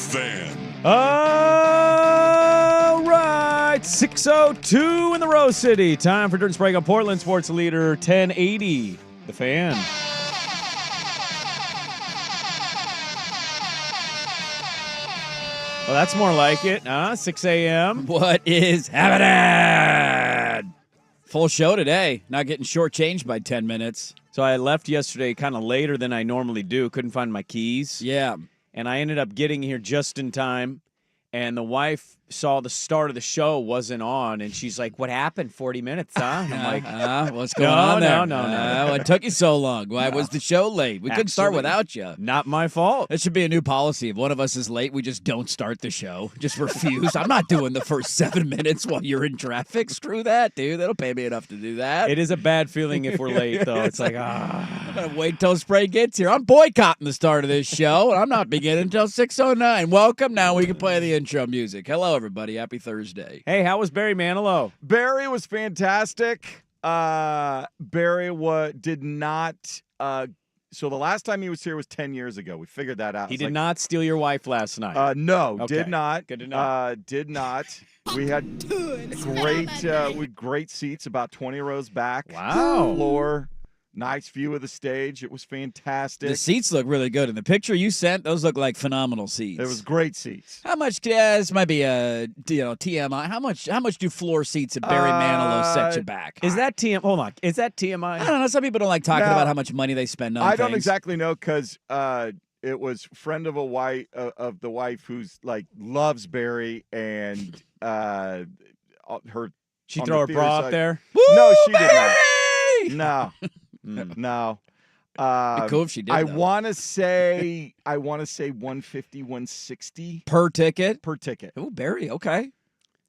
Fan. All right, 6:02 in the Rose City. Time for Dirt and Sprague on Portland Sports Leader 1080. The Fan. Well, that's more like it, huh? 6 a.m. What is happening? Full show today. Not getting shortchanged by 10 minutes. So I left yesterday kind of later than I normally do. Couldn't find my keys. Yeah. And I ended up getting here just in time. And the wife saw the start of the show wasn't on, and she's like, "What happened? 40 minutes, huh?" And I'm like, what's going on there? No. What took you so long? Why was the show late? We couldn't start without you. Not my fault. That should be a new policy. If one of us is late, we just don't start the show. Just refuse. I'm not doing the first 7 minutes while you're in traffic. Screw that, dude. They don't pay me enough to do that. It is a bad feeling if we're late, though. It's like, I'm going to wait till Sprague gets here. I'm boycotting the start of this show, and I'm not beginning until 6:09. Welcome. Now we can play the intro music. Hello, everybody. Happy Thursday. Hey, how was Barry Manilow? Barry was fantastic. Barry did not. So the last time he was here was 10 years ago. We figured that out. He did not steal your wife last night. No, Okay. did not. Good to know. Did not. We had great seats, about 20 rows back. Wow. Floor. Nice view of the stage. It was fantastic. The seats look really good. In the picture you sent, those look like phenomenal seats. It was great seats. How much? This might be a TMI. How much do floor seats at Barry Manilow set you back? Is that TMI? Hold on. Is that TMI? I don't know. Some people don't like talking No. about how much money they spend on I things. don't exactly know because it was friend of of the wife who's like loves Barry and her. She on throw the her theater bra side. up there? No, she did Barry! not. No. Be cool if she did. I though. want to say 150, 160 per ticket. per ticket. Oh, Barry. Okay.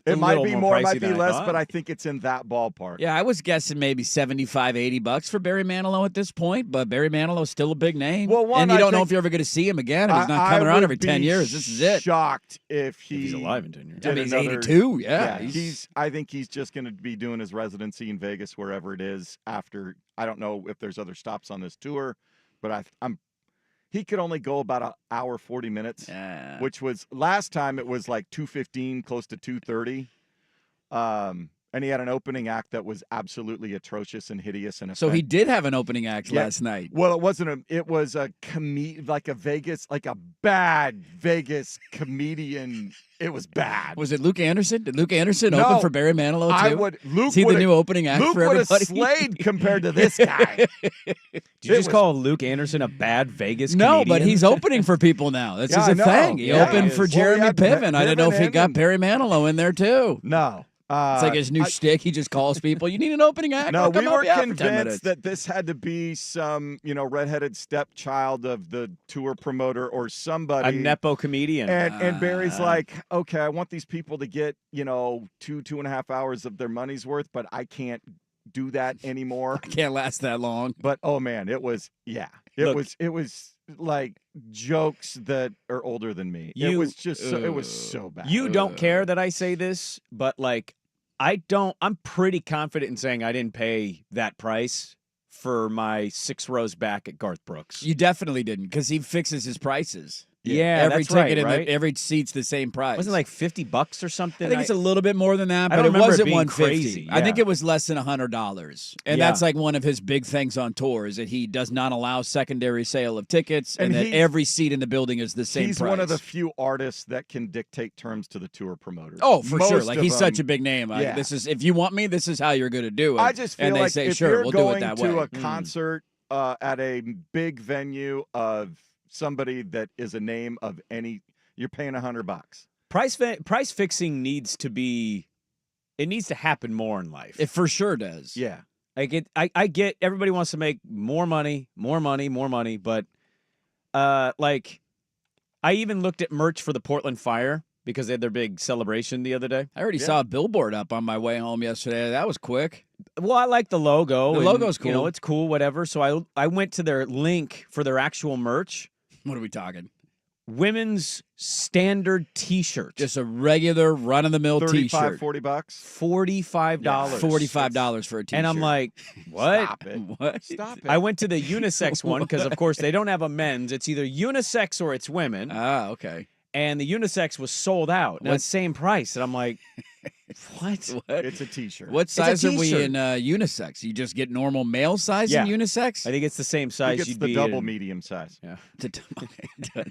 It a might little be more more, it pricey might be than I less, thought. but I think it's in that ballpark. Yeah, I was guessing maybe $75-$80 for Barry Manilow at this point, but Barry Manilow's still a big name. Well, one, and you I don't know think- if you're ever going to see him again. If he's not I coming around would every 10 be years. This is it. Shocked if He's alive in 10 years. I mean, he's another- 82. Yeah. I think he's just going to be doing his residency in Vegas, wherever it is. After I don't know if there's other stops on this tour, but he could only go about an hour 40 minutes, Yeah. which was last time it was like 2:15, close to 2:30. And he had an opening act that was absolutely atrocious and hideous and So he did have an opening act Yeah. last night. Well, it wasn't it was a like a bad Vegas comedian. It was bad. Was it Luke Anderson? Did Luke Anderson No, open for Barry Manilow too? Luke Is he the would've- new opening act Luke for would have everybody? slayed compared to this guy. Did you just call Luke Anderson a bad Vegas No, comedian? but he's opening for people now. That's Yeah, just I a know. thing. He Yeah, opened he for is. Well, Jeremy he had Piven. I didn't know if he Piven got and- Barry Manilow in there too. No. It's like his new shtick. He just calls people. You need an opening act? No, I'll come we help were you out for 10 minutes. convinced that this had to be some, redheaded stepchild of the tour promoter or somebody. a nepo comedian. And Barry's like, okay, I want these people to get, 2.5 hours of their money's worth, but I can't do that anymore. I can't last that long. But oh man, it was it was like jokes that are older than me. It was just it was so bad. You don't care that I say this, but like, I'm pretty confident in saying I didn't pay that price for my 6 rows back at Garth Brooks. You definitely didn't, because he fixes his prices. Yeah, every that's ticket right, in every seat's the same price. Wasn't it like $50 or something? I think it's a little bit more than that, I but don't it remember it wasn't being 150. crazy, I think yeah. it was less than $100, and Yeah. that's like one of his big things on tour is that he does not allow secondary sale of tickets, and that he's- every seat in the building is the same He's price. one of the few artists that can dictate terms to the tour promoters. Oh, for sure. Most Like of he's such a them- big name. Like, yeah. this is if you want me, this is how you're going to do it. I just feel and they like say, if sure, you're we'll do it going that to way. a concert at a big venue of somebody that is a name of any, you're paying $100. Price fixing needs to happen more in life. It for sure does. Yeah. I get everybody wants to make more money, but like I even looked at merch for the Portland Fire because they had their big celebration the other day. I already saw a billboard up on my way home yesterday. That was quick. Well, I like the logo. The logo's cool. It's cool, whatever. So I went to their link for their actual merch. What are we talking? Women's standard T-shirt. Just a regular run-of-the-mill T-shirt. $40. $45. $45 for a T-shirt. And I'm like, what? Stop it. What? Stop it. I went to the unisex one because, of course, they don't have a men's. It's either unisex or it's women. Ah, okay. and the unisex was sold out. Now, What- it's same price, and I'm like, what? What? It's a T-shirt. What size are we t-shirt. in unisex? You just get normal male size Yeah. in unisex? I think it's the same He size gets you'd the be double in. medium size. Yeah. Okay.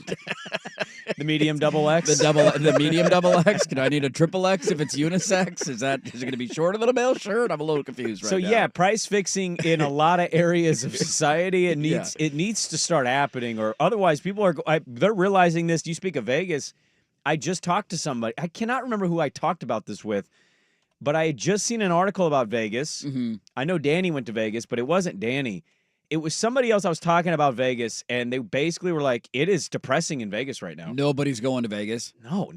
The medium double X. the medium double X. Can I need a triple X if it's unisex? Is it going to be shorter than a male shirt? I'm a little confused right So now. yeah, price fixing in a lot of areas of society it needs to start happening, or otherwise people are they're realizing this. You speak of Vegas. I just talked to somebody. I cannot remember who I talked about this with, but I had just seen an article about Vegas. Mm-hmm. I know Danny went to Vegas, but it wasn't Danny. It was somebody else I was talking about Vegas, and they basically were like, it is depressing in Vegas right now. Nobody's going to Vegas. No,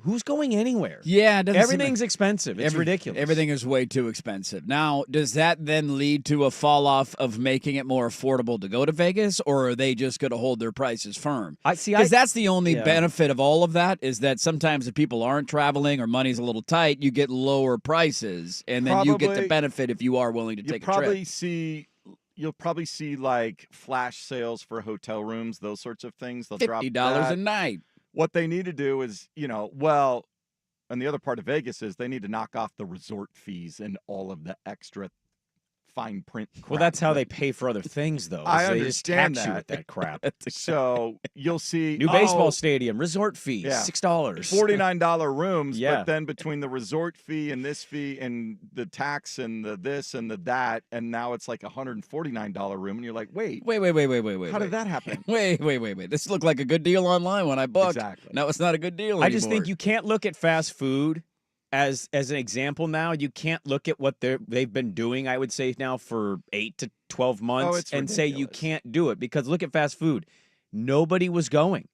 who's going anywhere? Yeah, it doesn't seem Everything's expensive. It's ridiculous. Everything is way too expensive. Now, does that then lead to a fall off of making it more affordable to go to Vegas, or are they just going to hold their prices firm? Because that's the only benefit of all of that is that sometimes if people aren't traveling or money's a little tight, you get lower prices, and then you get the benefit if you are willing to take a trip. You'll probably see like flash sales for hotel rooms, those sorts of things. They'll drop $50 a night. What they need to do is, and the other part of Vegas is they need to knock off the resort fees and all of the extra fine print crap. Well, that's how they pay for other things, though. I They just tax understand you that. with that crap. So you'll see New baseball stadium, resort fee, $6. $49 rooms, Yeah. but then between the resort fee and this fee and the tax and the this and the that, and now it's like $149 room, and you're like, wait, Wait. how did that happen? Wait. This looked like a good deal online when I booked. Exactly. Now it's not a good deal I just think anymore. you can't look at fast food as an example now. You can't look at what they've been doing, I would say, now for 8 to 12 months it's and say you ridiculous. can't do it. Because look at fast food. Nobody was going.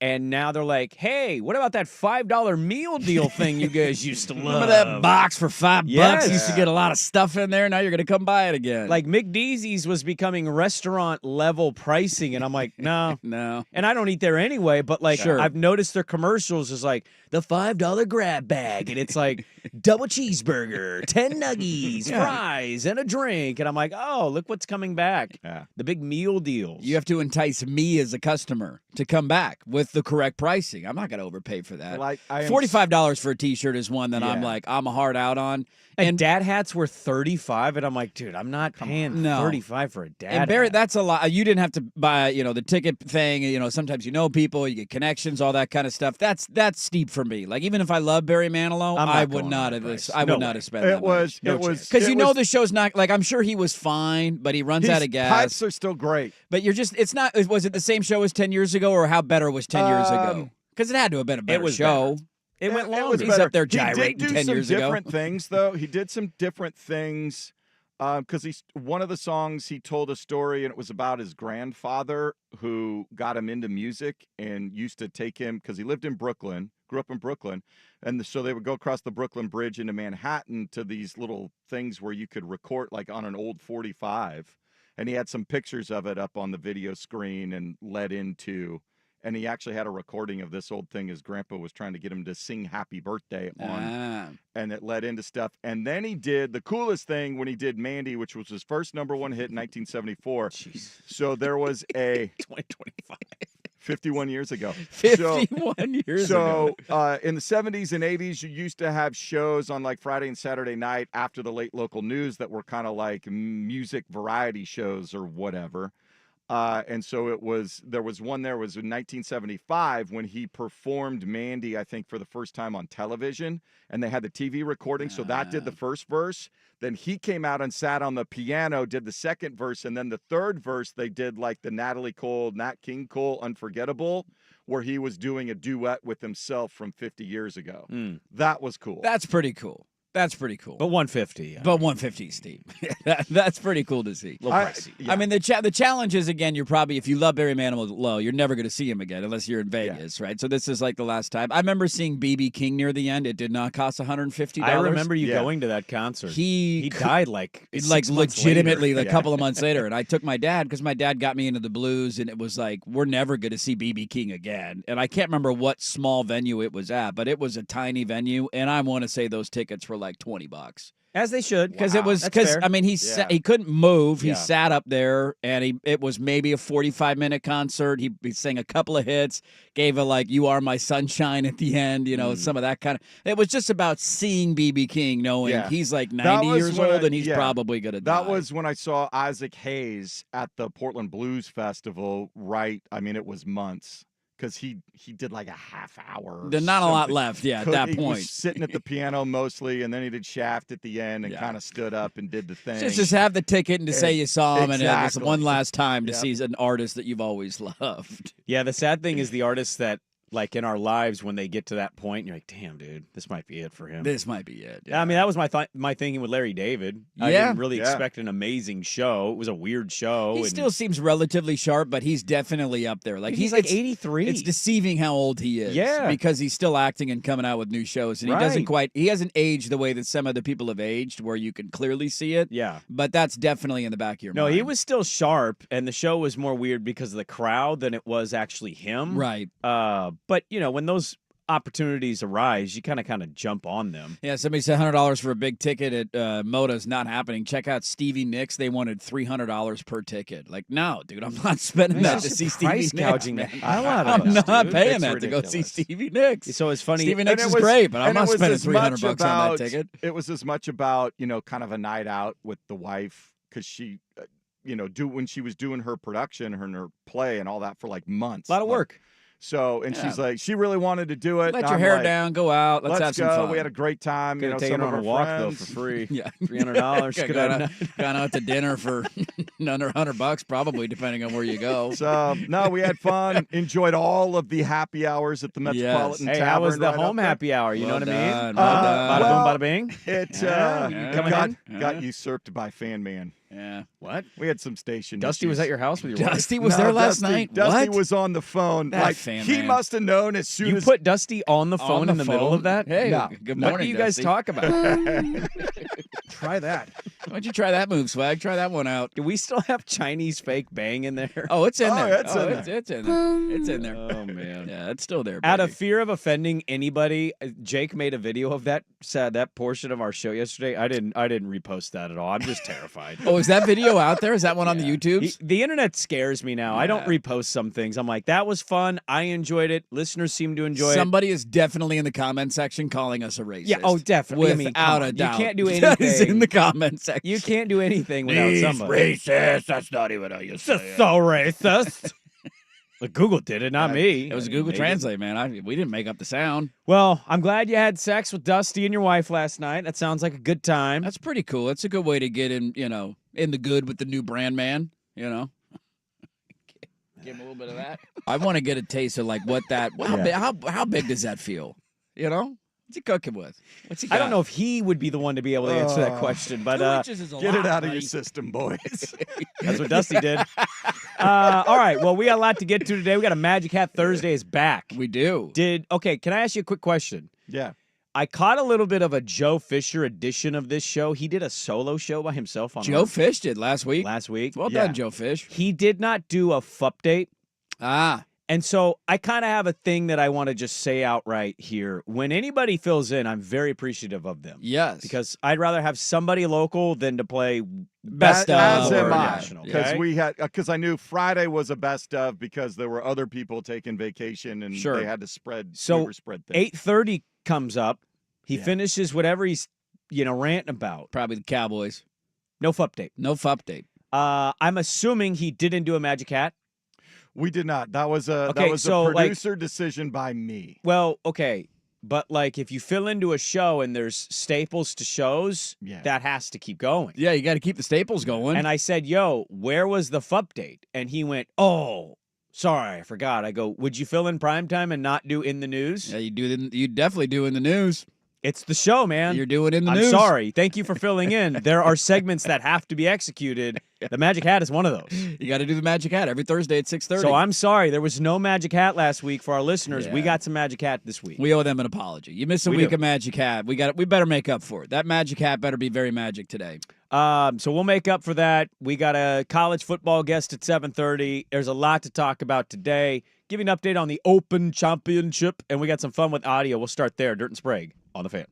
And now they're like, hey, what about that $5 meal deal thing you guys used to love? Remember that box for $5? Yes. Used to get a lot of stuff in there. Now you're going to come buy it again. Like McDeezy's was becoming restaurant level pricing, and I'm like, no. no. And I don't eat there anyway, but like Sure. I've noticed their commercials is like the $5 grab bag, and it's like double cheeseburger, 10 nuggies, fries, and a drink. And I'm like, oh, look what's coming back. Yeah. The big meal deals. You have to entice me as a customer to come back with the correct pricing. I'm not going to overpay for that. Like $45 for a T-shirt is one that I'm like, I'm hard out on. and dad hats were $35, and I'm like, dude, I'm not paying $35 for a dad And Barry, hat. that's a lot. You didn't have to buy, the ticket thing. Sometimes people, you get connections, all that kind of stuff. That's steep for me. Like even if I love Barry Manilow, I would not have. I would not have spent that much. Because the show's not like I'm sure he was fine, but he runs out of gas. Pipes are still great, but it's not. Was it the same show as 10 years ago, or how better was 10 years ago? Because it had to have been a better show. Better. It went longer. was He's better. up there He gyrating did do 10 some years ago. different things, though. He did some different things because one of the songs he told a story, and it was about his grandfather who got him into music and used to take him because he lived in Brooklyn, grew up in Brooklyn, and so they would go across the Brooklyn Bridge into Manhattan to these little things where you could record like on an old 45, and he had some pictures of it up on the video screen and led into. And he actually had a recording of this old thing his grandpa was trying to get him to sing Happy Birthday on. And it led into stuff. And then he did the coolest thing when he did Mandy, which was his first #1 hit in 1974. Jeez. So there was a 2025. 51 years ago. 51 years ago. So in the 70s and 80s, you used to have shows on like Friday and Saturday night after the late local news that were kind of like music variety shows or whatever. And so there was one there was in 1975 when he performed Mandy, I think, for the first time on television, and they had the TV recording. So that did the first verse. Then he came out and sat on the piano, did the second verse, and then the third verse, they did like the Natalie Cole, Nat King Cole, Unforgettable, where he was doing a duet with himself from 50 years ago. That was cool. That's pretty cool. That's pretty cool. But 150. Yeah. But 150 is steep. That's pretty cool to see. Little pricey. I mean, the challenge is, again, you're probably, if you love Barry Manilow, you're never going to see him again unless you're in Vegas, right? So this is like the last time. I remember seeing B.B. King near the end. It did not cost $150. I remember you going to that concert. He died like 6 months legitimately later. a couple of months later. And I took my dad because my dad got me into the blues, and it was like, we're never going to see B.B. King again. And I can't remember what small venue it was at, but it was a tiny venue. And I want to say those tickets were like $20. As they should. Because it was I mean he couldn't move. He sat up there, and it was maybe a 45-minute concert. He sang a couple of hits, gave a like "You Are My Sunshine" at the end. You know, some of that kind of. It was just about seeing BB King, knowing he's like 90 years old and he's probably gonna die. That was when I saw Isaac Hayes at the Portland Blues Festival. Right, I mean it was months. Because he did like a half hour. There's not a lot left, at that point. He was sitting at the piano mostly, and then he did Shaft at the end and kind of stood up and did the thing. Just have the ticket and to say you saw him, and it was one last time to see an artist that you've always loved. Yeah, the sad thing is the artists that, like in our lives, when they get to that point, you're like, damn, dude, this might be it for him. This might be it. Yeah. I mean, that was my thinking with Larry David. I didn't really expect an amazing show. It was a weird show. He still seems relatively sharp, but he's definitely up there. Like he's like 83. It's deceiving how old he is. Yeah. Because he's still acting and coming out with new shows. And he hasn't aged the way that some of the people have aged, where you can clearly see it. Yeah. But that's definitely in the back of your mind. No, he was still sharp, and the show was more weird because of the crowd than it was actually him. Right. But, when those opportunities arise, you kind of jump on them. Yeah, somebody said $100 for a big ticket at Moda's not happening. Check out Stevie Nicks. They wanted $300 per ticket. Like, no, dude, I'm not spending that to see Stevie Nicks. I'm not paying that to go see Stevie Nicks. So it's funny. Stevie Nicks is great, but I'm not spending $300 on that ticket. It was as much about, kind of a night out with the wife, because she, when she was doing her production and her play and all that for like months. A lot of work. So, and she's like, she really wanted to do it. Let your hair down, go out, let's have some fun. We had a great time. Could have taken her on a walk, though, for free. Yeah. $300. Gone out to dinner for under $100, probably, depending on where you go. So, no, we had fun. Enjoyed all of the happy hours at the Metropolitan Tavern. Hey, how was the home happy hour? You know what I mean? Bada boom, bada bing. It got usurped by Fan Man. Yeah. What? We had some station Dusty issues. was at your house with your wife? Dusty was there last night? Dusty what? was on the phone. That like, Fan he Man. must have known as soon as... You put Dusty on the phone in the middle of that? Hey, no. Good morning, what do you guys Dusty. talk about? Try that. Why don't you try that move, Swag? Try that one out. Do we still have Chinese fake bang in there? Oh, it's in there. It's in there. It's in there. It's in there. Oh, man. Yeah, it's still there, Out buddy. of fear of offending anybody, Jake made a video of that portion of our show yesterday. I didn't repost that at all. I'm just terrified. Oh, is that video out there? Is that one on the YouTubes? The internet scares me now. I don't repost some things. I'm like, that was fun. I enjoyed it. Listeners seem to enjoy it. Somebody is definitely in the comment section calling us a racist. Yeah, oh, definitely. Without a doubt. You can't do That is anything. in the comment section. You can't do anything without somebody. Racist. That's not even how you say That's so racist. But Google did it, not me. It was Google Translate, man. We didn't make up the sound. Well, I'm glad you had sex with Dusty and your wife last night. That sounds like a good time. That's pretty cool. That's a good way to get in, in the good with the new brand man, Give him a little bit of that. I want to get a taste of like what that. How big does that feel? What's he cooking with? What's he got? I don't know if he would be the one to be able to answer that question, but 2 inches is a Get lot, it out of buddy. your system, boys. that's what Dusty did. All right, well, we got a lot to get to today. We got a Magic Hat Thursday is back. We do. Okay, can I ask you a quick question? Yeah. I caught a little bit of a Joe Fisher edition of this show. He did a solo show by himself on Joe Fish did last week. Well done, Joe Fish. He did not do a FUP-date. And so I kind of have a thing that I want to just say outright here. When anybody fills in, I'm very appreciative of them. Yes. Because I'd rather have somebody local than to play best As of am or I. national. Because I knew Friday was a best of because there were other people taking vacation and they had to spread things. 8:30 comes up. He finishes whatever he's ranting about. Probably the Cowboys. No FUP-date. No FUP-date. I'm assuming he didn't do a Magic Hat. We did not. That was a producer decision by me. Well, okay. But if you fill into a show and there's staples to shows, that has to keep going. Yeah, you got to keep the staples going. And I said, yo, where was the FUP-date? And he went, oh, sorry, I forgot. I go, would you fill in primetime and not do in the news? Yeah, you definitely do in the news. It's the show, man. You're doing in the news. I'm sorry. Thank you for filling in. There are segments that have to be executed. The Magic Hat is one of those. You got to do the Magic Hat every Thursday at 6:30. So I'm sorry. There was no Magic Hat last week for our listeners. Yeah. We got some Magic Hat this week. We owe them an apology. You missed a week of Magic Hat. We better make up for it. That Magic Hat better be very magic today. So we'll make up for that. We got a college football guest at 7:30. There's a lot to talk about today. Give you an update on the Open Championship, and we got some fun with audio. We'll start there. Dirt and Sprague on the Fan.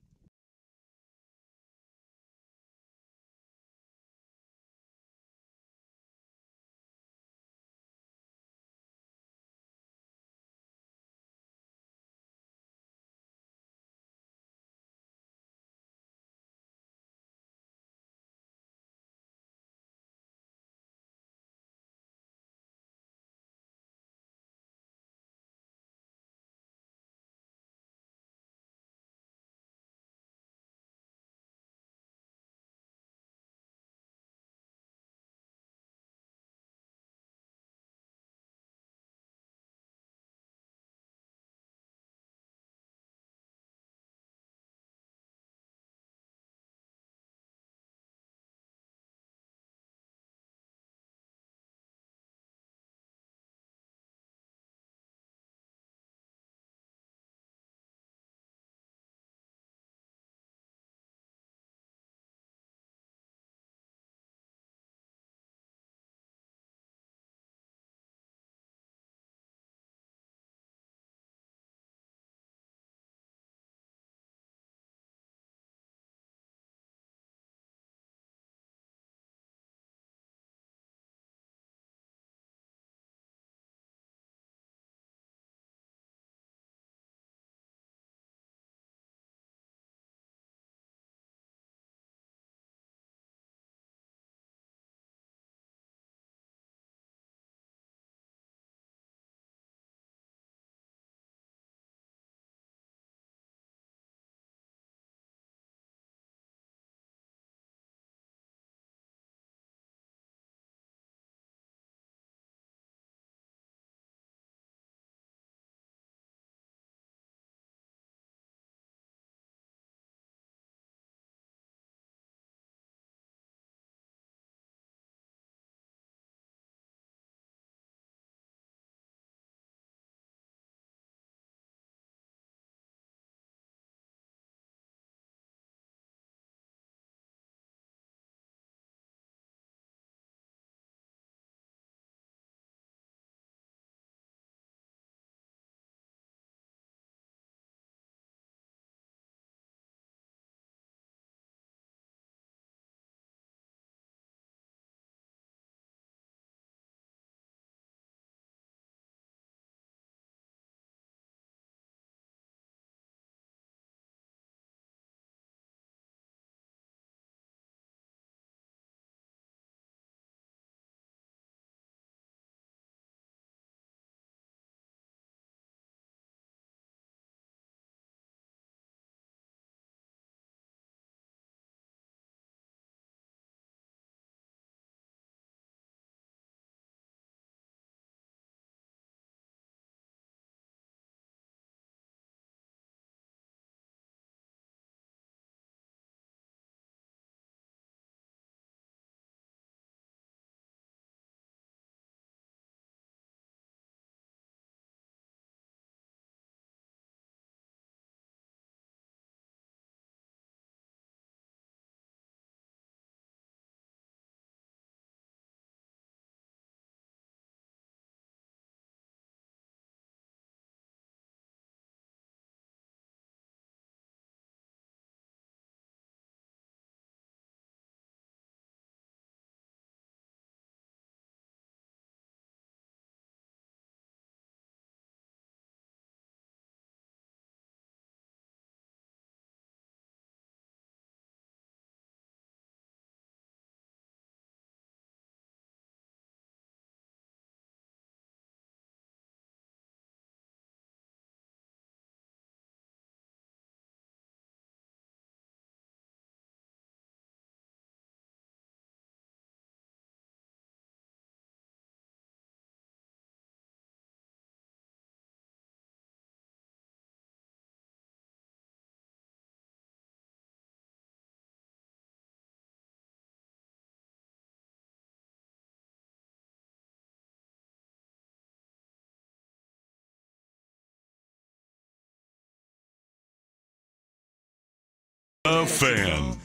A Fan.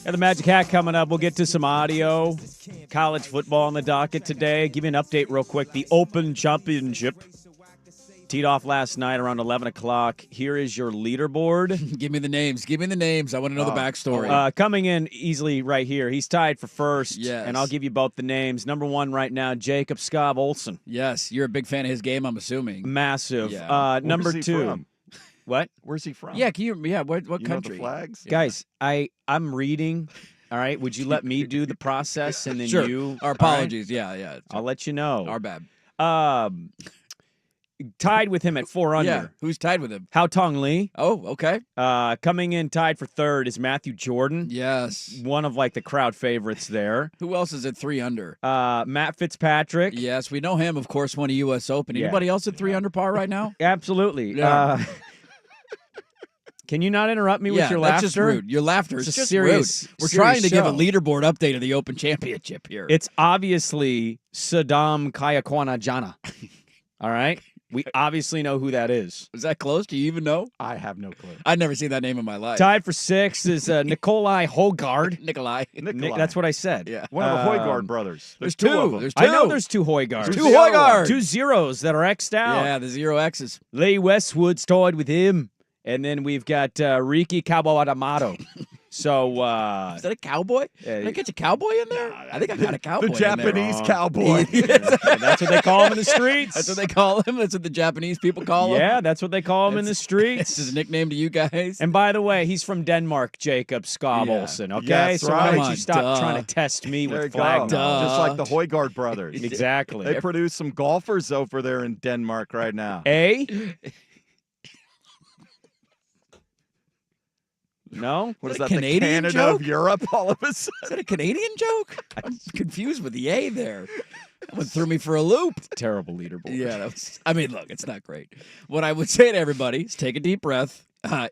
Got the Magic Hat coming up. We'll get to some audio. College football on the docket today. Give you an update real quick. The Open Championship teed off last night around 11 o'clock. Here is your leaderboard. Give me the names. Give me the names. I want to know the backstory. Coming in easily right here. He's tied for first. Yes. And I'll give you both the names. Number one right now, Jacob Scobb Olson. Yes. You're a big fan of his game, I'm assuming. Massive. Yeah. Number Where's he two. from? What? Where's he from? Yeah, what You know country? the flags? Guys, I'm reading. All right. Would you let me do the process and then Sure. you? Our apologies. Yeah. I'll let you know. Our bad. Tied with him at 4 under. Yeah. Who's tied with him? Hao Tong Lee. Oh, okay. Coming in tied for third is Matthew Jordan. Yes. One of the crowd favorites there. Who else is at 3 under? Matt Fitzpatrick. Yes, we know him, of course, won a U.S. Open. Yeah. Anybody else at 3 under par right now? Absolutely. Yeah. Can you not interrupt me with your that's laughter? just rude. Your laughter is It's a just serious- rude. We're serious trying to give a show. leaderboard update of the Open Championship here. It's obviously Saddam Kayakwana Jana. All right? We obviously know who that is. Is that close? Do you even know? I have no clue. I've never seen that name in my life. Tied for sixth is Nikolai Hogard. Nikolai. Nikolai. That's what I said. Yeah. One of the Hoygaard brothers. There's two two. of them. There's two. I know there's two Hoygards. There's Who's two the other Hoygaard. one? Two zeros that are X'd out. Yeah, the 0 X's. Lee Westwood's tied with him. And then we've got Riki Kawamoto. So, Is that a cowboy? Did I catch a cowboy in there? I think I got a cowboy The in there. Japanese cowboy. that's what they call him in the streets. That's what they call him? That's what the Japanese people call him? Yeah, that's what they call him in the That's streets. his nickname to you guys? And by the way, he's from Denmark, Jacob Scobb Yeah. Olsen. Okay, Yes, so right. why Come don't on, you stop duh. trying to test me There you with go. flag Duh. knowledge? Just like the Hoygaard brothers. Exactly. They produce some golfers over there in Denmark right now. A? No? What is Is that, that a the Canadian Canada joke? of Europe all of a sudden? Is that a Canadian joke? I'm confused with the A there. That one threw me for a loop. Terrible leaderboard. Yeah, look, it's not great. What I would say to everybody is take a deep breath.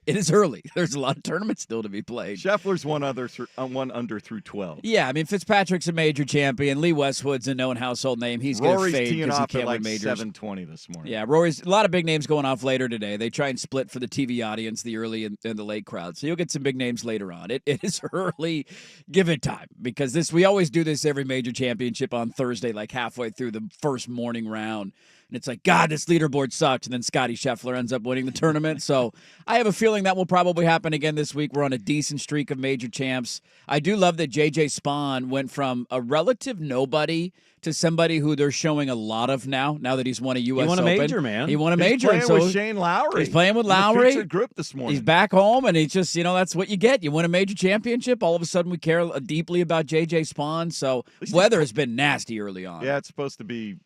It is early. There's a lot of tournaments still to be played. Scheffler's one under through 12. Yeah, I mean, Fitzpatrick's a major champion. Lee Westwood's a known household name. He's going to Rory's fade teeing because he off can't at like win majors. 7:20 this morning. Yeah, Rory's a lot of big names going off later today. They try and split for the TV audience, the early and the late crowd. So you'll get some big names later on. It is early. Give it time because we always do this every major championship on Thursday, like halfway through the first morning round. And it's like, God, this leaderboard sucks. And then Scotty Scheffler ends up winning the tournament. So I have a feeling that will probably happen again this week. We're on a decent streak of major champs. I do love that J.J. Spawn went from a relative nobody to somebody who they're showing a lot of now that he's won a U.S. He won a Open. major, man. He won a He's major. playing and so with Shane Lowry. He's playing with in the Lowry. featured group this morning. He's back home, and he's just, that's what you get. You win a major championship. All of a sudden, we care deeply about J.J. Spawn. So weather has been nasty early on. Yeah, it's supposed to be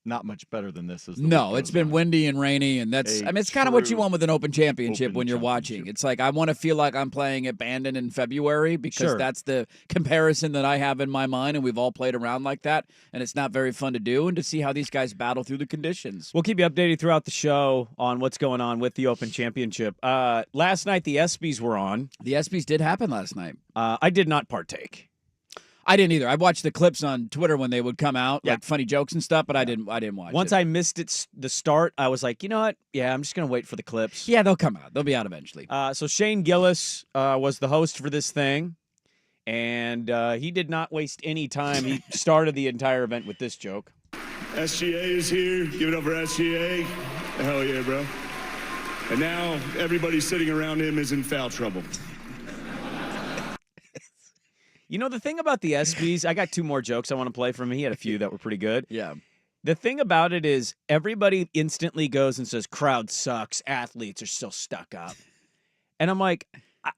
not much better than this. As the No, week it's goes been on. windy and rainy, and it's kind of what you true want with an open championship open when you're watching. championship. It's like I want to feel like I'm playing at Bandon in February because Sure. that's the comparison that I have in my mind, and we've all played around like that, and it's not very fun to do, and to see how these guys battle through the conditions. We'll keep you updated throughout the show on what's going on with the Open Championship. Last night, the ESPYs were on. The ESPYs did happen last night. I did not partake. I didn't either. I watched the clips on Twitter when they would come out, Yeah. like funny jokes and stuff, but I didn't watch Once it. I missed the start, I was like, you know what? Yeah, I'm just going to wait for the clips. Yeah, they'll come out. They'll be out eventually. So Shane Gillis was the host for this thing, and he did not waste any time. He started the entire event with this joke. SGA is here. Give it up for SGA. Hell yeah, bro. And now everybody sitting around him is in foul trouble. You know, the thing about the ESPYs, I got two more jokes I want to play from him. He had a few that were pretty good. Yeah. The thing about it is everybody instantly goes and says, crowd sucks, athletes are still stuck up. And I'm like,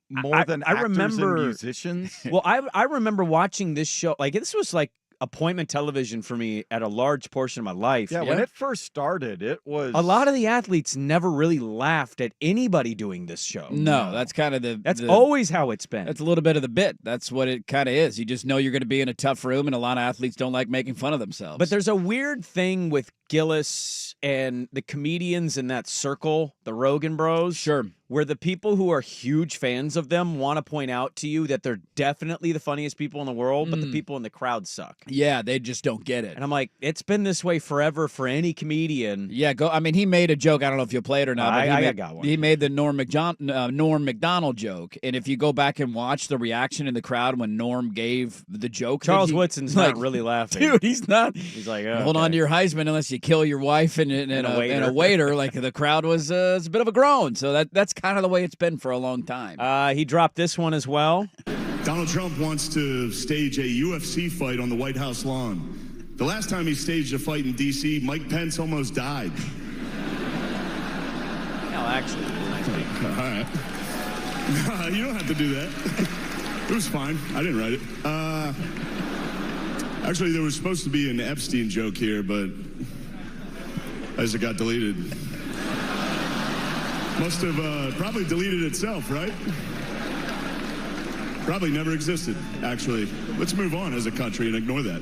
More than I actors remember and musicians. Well, I remember watching this show. Like, this was like appointment television for me at a large portion of my life. Yeah, when it first started, it was A lot of the athletes never really laughed at anybody doing this show. No, that's kind of That's always how it's been. That's a little bit of the bit. That's what it kind of is. You just know you're going to be in a tough room, and a lot of athletes don't like making fun of themselves. But there's a weird thing with Gillis and the comedians in that circle, the Rogan Bros. Sure. Where the people who are huge fans of them want to point out to you that they're definitely the funniest people in the world, but the people in the crowd suck. Yeah, they just don't get it. And I'm like, it's been this way forever for any comedian. Yeah, I mean, he made a joke. I don't know if you'll play it or not. But I got one. He made the Norm Macdonald joke. And if you go back and watch the reaction in the crowd when Norm gave the joke. Charles Woodson's not really laughing. Dude, he's not. He's like, hold on to your Heisman unless you kill your wife and a waiter. Like the crowd was a bit of a groan. So that's kind of the way it's been for a long time. He dropped this one as well. Donald Trump wants to stage a UFC fight on the White House lawn. The last time he staged a fight in D.C., Mike Pence almost died. No, actually, nice all right. You don't have to do that. It was fine. I didn't write it. Actually, there was supposed to be an Epstein joke here, but as it got deleted. Must have probably deleted itself, right? Probably never existed, actually. Let's move on as a country and ignore that.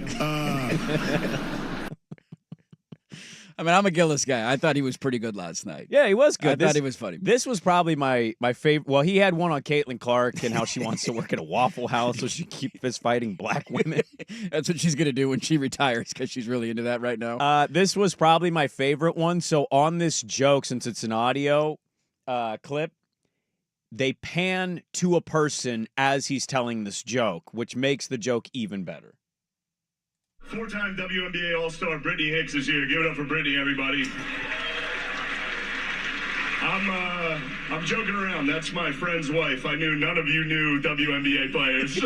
I mean, I'm a Gillis guy. I thought he was pretty good last night. Yeah, he was good. I thought he was funny. This was probably my favorite. Well, he had one on Caitlin Clark and how she wants to work at a Waffle House so she can keep fist fighting black women. That's what she's going to do when she retires because she's really into that right now. This was probably my favorite one. So on this joke, since it's an audio clip, they pan to a person as he's telling this joke, which makes the joke even better. Four-time WNBA All-Star Brittany Hicks is here. Give it up for Brittany, everybody. I'm joking around. That's my friend's wife. I knew none of you knew WNBA players.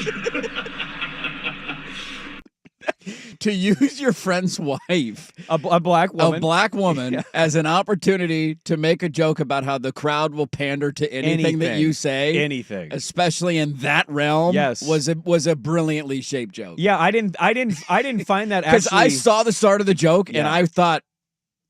To use your friend's wife, a black woman, yeah, as an opportunity to make a joke about how the crowd will pander to anything that you say, anything, especially in that realm, yes, was a brilliantly shaped joke. Yeah, I didn't find that because actually, I saw the start of the joke yeah, and I thought,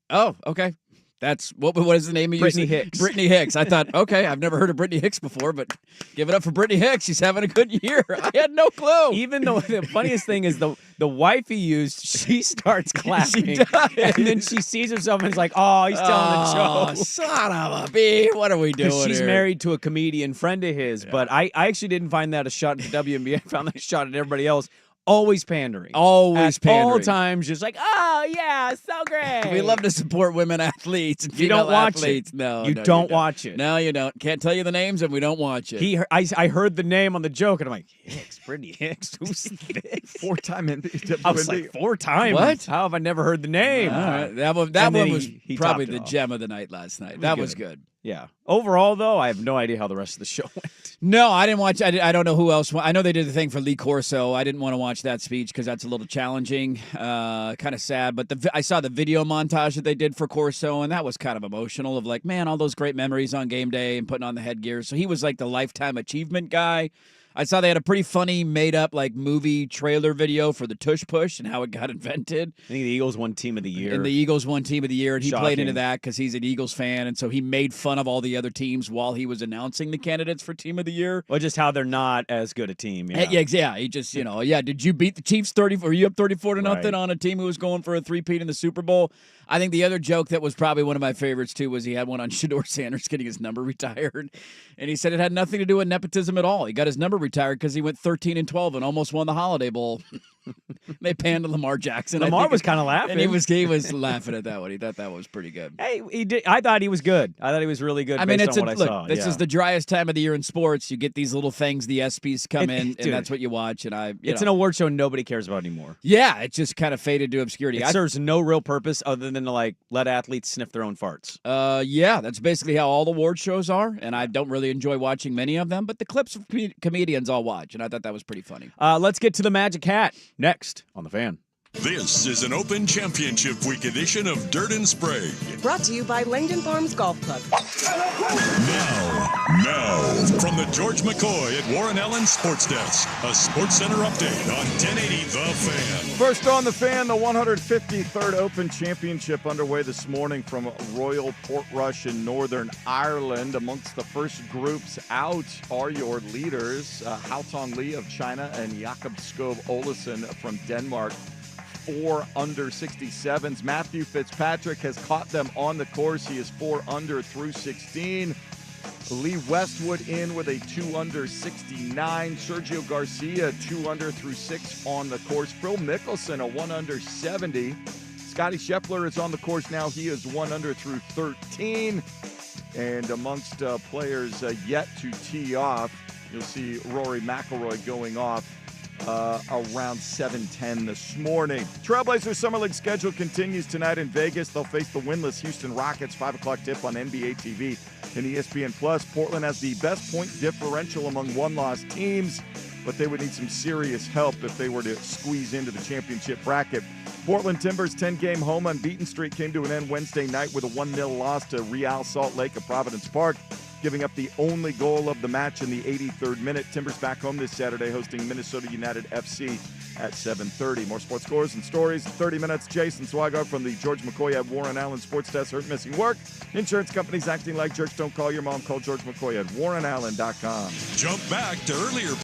oh, okay. That's what is the name of Brittany Hicks. Brittany Hicks. I thought, okay, I've never heard of Brittany Hicks before, but give it up for Brittany Hicks. She's having a good year. I had no clue. Even though the funniest thing is the wife he used, she starts clapping. She does. And then she sees herself and is like, oh, he's telling the joke. Son of a bee. What are we doing She's here? married to a comedian friend of his, yeah, but I actually didn't find that a shot at the WNBA. I found that a shot at everybody else. Always pandering. Always pandering. All times, just like, oh, yeah, so great. We love to support women athletes and you don't watch athletes. It. No, you don't watch it. No, you don't. Can't tell you the names, and we don't watch it. I heard the name on the joke, and I'm like, Hicks, Brittany Hicks, who's this? Four-time NBA. I was like, 4 times? What? How have I never heard the name? That one was he probably the gem of the night last night. That was good. Yeah. Overall, though, I have no idea how the rest of the show went. No, I didn't watch. I don't know who else. I know they did the thing for Lee Corso. I didn't want to watch that speech because that's a little challenging, kind of sad. But I saw the video montage that they did for Corso, and that was kind of emotional. Of like, man, all those great memories on game day and putting on the headgear. So he was like the lifetime achievement guy. I saw they had a pretty funny made-up like movie trailer video for the Tush Push and how it got invented. I think the Eagles won Team of the Year. And the Eagles won Team of the Year, and he Shocking. played into that because he's an Eagles fan, and so he made fun of all the other teams while he was announcing the candidates for Team of the Year. Or just how they're not as good a team. Yeah, yeah. He just, did you beat the Chiefs 30? Were you up 34-0 on a team who was going for a three-peat in the Super Bowl? I think the other joke that was probably one of my favorites, too, was he had one on Shedeur Sanders getting his number retired. And he said it had nothing to do with nepotism at all. He got his number retired because he went 13-12 and almost won the Holiday Bowl. They panned to Lamar Jackson. Lamar was kind of laughing. And he was laughing at that one. He thought that was pretty good. Hey, he did. I thought he was good. I thought he was really good. I mean, based on what I saw. This is the driest time of the year in sports. You get these little things. The ESPYs come in, dude, and that's what you watch. And it's an award show nobody cares about anymore. Yeah, it just kind of faded to obscurity. It serves no real purpose other than to like let athletes sniff their own farts. Yeah, that's basically how all award shows are. And I don't really enjoy watching many of them, but the clips of comedians I'll watch, and I thought that was pretty funny. Let's get to the Magic Hat next on The Fan. This is an Open Championship Week edition of Dirt and Sprague. Brought to you by Langdon Farms Golf Club. Now, from the George McCoy at Warren Allen Sports Desk, a Sports Center update on 1080 The Fan. First on The Fan, the 153rd Open Championship underway this morning from Royal Portrush in Northern Ireland. Amongst the first groups out are your leaders, Hao Tong Lee of China and Jakob Skov Olesen from Denmark. 4 under 67s. Matthew Fitzpatrick has caught them on the course. He is 4 under through 16. Lee Westwood in with a 2 under 69. Sergio Garcia 2 under through 6 on the course. Phil Mickelson a 1 under 70. Scotty Scheffler is on the course now. He is 1 under through 13. And amongst players yet to tee off, you'll see Rory McIlroy going off around 7:10 this morning. Trailblazers Summer League schedule continues tonight in Vegas. They'll face the winless Houston Rockets, 5 o'clock tip on NBA TV and ESPN+. Portland has the best point differential among one-loss teams, but they would need some serious help if they were to squeeze into the championship bracket. Portland Timbers' 10-game home unbeaten streak came to an end Wednesday night with a 1-0 loss to Real Salt Lake of Providence Park, giving up the only goal of the match in the 83rd minute. Timbers back home this Saturday hosting Minnesota United FC at 7:30. More sports scores and stories in 30 minutes. Jason Swigart from the George McCoy at Warren Allen Sports Desk. Hurt, missing work. Insurance companies acting like jerks. Don't call your mom. Call George McCoy at warrenallen.com. Jump back to earlier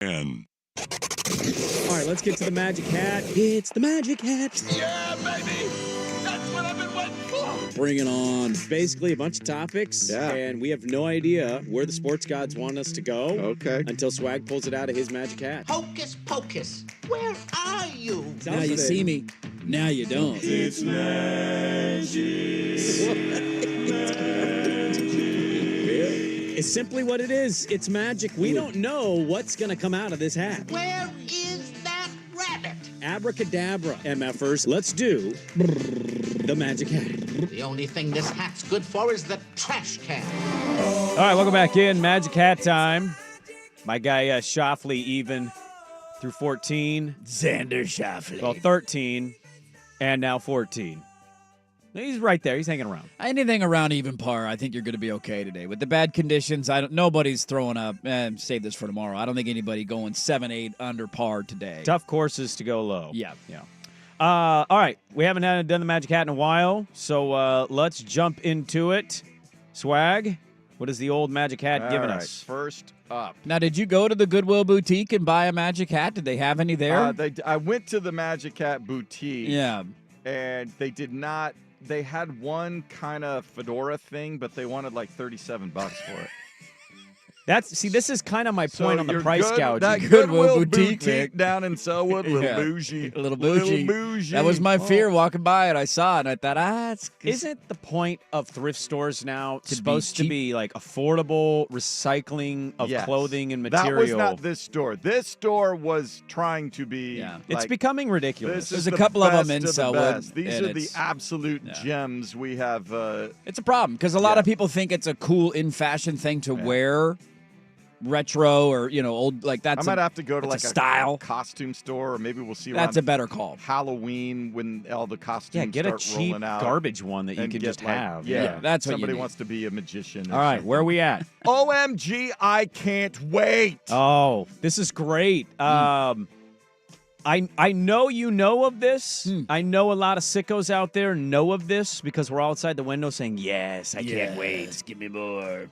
And All right, let's get to the Magic Hat. It's the Magic Hat. Yeah, baby! That's what I've been waiting for! Bring it on. Basically, a bunch of topics, and we have no idea where the sports gods want us to go. Okay. Until Swag pulls it out of his Magic Hat. Hocus pocus, where are you? Now you see me. Now you don't. It's magic. It's simply what it is. It's magic. We don't know what's going to come out of this hat. Where is that rabbit? Abracadabra, MFers. Let's do the Magic Hat. The only thing this hat's good for is the trash can. All right, welcome back in. Magic Hat time. My guy Shoffley even through 14. Xander Shoffley. Well, 13 and now 14. He's right there. He's hanging around. Anything around even par, I think you're going to be okay today. With the bad conditions, nobody's throwing up. Save this for tomorrow. I don't think anybody going 7-8 under par today. Tough courses to go low. Yeah. All right. We haven't done the Magic Hat in a while, so let's jump into it. Swag, what is the old Magic Hat giving us? First up. Now, did you go to the Goodwill Boutique and buy a Magic Hat? Did they have any there? I went to the Magic Hat Boutique. Yeah. And they did not. They had one kind of fedora thing, but they wanted like $37 for it. This is kind of my point on the price gouging. That Goodwill Goodwill Boutique, Boutique down in Selwood, little bougie. A little bougie. That was my fear walking by it. I saw it and I thought, Isn't the point of thrift stores now To be supposed to cheap? be like affordable recycling of Yes. clothing and material? That was not this store. This store was trying to be. Yeah. It's like, becoming ridiculous. This is There's a the couple of them best in of the Selwood, best. These and are the it's- absolute gems we have. it's a problem because a lot Yeah. of people think it's a cool in-fashion thing to wear, retro or old like that's. I might have to go to it's like a style. costume store, or maybe we'll see. That's around a better call. Halloween when all the costumes get a start cheap rolling out. garbage one that you and can get, just like, have. Yeah, that's what you somebody need. wants to be a magician. or All right, something. where are we at? OMG, I can't wait. Oh, this is great. I know you know of this. I know a lot of sickos out there know of this because we're all outside the window saying, yes, I can't wait. Give me more.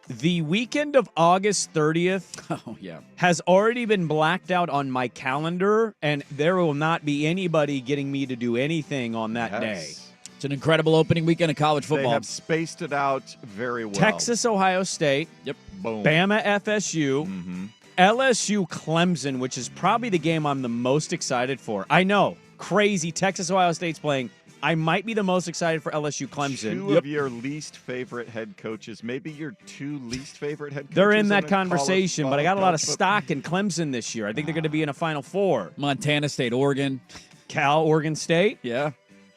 The weekend of August 30th Oh yeah. has already been blacked out on my calendar, and there will not be anybody getting me to do anything on that day. Yes. It's an incredible opening weekend of college They football. have spaced it out very well. Texas, Ohio State, Yep. Boom. Bama, FSU, Mm-hmm. LSU, Clemson, which is probably the game I'm the most excited for. I know, crazy. Texas, Ohio State's playing. I might be the most excited for LSU, Clemson. Two of your least favorite head coaches, maybe your two least favorite head coaches. They're in that a conversation, but I got a lot of college stock in Clemson this year. I think they're going to be in a Final Four. Montana State, Oregon. Cal, Oregon State. Yeah.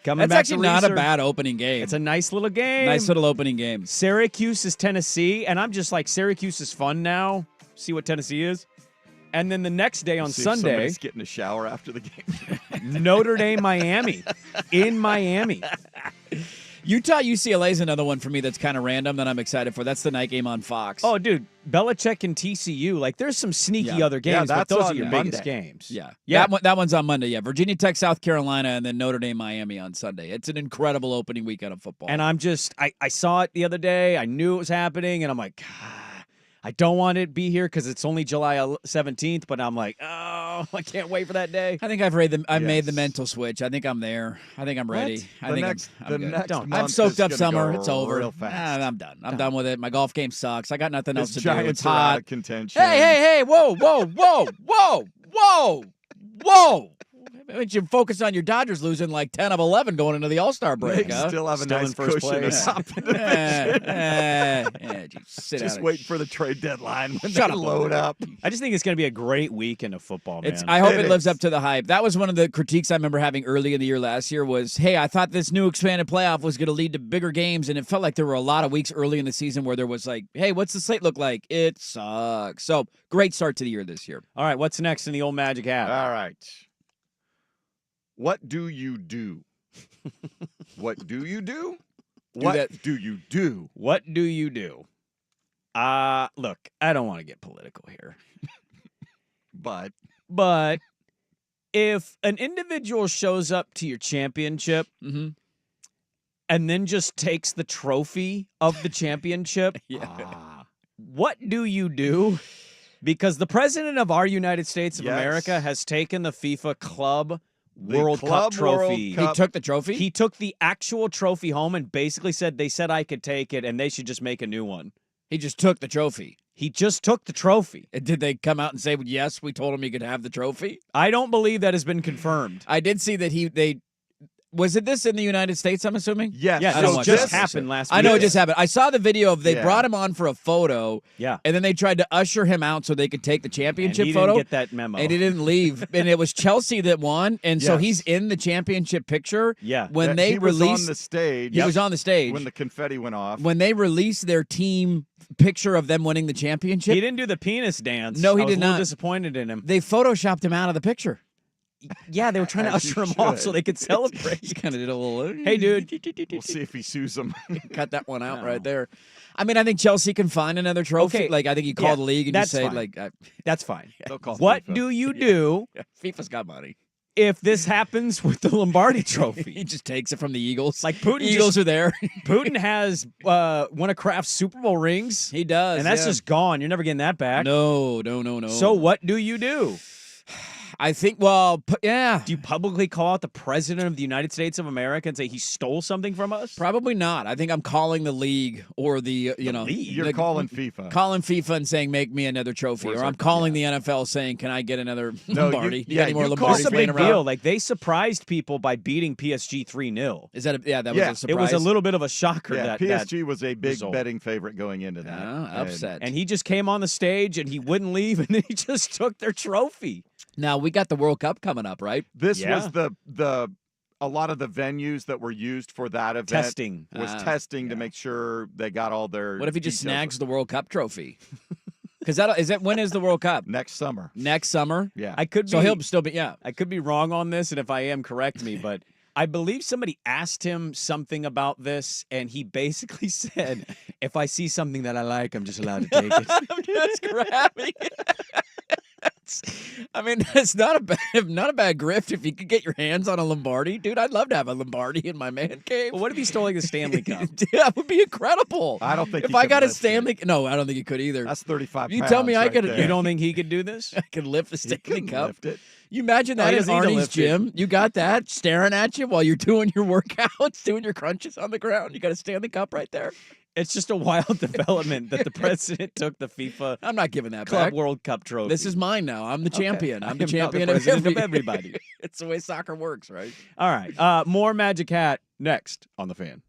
Coming That's back actually to not a Reser. bad opening game. It's a nice little game. nice little opening game. Syracuse is Tennessee, and I'm just like, Syracuse is fun now. See what Tennessee is. And then the next day on See if Sunday, somebody's getting a shower after the game. Notre Dame, Miami. In Miami. Utah UCLA is another one for me that's kind of random that I'm excited for. That's the night game on Fox. Oh, dude, Belichick and TCU. Like, there's some sneaky Yeah. other games, but that's those are on your Monday. biggest games. yeah. Yeah. That one's on Monday. Yeah. Virginia Tech, South Carolina, and then Notre Dame, Miami on Sunday. It's an incredible opening weekend of football. And I'm just, I saw it the other day. I knew it was happening, and I'm like, I don't want it to be here because it's only July 17th, but I'm like, oh, I can't wait for that day. I think I've made the Yes. mental switch. I think I'm there. I think I'm ready. I think I'm good. next I'm month soaked is up gonna summer. go It's over. real fast. I'm done. I'm done with it. My golf game sucks. I got nothing else His to do. Giants It's are out hot. of contention. Hey, whoa. You focus on your Dodgers losing like 10 of 11 going into the All-Star break. They Huh? still have a Still in nice first cushion place. atop the division. Sit Just down waiting for the trade deadline when Shut they up. load up. I just think it's going to be a great weekend of football, man. I hope It it lives is. up to the hype. That was one of the critiques I remember having early in the year last year was, hey, I thought this new expanded playoff was going to lead to bigger games, and it felt like there were a lot of weeks early in the season where there was like, hey, what's the slate look like? It sucks. So, great start to the year this year. All right, what's next in the old Magic Hat? All right. What do you do? What do you do? What that- do you do? What do you do? Look, I don't want to get political here, But but if an individual shows up to your championship Mm-hmm. and then just takes the trophy of the championship, Yeah. what do you do? Because the president of our United States of Yes. America has taken the FIFA Club The World Club Cup World trophy. Cup. He took the trophy? He took the actual trophy home and basically said they said I could take it and they should just make a new one. He just took the trophy. He just took the trophy. And did they come out and say, yes, we told him he could have the trophy? I don't believe that has been confirmed. I did see that was it this in the United States, I'm assuming? Yes. Yeah, I don't this watch just that. happened last week. I know it just happened. I saw the video of they Yeah. brought him on for a photo. Yeah. And then they tried to usher him out so they could take the And championship he photo. didn't get that memo. And he didn't leave. And it was Chelsea that won. And so Yes. he's in the championship picture. Yeah. When That they he was released on the stage. He was on the stage. when the confetti went off. When they released their team picture of them winning the championship, He didn't do the penis dance. No, he I was did a little not. disappointed in him. they photoshopped him out of the picture. Yeah, they were trying to As you usher him off should. so they could celebrate. He kind of did a little. Hey, dude. We'll see if he sues them. Cut that one out No. right there. I mean, I think Chelsea can find another trophy. Okay. Like, I think you call Yeah, the league and you that's say, fine. like, That's fine. They'll call What FIFA. do you do FIFA's got money. if this happens with the Lombardi He trophy? just takes it from the Eagles. Like Putin Eagles just- are there. Putin has one of Kraft's Super Bowl rings, He does. and that's yeah. just gone. You're never getting that back. No. So what do you do? I think, well, yeah. Do you publicly call out the president of the United States of America and say he stole something from us? Probably not. I think I'm calling the league or the league? You're the- calling FIFA. calling FIFA and saying make me another trophy, Where's or our- I'm calling the NFL saying can I get another No, Lombardi? you- You got any yeah, more you Lombardi It's a playing big around? deal. Like they surprised people by beating PSG 3-0. Is that that Yeah. was a It was surprise? a little bit of a shocker Yeah, that PSG was a big result. betting favorite going into that. upset. and he just came on the stage and he wouldn't leave and then he just took their trophy. Now we got the World Cup coming up, right? This Yeah. was the a lot of the venues that were used for that event Testing. was Ah, testing to yeah. make sure they got all their. What if he just details snags the World Cup trophy? Because when is the World Cup? next summer? Next summer. Yeah, I could be So he'll still be I could be wrong on this, and if I am, correct me, but I believe somebody asked him something about this, and he basically said, if I see something that I like, I'm just allowed to take it. I'm just grabbing it. I mean, it's not a bad grift if you could get your hands on a Lombardi, dude. I'd love to have a Lombardi in my man cave. But what if he stole like the Stanley Cup? Yeah, that would be incredible. I don't think if he I could got a lift it. Stanley, no, I don't think he could either. That's 35. You tell me pounds I right could- there. You don't think he could do this? I could lift the He Stanley couldn't Cup. lift it. You imagine Oh, that he in doesn't need to Arnie's lift it. gym? You got that staring at you while you're doing your workouts, doing your crunches on the ground. You got a Stanley Cup right there. It's just a wild development that the president took the FIFA I'm not giving that Club back. World Cup trophy. This is mine now. I'm the champion. I I'm the am now the champion president of everybody. It's the way soccer works, right? All right. More Magic Hat next on The Fan.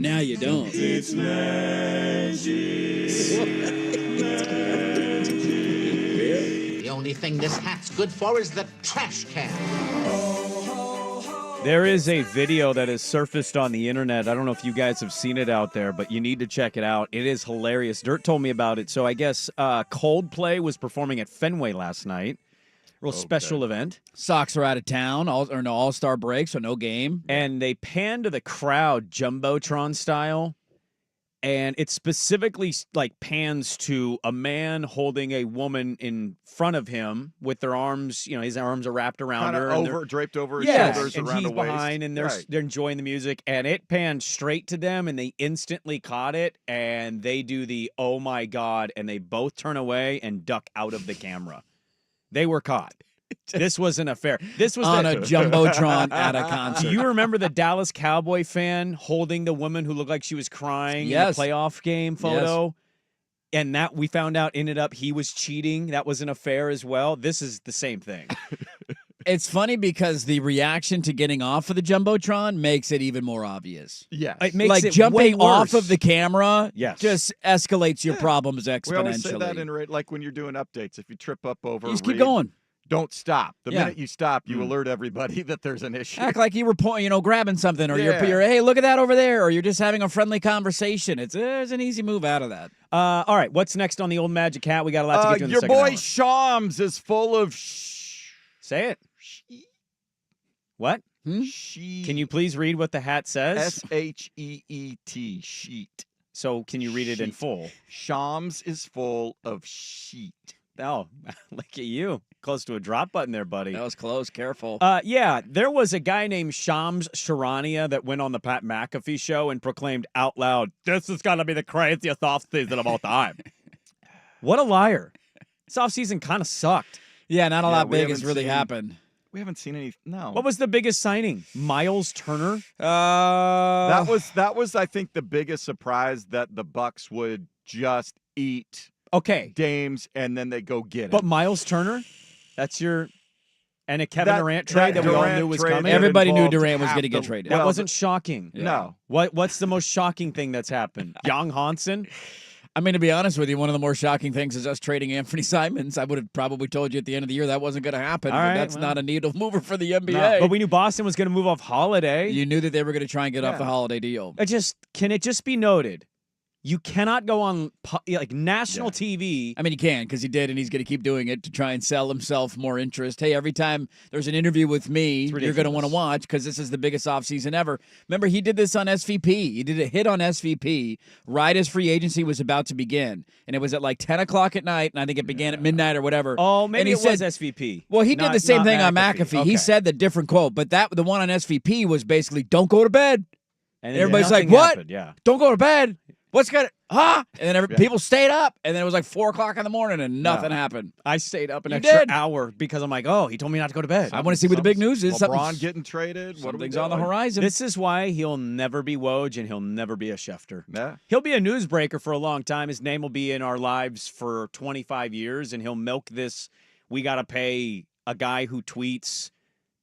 Now you don't. It's magic. The only thing this hat's good for is the trash can. There is a video that has surfaced on the internet. I don't know if you guys have seen it out there, but you need to check it out. It is hilarious. Dirt told me about it. So I guess Coldplay was performing at Fenway last night. Real special event. Sox are out of town, all-star break, so no game. And they pan to the crowd Jumbotron style. And it specifically like pans to a man holding a woman in front of him with their arms, his arms are wrapped around her. Draped over his shoulders and around he's the waist. behind, and they're enjoying the music. And it pans straight to them, and they instantly caught it, and they do the, oh, my God, and they both turn away and duck out of the camera. They were caught. This was an affair. This was on a Jumbotron at a concert. Do you remember the Dallas Cowboy fan holding the woman who looked like she was crying in a playoff game photo? Yes. And that we found out ended up he was cheating. That was an affair as well. This is the same thing. It's funny because the reaction to getting off of the Jumbotron makes it even more obvious. Yes. It makes like it jumping way off worse. of the camera just escalates your problems exponentially. We always say that like when you're doing updates. If you trip up over you just keep going. Don't stop. The minute you stop, you alert everybody that there's an issue. Act like you were grabbing something, or you're hey, look at that over there, or you're just having a friendly conversation. It's an easy move out of that. All right, what's next on the old Magic Hat? We got a lot to get to in the your second boy hour. Shams is full of Say it. What? Sheet. Can you please read what the hat says? SHEET. Sheet. So can you read it in full? Shams is full of sheet. Oh, look at you. Close to a drop button there, buddy. That was close. Careful. Yeah, there was a guy named Shams Charania that went on the Pat McAfee show and proclaimed out loud, "This is going to be the craziest offseason of all time." What a liar. This offseason kind of sucked. Yeah, not a lot big has really happened. We haven't seen any. No. What was the biggest signing? Miles Turner? That was I think the biggest surprise that the Bucks would just eat Dames and then they go get it. But Miles Turner? That's your and a Kevin Durant trade that we all knew was coming. Everybody knew Durant was going to get traded. That wasn't shocking. Yeah. No. What's the most shocking thing that's happened? Young Hansen? I mean, to be honest with you, one of the more shocking things is us trading Anthony Simons. I would have probably told you at the end of the year that wasn't going to happen. All right, that's not a needle mover for the NBA. No, but we knew Boston was going to move off Holiday. You knew that they were going to try and get off the Holiday deal. Can it just be noted? You cannot go on national TV. I mean, he can because he did, and he's going to keep doing it to try and sell himself more interest. Hey, every time there's an interview with me, you're going to want to watch because this is the biggest offseason ever. Remember, he did this on SVP. He did a hit on SVP right as free agency was about to begin, and it was at like 10 o'clock at night, and I think it began at midnight or whatever. Oh, maybe and it was SVP. Well, he did the same thing on McAfee. Okay. He said the different quote, but the one on SVP was basically, "Don't go to bed." And everybody's like, "What? "What? Yeah. Don't go to bed." What's going to, And then people stayed up, and then it was like 4 o'clock in the morning, and nothing happened. I stayed up an extra hour because I'm like, he told me not to go to bed. I want to see what the big news is. LeBron getting traded. Something's on the horizon. This is why he'll never be Woj, and he'll never be a Schefter. Yeah. He'll be a newsbreaker for a long time. His name will be in our lives for 25 years, and he'll milk this. We got to pay a guy who tweets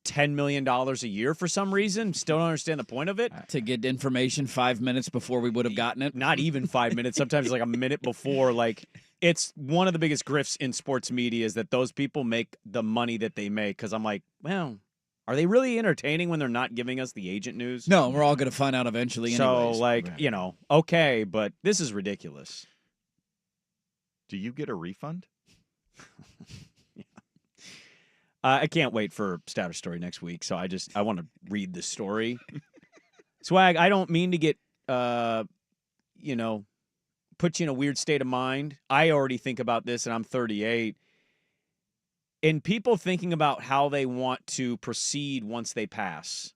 $10 million a year for some reason. Still don't understand the point of it. To get information 5 minutes before we would have gotten it. Not even 5 minutes. Sometimes it's like a minute before. Like, it's one of the biggest grifts in sports media is that those people make the money that they make. Because I'm like, well, are they really entertaining when they're not giving us the agent news? No, we're all going to find out eventually anyways. So, okay, but this is ridiculous. Do you get a refund? I can't wait for Status Story next week, so I want to read the story. Swag, I don't mean to get, put you in a weird state of mind. I already think about this, and I'm 38. And people thinking about how they want to proceed once they pass.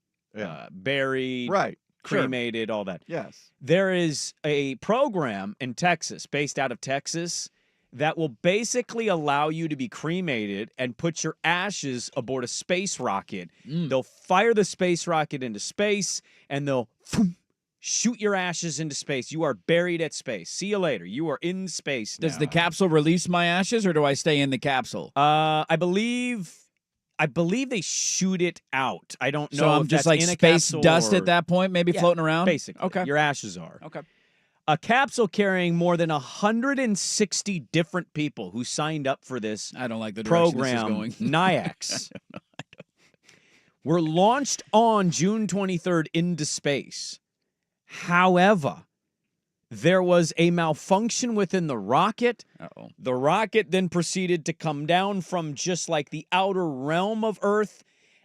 Buried, cremated, all that. Yes. There is a program in Texas, based out of Texas, that will basically allow you to be cremated and put your ashes aboard a space rocket. They'll fire the space rocket into space, and they'll shoot your ashes into space. You are buried at space. See you later. You are in space now. Does the capsule release my ashes, or do I stay in the capsule? I I believe they shoot it out. I don't know. So I'm if just that's like in a space capsule dust or... at that point, maybe floating around? Basically. Okay. Your ashes are. Okay. A capsule carrying more than 160 different people who signed up for this I don't like the direction this is program, going. NIAX, were launched on June 23rd into space. However, there was a malfunction within the rocket. Uh-oh. The rocket then proceeded to come down from just like the outer realm of Earth,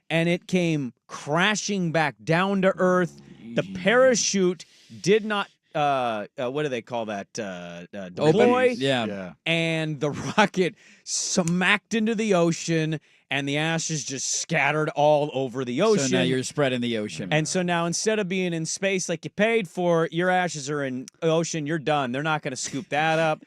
and it came crashing back down to Earth. The parachute did not, what do they call that? Deploy. Yeah. And the rocket smacked into the ocean, and the ashes just scattered all over the ocean. So now you're spreading the ocean. And so now instead of being in space like you paid for, your ashes are in ocean. You're done. They're not going to scoop that up.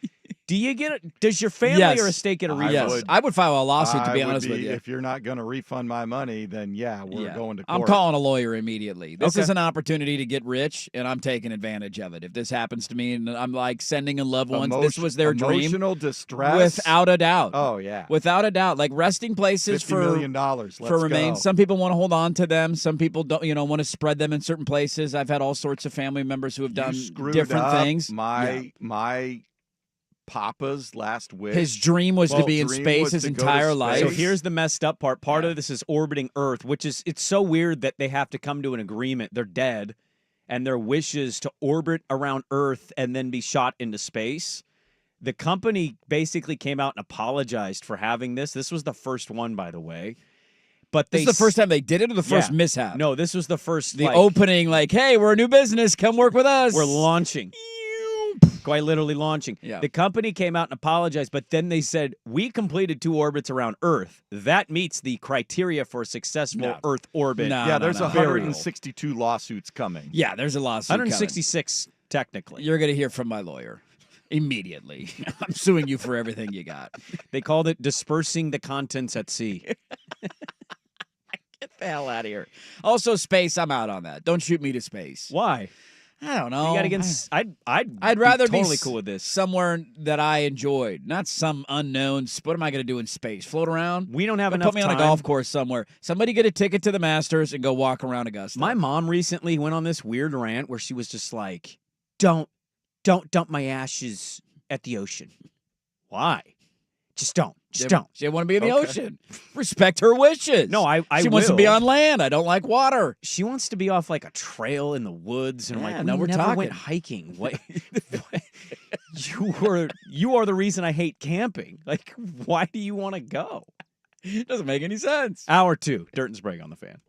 Do you get it? Does your family or estate get a refund? Yes. I would file a lawsuit, to be honest with you. If you're not going to refund my money, then we're going to court. I'm calling a lawyer immediately. This is an opportunity to get rich, and I'm taking advantage of it. If this happens to me and I'm like sending in loved ones, this was their dream. Emotional distress. Without a doubt. Oh, yeah. Without a doubt. Like resting places $50 million. Let's for remains. go. Some people want to hold on to them. Some people don't, want to spread them in certain places. I've had all sorts of family members who have done different things. My Papa's last wish. His dream was to be in space his entire life. So here's the messed up part. Part of this is orbiting Earth, which is, it's so weird that they have to come to an agreement. They're dead, and their wish is to orbit around Earth and then be shot into space. The company basically came out and apologized for having this. This was the first one, by the way. But this is the first time they did it, or the first mishap? No, this was the first. The opening, hey, we're a new business. Come work with us. We're launching. Quite literally launching. Yeah. The company came out and apologized, but then they said, we completed 2 orbits around Earth. That meets the criteria for a successful Earth orbit. There's 162 lawsuits coming. Yeah, there's a lawsuit 166, technically. You're going to hear from my lawyer immediately. I'm suing you for everything you got. They called it dispersing the contents at sea. Get the hell out of here. Also, space, I'm out on that. Don't shoot me to space. Why? I don't know. You got against. I'd rather be totally be cool with this. Somewhere that I enjoyed, not some unknown. What am I going to do in space? Float around? We don't have enough Put me time. on a golf course somewhere. Somebody get a ticket to the Masters and go walk around Augusta. My mom recently went on this weird rant where she was just like, "Don't dump my ashes at the ocean." Why? Just don't. Just don't. She didn't want to be in the ocean. Respect her wishes. No, I She wants to be on land. I don't like water. She wants to be off like a trail in the woods, and I'm like, no, we're never talking. went hiking. What? You are the reason I hate camping. Like, why do you want to go? It doesn't make any sense. Hour 2, Dirt and Sprague on the Fan.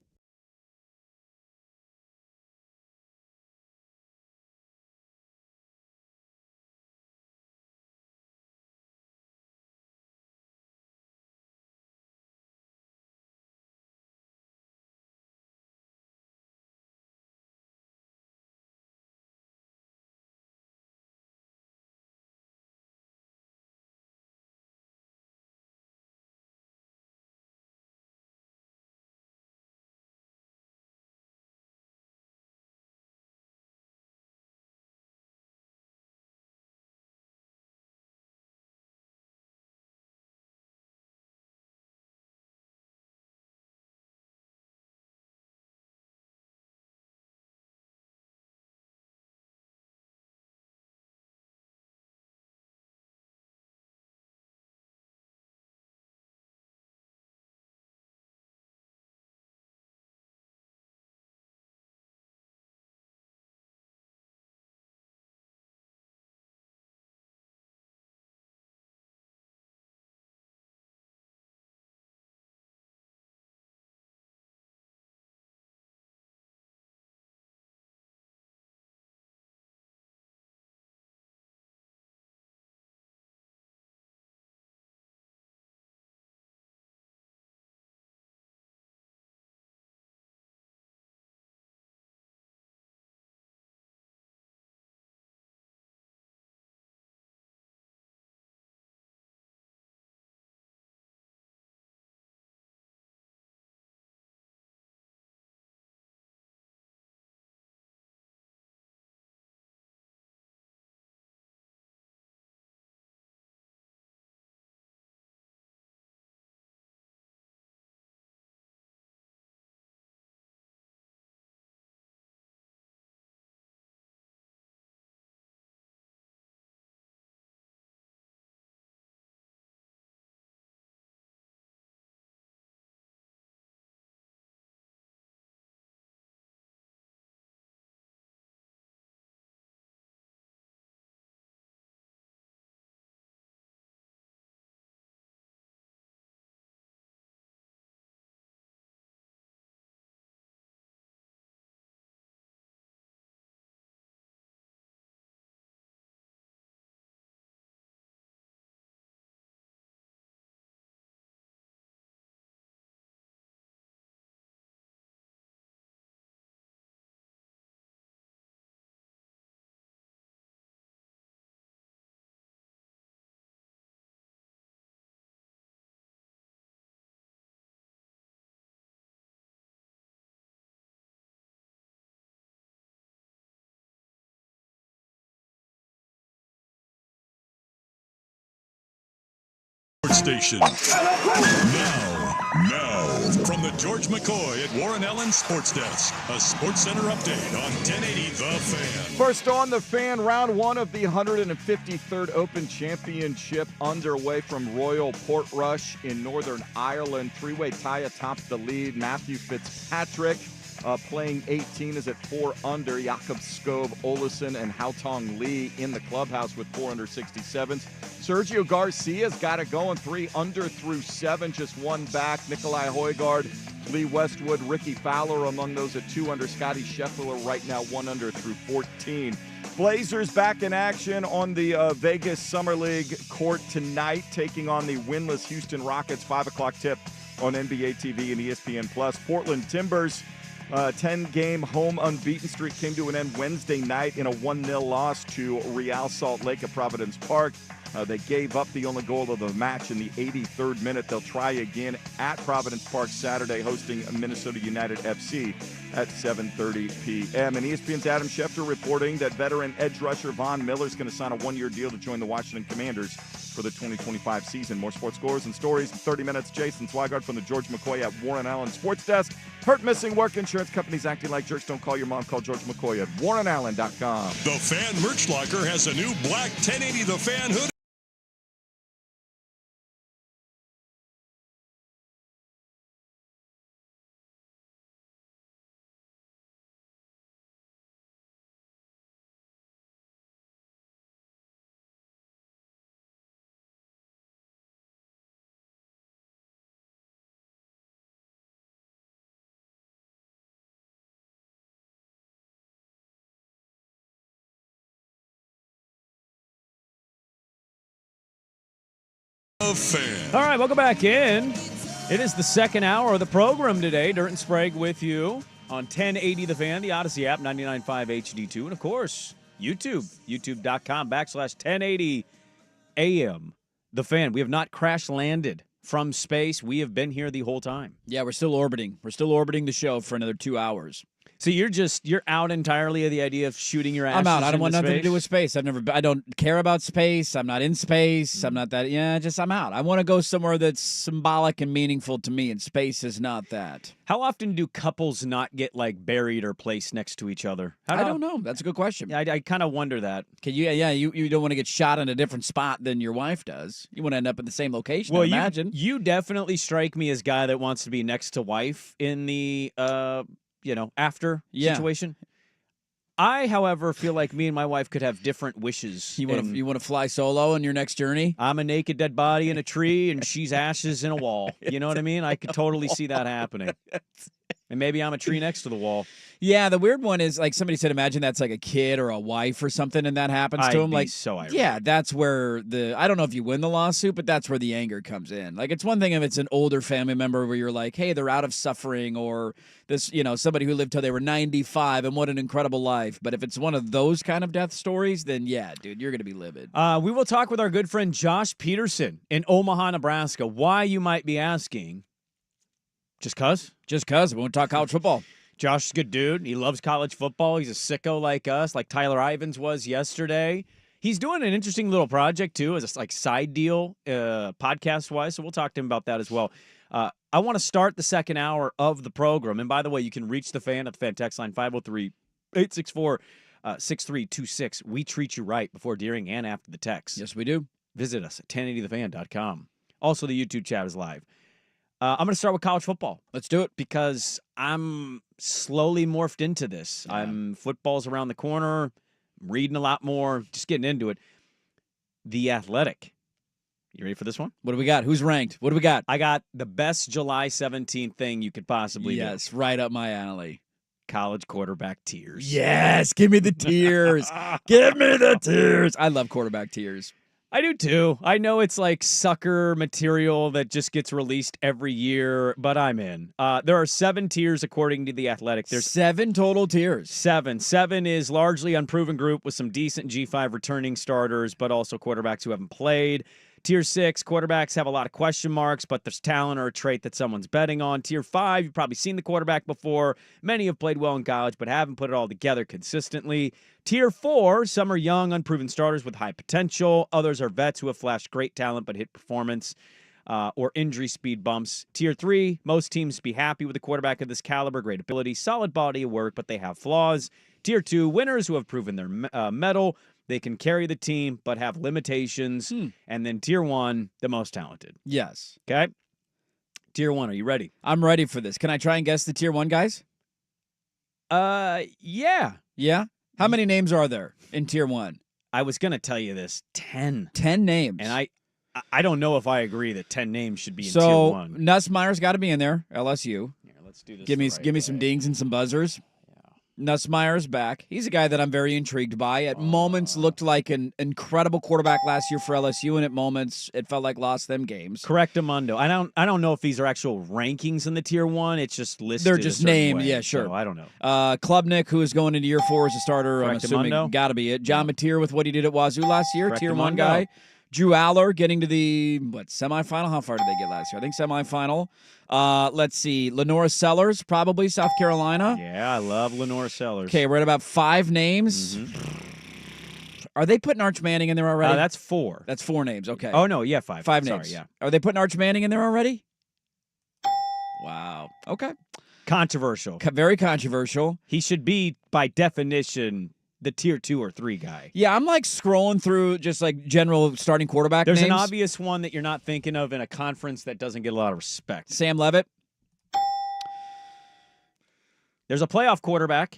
Station. Now, from the George McCoy at Warren Allen Sports Desk, a Sports Center update on 1080 The Fan. First on The Fan, round one of the 153rd Open Championship underway from Royal Portrush in Northern Ireland. Three-way tie atop the lead. Matthew Fitzpatrick playing 18 is at 4 under. Jakob Skov, Olesen, and Haotong Lee in the clubhouse with 4 under 67s. Sergio Garcia's got it going 3 under through 7, just 1 back. Nikolai Højgaard, Lee Westwood, Ricky Fowler among those at 2 under. Scotty Scheffler right now 1 under through 14. Blazers back in action on the Vegas Summer League court tonight, taking on the winless Houston Rockets. 5 o'clock tip on NBA TV and ESPN+. Portland Timbers 10-game home unbeaten streak came to an end Wednesday night in a 1-0 loss to Real Salt Lake at Providence Park. They gave up the only goal of the match in the 83rd minute. They'll try again at Providence Park Saturday, hosting Minnesota United FC at 7:30 p.m. And ESPN's Adam Schefter reporting that veteran edge rusher Von Miller is going to sign a 1-year deal to join the Washington Commanders for the 2025 season. More sports scores and stories in 30 minutes. Jason Swigard from the George McCoy at Warren Allen Sports Desk. Hurt, missing work, insurance companies acting like jerks. Don't call your mom. Call George McCoy at warrenallen.com. The Fan Merch Locker has a new black 1080 The Fan hoodie. Fan. All right, welcome back in. It is the second hour of the program today. Dirt and Sprague with you on 1080 The Fan, the Odyssey app, 99.5 HD2, and, of course, YouTube, youtube.com/1080 AM. The Fan. We have not crash-landed from space. We have been here the whole time. Yeah, we're still orbiting. We're still orbiting the show for another 2 hours. So you're out entirely of the idea of shooting your ashes. I'm out. I don't want nothing space? to do with space. I don't care about space. I'm not in space. I'm not that. I'm out. I want to go somewhere that's symbolic and meaningful to me, and space is not that. How often do couples not get like buried or placed next to each other? I don't know. That's a good question. Yeah, I kind of wonder that. You don't want to get shot in a different spot than your wife does. You want to end up in the same location. Well, I imagine. You definitely strike me as guy that wants to be next to wife in the after situation. I, however, feel like me and my wife could have different wishes. You want to fly solo on your next journey? I'm a naked dead body in a tree, and she's ashes in a wall. You know what I mean? I could totally see that happening. And maybe I'm a tree next to the wall. Yeah, the weird one is, like somebody said, imagine that's like a kid or a wife or something, and that happens to him. Like, so ironic. Yeah, that's where I don't know if you win the lawsuit, but that's where the anger comes in. Like, it's one thing if it's an older family member where you're like, hey, they're out of suffering, or this, somebody who lived till they were 95 and what an incredible life. But if it's one of those kind of death stories, then yeah, dude, you're going to be livid. We will talk with our good friend Josh Peterson in Omaha, Nebraska. Why, you might be asking? Just cuz? Just cuz. We want to talk college football. Josh is a good dude. He loves college football. He's a sicko like us, like Tyler Ivins was yesterday. He's doing an interesting little project, too, as a side deal, podcast-wise, so we'll talk to him about that as well. I want to start the second hour of the program. And, by the way, you can reach the fan at the fan text line, 503-864-6326. We treat you right before, during, and after the text. Yes, we do. Visit us at 1080thefan.com. Also, the YouTube chat is live. I'm going to start with college football. Let's do it. Because I'm slowly morphed into this. Yeah. Football's around the corner. I'm reading a lot more. Just getting into it. The Athletic. You ready for this one? What do we got? Who's ranked? What do we got? I got the best July 17th thing you could possibly do. Yes, right up my alley. College quarterback tears. Yes, give me the tears. Give me the tears. I love quarterback tears. I do too. I know it's like sucker material that just gets released every year, but I'm in. There are 7 tiers according to The Athletic. There's 7 total tiers. 7. 7 is largely unproven group with some decent G5 returning starters, but also quarterbacks who haven't played. Tier 6, quarterbacks have a lot of question marks, but there's talent or a trait that someone's betting on. Tier 5, you've probably seen the quarterback before. Many have played well in college, but haven't put it all together consistently. Tier 4, some are young, unproven starters with high potential. Others are vets who have flashed great talent but hit performance or injury speed bumps. Tier 3, most teams be happy with a quarterback of this caliber, great ability, solid body of work, but they have flaws. Tier 2, winners who have proven their mettle. They can carry the team, but have limitations. And then Tier 1, the most talented. Yes. Okay? Tier 1, are you ready? I'm ready for this. Can I try and guess the Tier 1 guys? Yeah. Yeah? How many names are there in Tier 1? I was going to tell you this. 10. 10 names. And I don't know if I agree that 10 names should be in Tier 1. So, Nussmeier's got to be in there, LSU. Here, let's do this. Give me some dings and some buzzers. Nussmeier's back. He's a guy that I'm very intrigued by. At moments, looked like an incredible quarterback last year for LSU, and at moments, it felt like lost them games. Correctamundo. I don't know if these are actual rankings in the Tier 1. It's just listed. They're just named. Way, yeah, sure. So I don't know. Klubnik, who is going into year 4 as a starter, I'm assuming got to be it. John Mateer with what he did at Wazoo last year, Tier 1 guy. Drew Aller getting to the, semifinal? How far did they get last year? I think semifinal. Let's see. Lenora Sellers, probably South Carolina. Yeah, I love Lenora Sellers. Okay, we're at about 5 names. Are they putting Arch Manning in there already? That's 4. That's 4 names, okay. Oh, no, yeah, 5. 5 Sorry, names. yeah. Are they putting Arch Manning in there already? Wow. Okay. Controversial. Very controversial. He should be, by definition, the Tier 2 or 3 guy. Yeah, I'm like scrolling through just like general starting quarterback There's names. an obvious one that you're not thinking of in a conference that doesn't get a lot of respect. Sam Levitt. There's a playoff quarterback.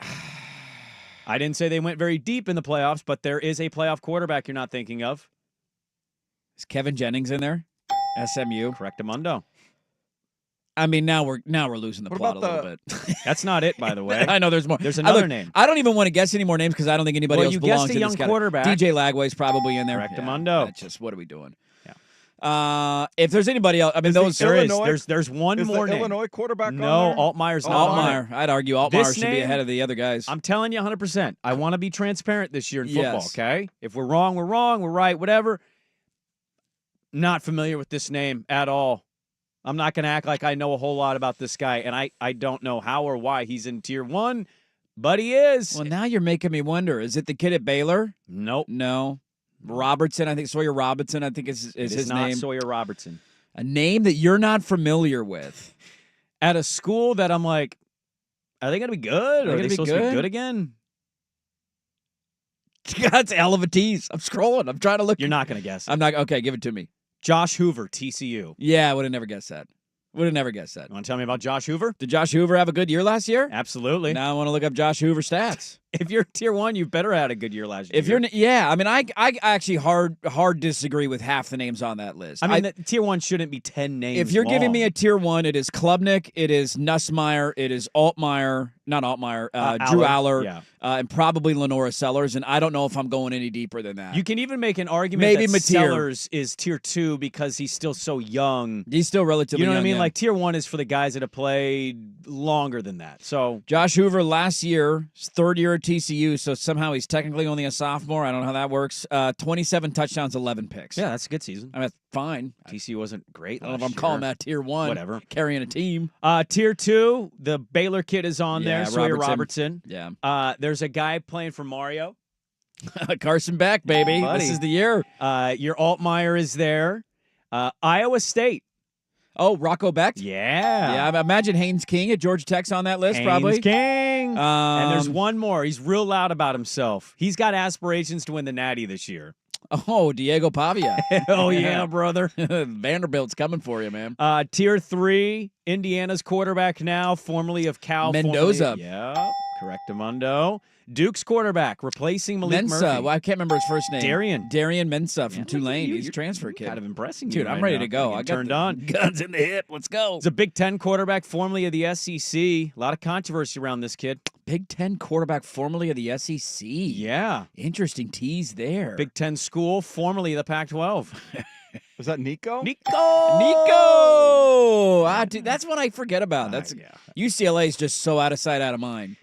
I didn't say they went very deep in the playoffs, but there is a playoff quarterback you're not thinking of. Is Kevin Jennings in there? SMU. Correctamundo. I mean, now we're losing the plot a little bit. That's not it, by the way. I know there's more. There's another name. I don't even want to guess any more names because I don't think anybody else belongs to this young category. quarterback. DJ Lagway's probably in there. Correctamundo. That's just, what are we doing? Yeah. If there's anybody else, I mean, there's one is more the name. Illinois quarterback No, on there? Altmaier's not on Altmaier. I'd argue Altmaier should be ahead of the other guys. I'm telling you 100%. I want to be transparent this year in football, Yes. okay? If we're wrong, we're wrong. We're right, whatever. Not familiar with this name at all. I'm not going to act like I know a whole lot about this guy, and I don't know how or why he's in Tier 1, but he is. Well, now you're making me wonder. Is it the kid at Baylor? Nope. No. Robertson, I think Sawyer Robertson, I think is his not name. Sawyer Robertson. A name that you're not familiar with. At a school that I'm like, are they going to be good? Are they supposed to be good again? That's a hell of a tease. I'm scrolling. I'm trying to look. You're not going to guess. I'm not. Okay, give it to me. Josh Hoover, TCU. Yeah, I would have never guessed that. Would have never guessed that. You want to tell me about Josh Hoover? Did Josh Hoover have a good year last year? Absolutely. Now I want to look up Josh Hoover stats. If you're Tier 1, you better had a good year last year. If you're, yeah, I mean, I actually hard disagree with half the names on that list. I mean, Tier 1 shouldn't be 10 names. If you're long. giving me a Tier 1, it is Klubnik, it is Nussmeier, it is Altmaier, not Altmaier, Drew Aller, and probably Lenora Sellers. And I don't know if I'm going any deeper than that. You can even make an argument that Sellers is Tier 2 because he's still so young. He's still relatively young. You know what I mean? Yeah. Like Tier 1 is for the guys that have played longer than that. So Josh Hoover last year, his 3rd year at TCU, so somehow he's technically only a sophomore. I don't know how that works. 27 touchdowns, 11 picks. Yeah, that's a good season. I mean, that's fine. TCU wasn't great. I don't know if I'm calling that Tier 1. Whatever. Carrying a team. Tier 2, the Baylor kid is on there. Sawyer Robertson. Yeah. There's a guy playing for Mario. Carson Beck, baby. This is the year. Your Altmaier is there. Iowa State. Oh, Rocco Becht? Yeah. Yeah, I imagine Haynes King at Georgia Tech's on that list, Haynes probably. King. And there's one more. He's real loud about himself. He's got aspirations to win the Natty this year. Oh, Diego Pavia. Hell yeah, brother. Vanderbilt's coming for you, man. Tier 3, Indiana's quarterback now, formerly of Cal. Mendoza. Yeah, correctamundo. Duke's quarterback, replacing Malik Murphy. Well, I can't remember his first name. Darian Mensa from Tulane. He's a transfer kid. Kind of impressing you. Dude, I'm ready to go. I got turned on. Guns in the hip. Let's go. He's a Big Ten quarterback, formerly of the SEC. A lot of controversy around this kid. Big Ten quarterback, formerly of the SEC. Yeah. Interesting tease there. Big Ten school, formerly of the Pac-12. Was that Nico? Nico! Dude, that's what I forget about. UCLA is just so out of sight, out of mind.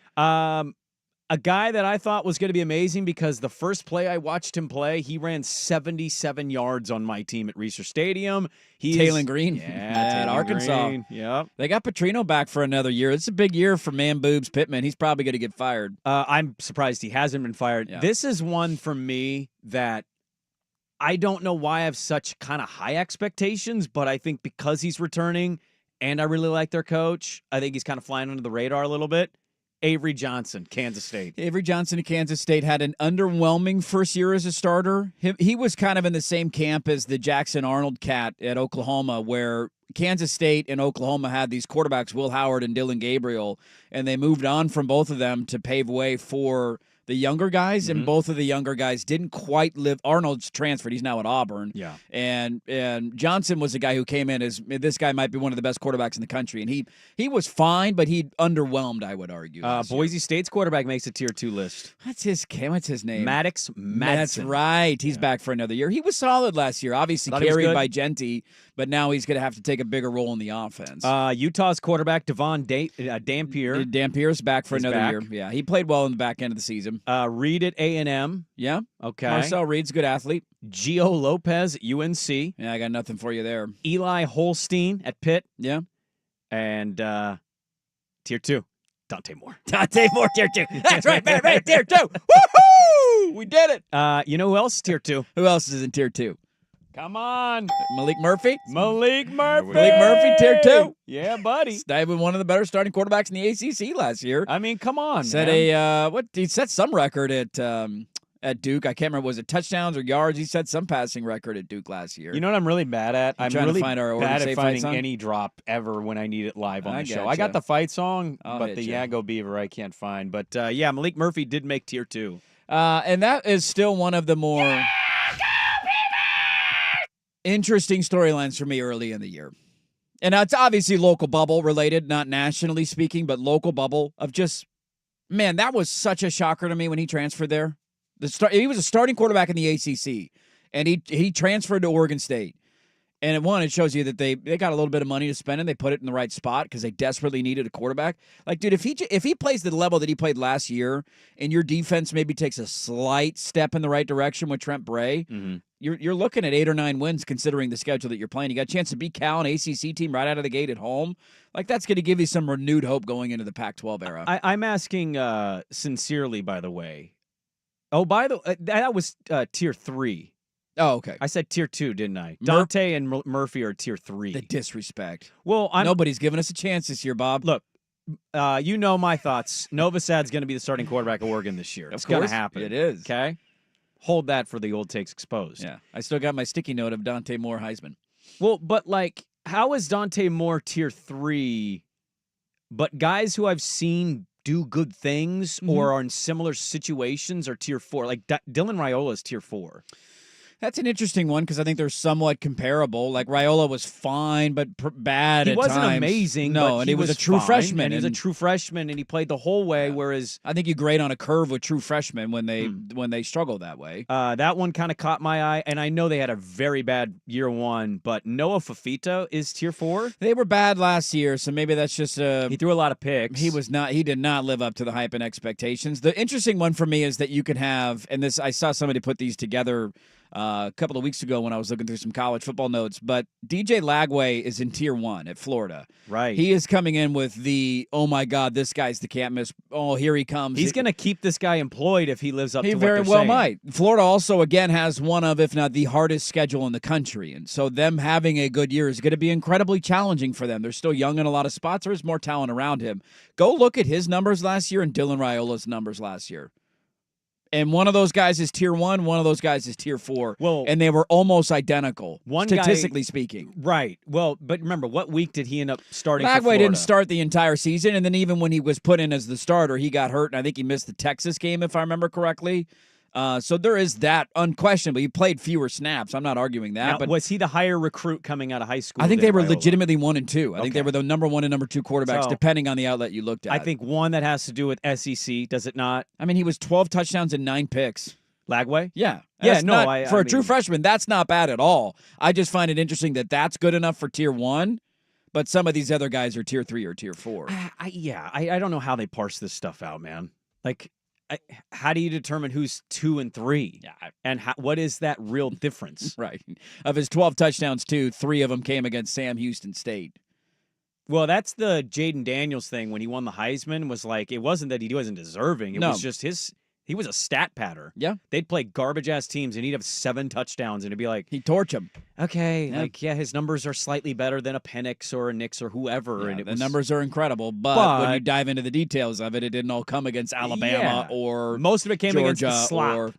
a guy that I thought was going to be amazing because the first play I watched him play, he ran 77 yards on my team at Reser Stadium. Taylon Green. Yeah, at Taylon Arkansas. Green. Yep. They got Petrino back for another year. It's a big year for Man Boobs Pittman. He's probably going to get fired. I'm surprised he hasn't been fired. Yeah. This is one for me that I don't know why I have such kind of high expectations, but I think because he's returning and I really like their coach, I think he's kind of flying under the radar a little bit. Avery Johnson, Kansas State. Avery Johnson of Kansas State had an underwhelming first year as a starter. He was kind of in the same camp as the Jackson Arnold cat at Oklahoma, where Kansas State and Oklahoma had these quarterbacks, Will Howard and Dylan Gabriel, and they moved on from both of them to pave way for the younger guys, and both of the younger guys didn't quite live. Arnold's transferred. He's now at Auburn. Yeah. And Johnson was a guy who came in as, this guy might be one of the best quarterbacks in the country. And he was fine, but he underwhelmed, I would argue. Boise State's quarterback makes a Tier 2 list. What's his name? Maddox Madsen. That's right. He's back for another year. He was solid last year, obviously carried by Genty, but now he's going to have to take a bigger role in the offense. Utah's quarterback, Dampier. Dampier's back for another back. year. Yeah, he played well in the back end of the season. Reed at A&M. Yeah. Okay. Marcel Reed's a good athlete. Gio Lopez at UNC. Yeah, I got nothing for you there. Eli Holstein at Pitt. Yeah. And Tier 2, Dante Moore. Dante Moore, Tier 2. That's right, man. Tier 2. Woohoo! We did it. You know who else is Tier 2? Who else is in Tier 2? Come on. Malik Murphy? Malik Murphy, Tier 2. Yeah, buddy. He's been one of the better starting quarterbacks in the ACC last year. I mean, come on, He set some record at Duke. I can't remember, was it touchdowns or yards? He set some passing record at Duke last year. You know what I'm really bad at? I'm trying really to find our bad at finding song? any drop ever when I need it live on the show. Gotcha. I got the fight song, I'll but hit the ya. Yago Beaver I can't find. But yeah, Malik Murphy did make Tier 2. And that is still one of the more interesting storylines for me early in the year. And it's obviously local bubble related, not nationally speaking, but local bubble of just, man, that was such a shocker to me when he transferred there. He was a starting quarterback in the ACC, and he transferred to Oregon State. And it shows you that they got a little bit of money to spend, and they put it in the right spot because they desperately needed a quarterback. Like, dude, if he plays the level that he played last year, and your defense maybe takes a slight step in the right direction with Trent Bray, you're looking at 8 or 9 wins considering the schedule that you're playing. You got a chance to beat Cal, an ACC team, right out of the gate at home. Like, that's going to give you some renewed hope going into the Pac-12 era. I'm asking sincerely, by the way. Oh, that was Tier 3. Oh, okay. I said Tier 2, didn't I? Dante and Murphy are Tier 3. The disrespect. Well, nobody's giving us a chance this year, Bob. Look, you know my thoughts. Novosad's going to be the starting quarterback of Oregon this year. It's going to happen. It is. Okay? Hold that for the old takes exposed. Yeah. I still got my sticky note of Dante Moore Heisman. Well, but like, how is Dante Moore Tier 3, but guys who I've seen do good things or are in similar situations are Tier 4? Like Dylan Raiola is Tier 4. That's an interesting one because I think they're somewhat comparable. Like, Raiola was fine, but bad at times. He wasn't amazing, no, but and he was a true fine, freshman. And he was a true freshman, and he played the whole way, whereas... I think you grade on a curve with true freshmen when they struggle that way. That one kind of caught my eye, and I know they had a very bad year one, but Noah Fafita is Tier 4. They were bad last year, so maybe that's just... he threw a lot of picks. He did not live up to the hype and expectations. The interesting one for me is that you can have, and this I saw somebody put these together a couple of weeks ago when I was looking through some college football notes, but DJ Lagway is in Tier 1 at Florida. Right. He is coming in with the, oh my God, this guy's the can't miss. Oh, here he comes. He's going to keep this guy employed if he lives up to what they're saying. He very well might. Florida also, again, has one of, if not the hardest schedule in the country. And so them having a good year is going to be incredibly challenging for them. They're still young in a lot of spots. There's more talent around him. Go look at his numbers last year and Dylan Raiola's numbers last year. And one of those guys is Tier 1, one of those guys is Tier 4. Well, and they were almost identical, statistically speaking. Right. Well, but remember, what week did he end up starting for Lagway Florida? didn't start the entire season, and then even when he was put in as the starter, he got hurt, and I think he missed the Texas game, if I remember correctly. So there is that, unquestionably. He played fewer snaps. I'm not arguing that. Now, but was he the higher recruit coming out of high school? I think they were Raiola? legitimately 1 and 2. I think they were the number 1 and number 2 quarterbacks, depending on the outlet you looked at. I think one that has to do with SEC, does it not? I mean, he was 12 touchdowns and 9 picks. Lagway? Yeah. Yeah, for a true freshman, that's not bad at all. I just find it interesting that that's good enough for Tier 1, but some of these other guys are Tier 3 or Tier 4. I don't know how they parse this stuff out, man. Like, how do you determine who's 2 and 3? Yeah, and what is that real difference? Right. Of his 12 touchdowns, 3 of them came against Sam Houston State. Well, that's the Jaden Daniels thing when he won the Heisman. Was like, it wasn't that he wasn't deserving. It was just he was a stat patter. Yeah. They'd play garbage-ass teams, and he'd have 7 touchdowns, and it'd be like... He'd torch them. Okay, his numbers are slightly better than a Penix or a Nix or whoever. Yeah, and the numbers are incredible, but when you dive into the details of it, it didn't all come against Alabama or most of it came Georgia against the slop.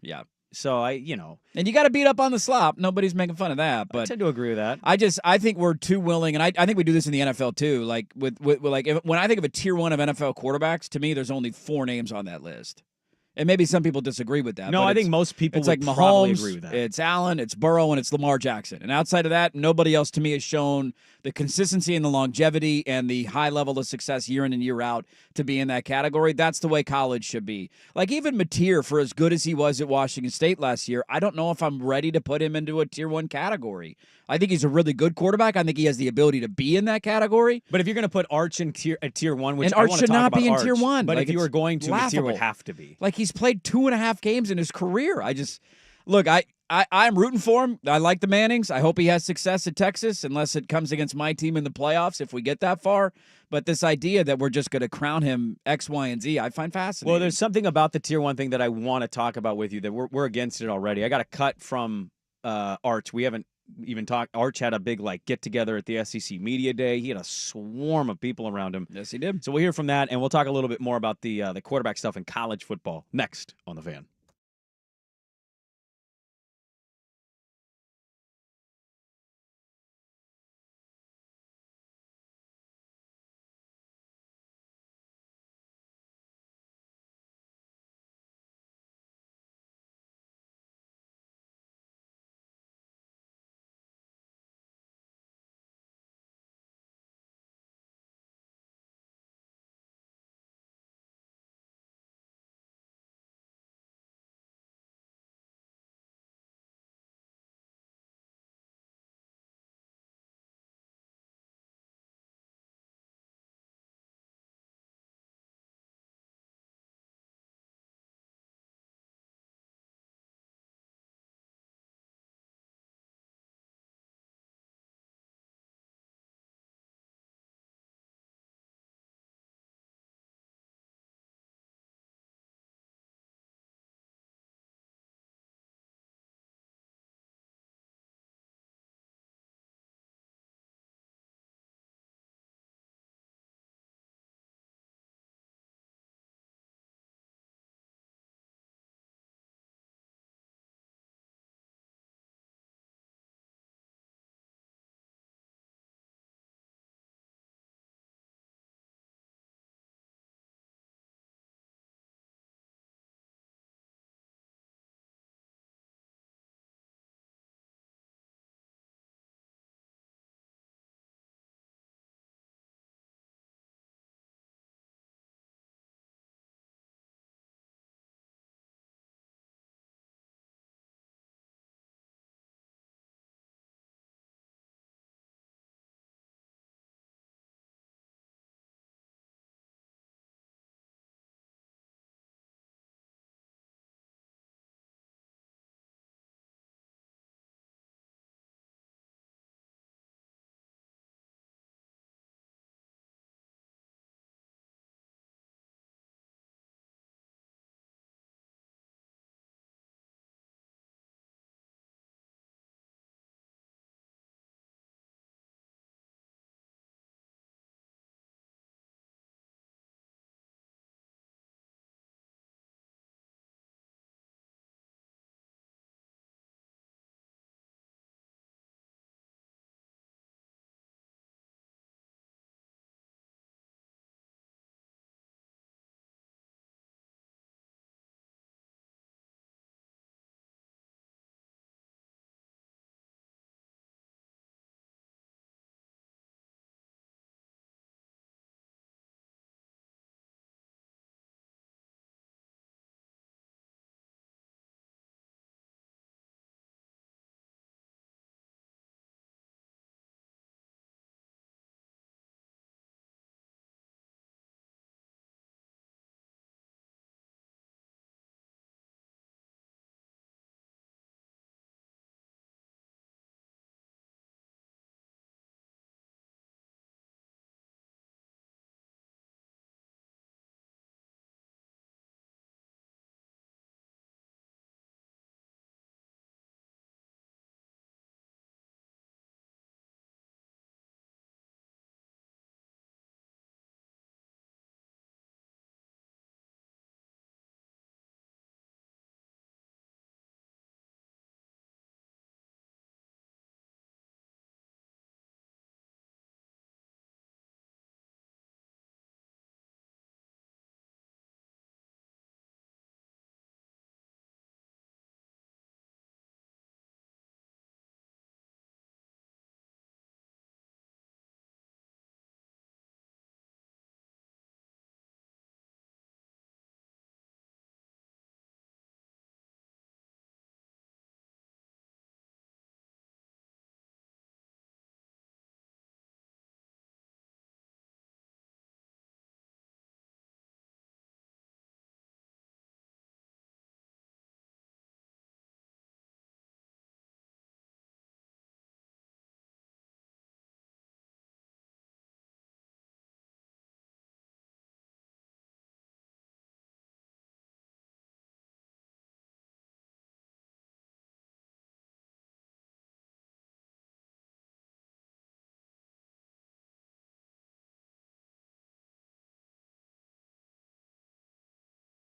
So and you got to beat up on the slop. Nobody's making fun of that. But I tend to agree with that. I think we're too willing, and I think we do this in the NFL too. Like with when I think of a tier 1 of NFL quarterbacks, to me, there's only 4 names on that list. And maybe some people disagree with that. No, I think most people it's would like probably Mahomes, agree with that. It's Allen, it's Burrow, and it's Lamar Jackson. And outside of that, nobody else to me has shown the consistency and the longevity and the high level of success year in and year out to be in that category. That's the way college should be. Like even Mateer, for as good as he was at Washington State last year, I don't know if I'm ready to put him into a tier 1 category. I think he's a really good quarterback. I think he has the ability to be in that category. But if you're going to put Arch in tier 1, which and Arch I should not be in Arch, tier 1. But like, if you were going to, laughable. Mateer would have to be. Like he's played 2.5 games in his career. I'm rooting for him. I like the Mannings. I hope he has success at Texas, unless it comes against my team in the playoffs if we get that far. But this idea that we're just going to crown him X, Y, and Z, I find fascinating. Well, there's something about the tier 1 thing that I want to talk about with you that we're against it already. I got a cut from Arch. We haven't even talked. Arch had a big get together at the SEC Media Day. He had a swarm of people around him. Yes, he did. So we'll hear from that, and we'll talk a little bit more about the quarterback stuff in college football next on The Fan.